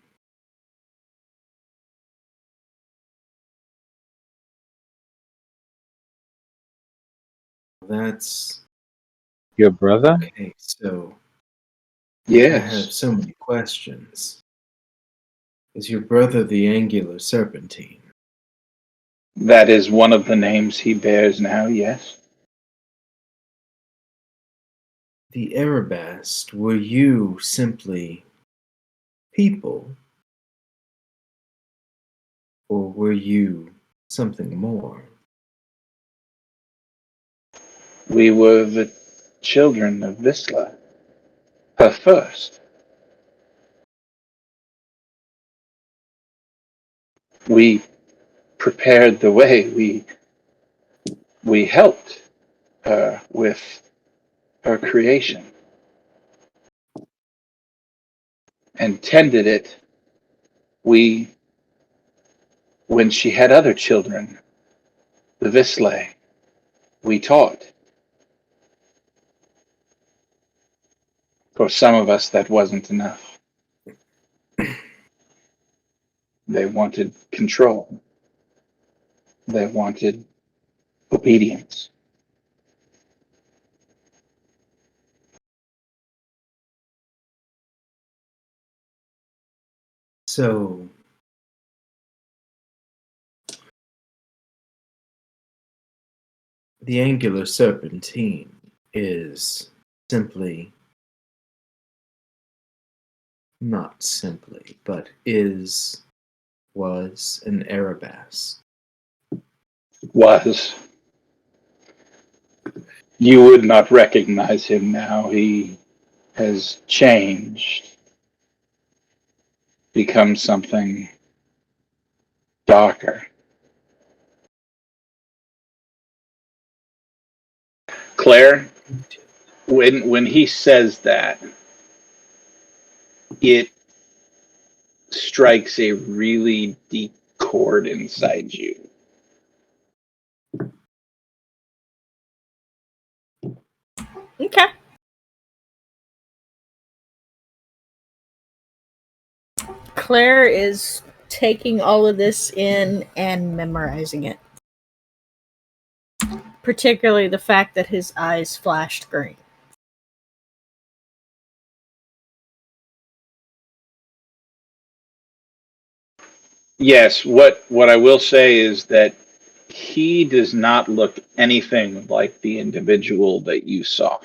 That's Your brother? okay. So I have Yes, so many questions. Is your brother the Angular Serpentine? that is one of the names he bears now, yes. The Erebast, were you simply people? Or were you something more? We were the children of Visla, her first. We prepared the way. We helped her with her creation and tended it. We, when she had other children, the Vislae, we taught. For some of us, that wasn't enough. They wanted control. They wanted obedience. So, the Angular Serpentine is simply, not simply, but was an Erebast. Was. You would not recognize him now. He has changed, become something darker. Claire, when he says that, it strikes a really deep chord inside you. Okay. Claire is taking all of this in and memorizing it. Particularly the fact that his eyes flashed green. Yes, what I will say is that he does not look anything like the individual that you saw.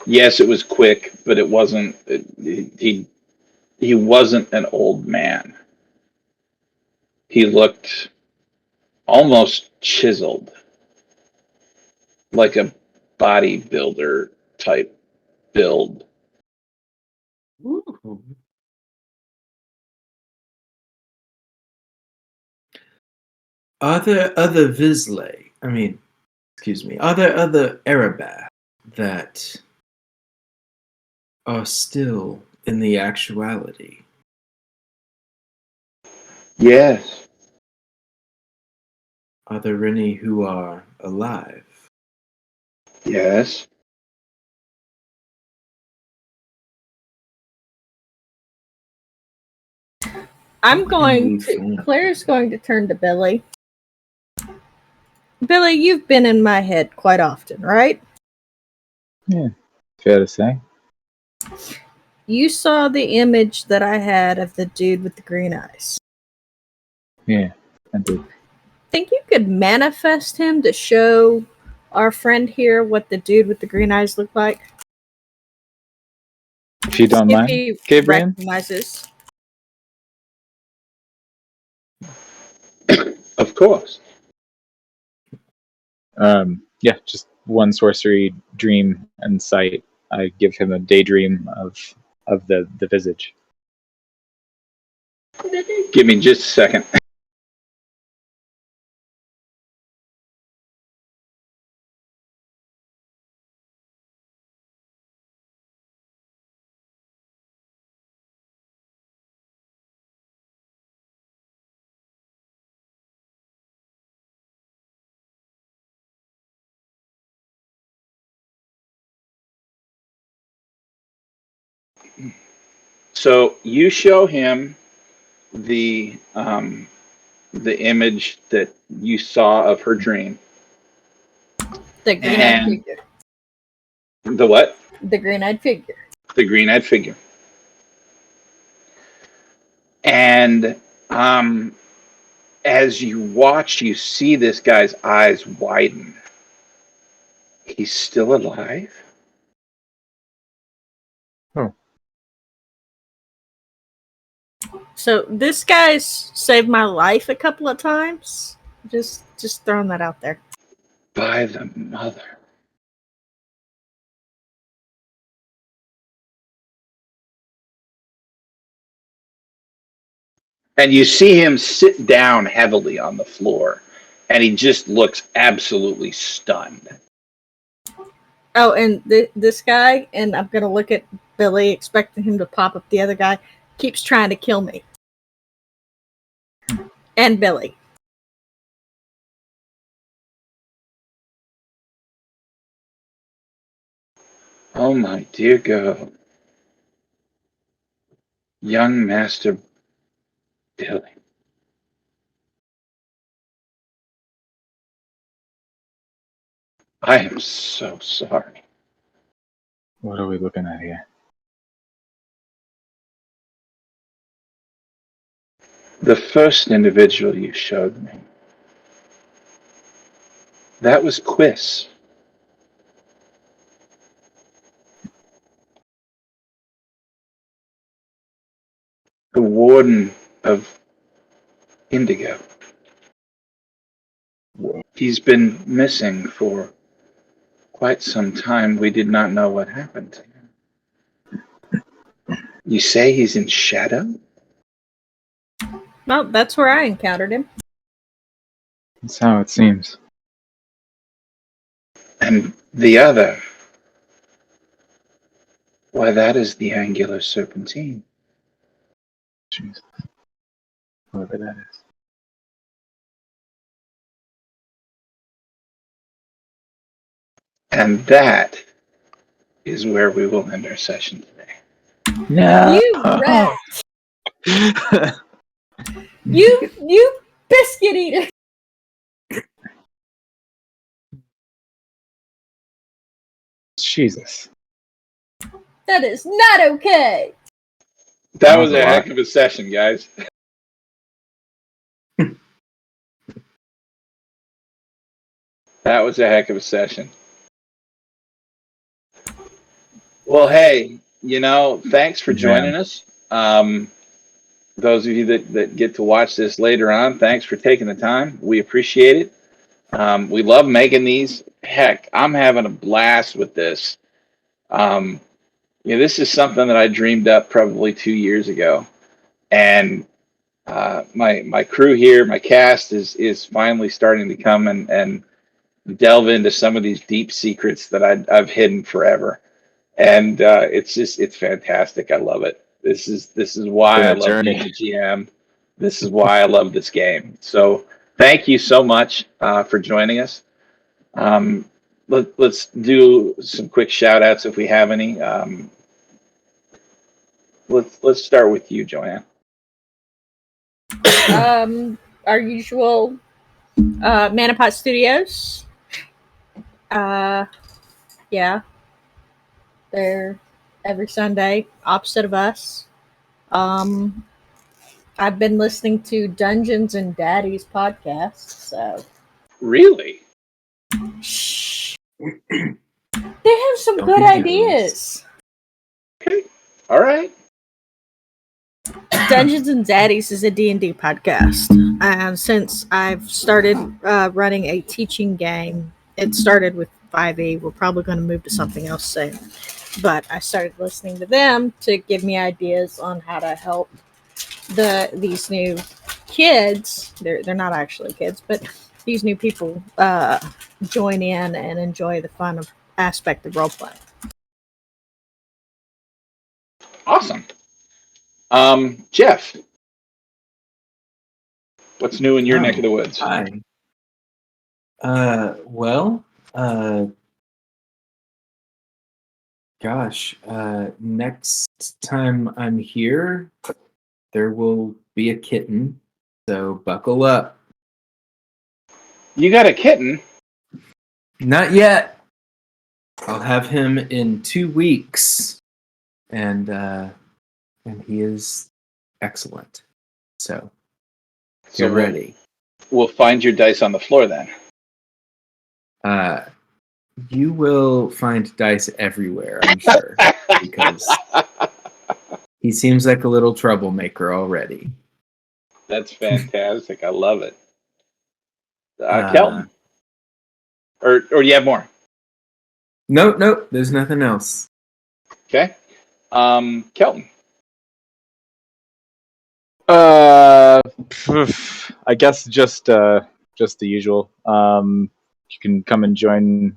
Yes, it was quick, but it wasn't. He wasn't an old man. He looked almost chiseled, like a bodybuilder type build. Ooh. Are there other Vislae? Are there other Erebast that are still in the actuality? Yes, Are there any who are alive? yes. Claire's going to turn to Billy. Billy, you've been in my head quite often, right? Yeah, fair to say. you saw the image that I had of the dude with the green eyes. Yeah, I did. Think you could manifest him to show our friend here what the dude with the green eyes looked like? If you don't If mind, he Gabriel. recognizes. Of course. Yeah, just one sorcery, dream, and sight. I give him a daydream of the visage. Give me just a second. So you show him the image that you saw of her dream. The green-eyed And figure. the what? The green-eyed figure. The green-eyed figure. And as you watch, you see this guy's eyes widen. He's still alive? So this guy's saved my life a couple of times. Just throwing that out there. By the mother. And you see him sit down heavily on the floor, and he just looks absolutely stunned. Oh, and this guy, and I'm gonna look at Billy, expecting him to pop up the other guy, keeps trying to kill me. And Billy. Oh my dear God. Young Master Billy. I am so sorry. What are we looking at here? The first individual you showed me, that was Quiss. The warden of Indigo. He's been missing for quite some time. We did not know what happened to him. You say he's in Shadow? Well, that's where I encountered him. That's how it seems. And the other, why, that is the Angular Serpentine. Jesus. Whoever that is. And that is where we will end our session today. No. You rat! You biscuit eater! Jesus. That is not okay! That That was was a a heck lot. of a session, guys. That was a heck of a session. Well, hey, thanks for joining us. Those of you that get to watch this later on, thanks for taking the time. We appreciate it. We love making these. Heck, I'm having a blast with this. This is something that I dreamed up probably 2 years ago. And my crew here, my cast is finally starting to come and delve into some of these deep secrets that I've hidden forever, and it's fantastic. I love it. This is why I Been a love journey. being a GM. This is why I love this game. So thank you so much for joining us. Let's do some quick shout outs if we have any. Let's start with you, Joanne. Our usual Manapot Studios. Yeah. They're every Sunday, opposite of us. I've been listening to Dungeons and Daddies podcast, so Really? shh. They have some Don't good be jealous. ideas. Okay. All right. Dungeons and Daddies is a D&D podcast, and since I've started running a teaching game, it started with 5e. We're probably going to move to something else soon, but I started listening to them to give me ideas on how to help these new kids. They're not actually kids, but these new people join in and enjoy the fun of aspect of role playing. Awesome. Jeff, what's new in your neck of the woods? Hi. Well, gosh, next time I'm here, there will be a kitten, so buckle up. You got a kitten? Not yet. I'll have him in 2 weeks, and he is excellent. So So get ready. We'll find your dice on the floor then. You will find dice everywhere, I'm sure, because he seems like a little troublemaker already. That's fantastic. I love it. Kelton, or do you have more? Nope, there's nothing else. Okay. Kelton. I guess just the usual. You can come and join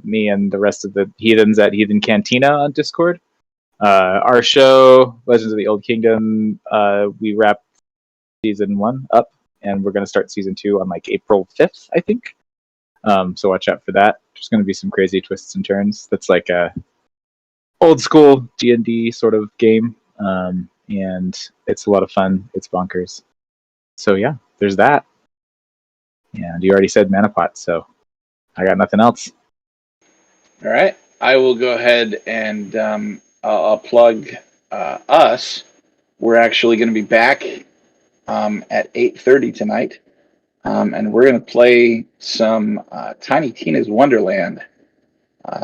me and the rest of the heathens at Heathen Cantina on Discord. Our show, Legends of the Old Kingdom, we wrapped season 1 up, and we're going to start season 2 on like April 5th, I think. So watch out for that. There's going to be some crazy twists and turns. That's like a old school D&D sort of game, and it's a lot of fun. It's bonkers. So yeah, there's that. And you already said Manapot, so I got nothing else. All right. I will go ahead and I'll plug us. We're actually going to be back at 8:30 tonight, and we're going to play some Tiny Tina's Wonderland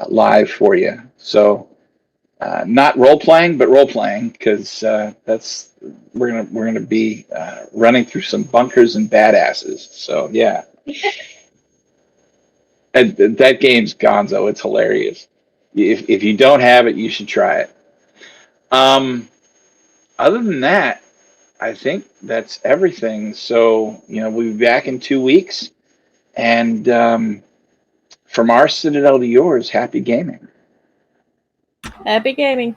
live for you. So not role playing, but role playing, because we're gonna be running through some bunkers and badasses. So yeah. And that game's gonzo. It's hilarious. If you don't have it, you should try it. Other than that, I think that's everything. So, we'll be back in 2 weeks. And from our Citadel to yours, happy gaming. Happy gaming.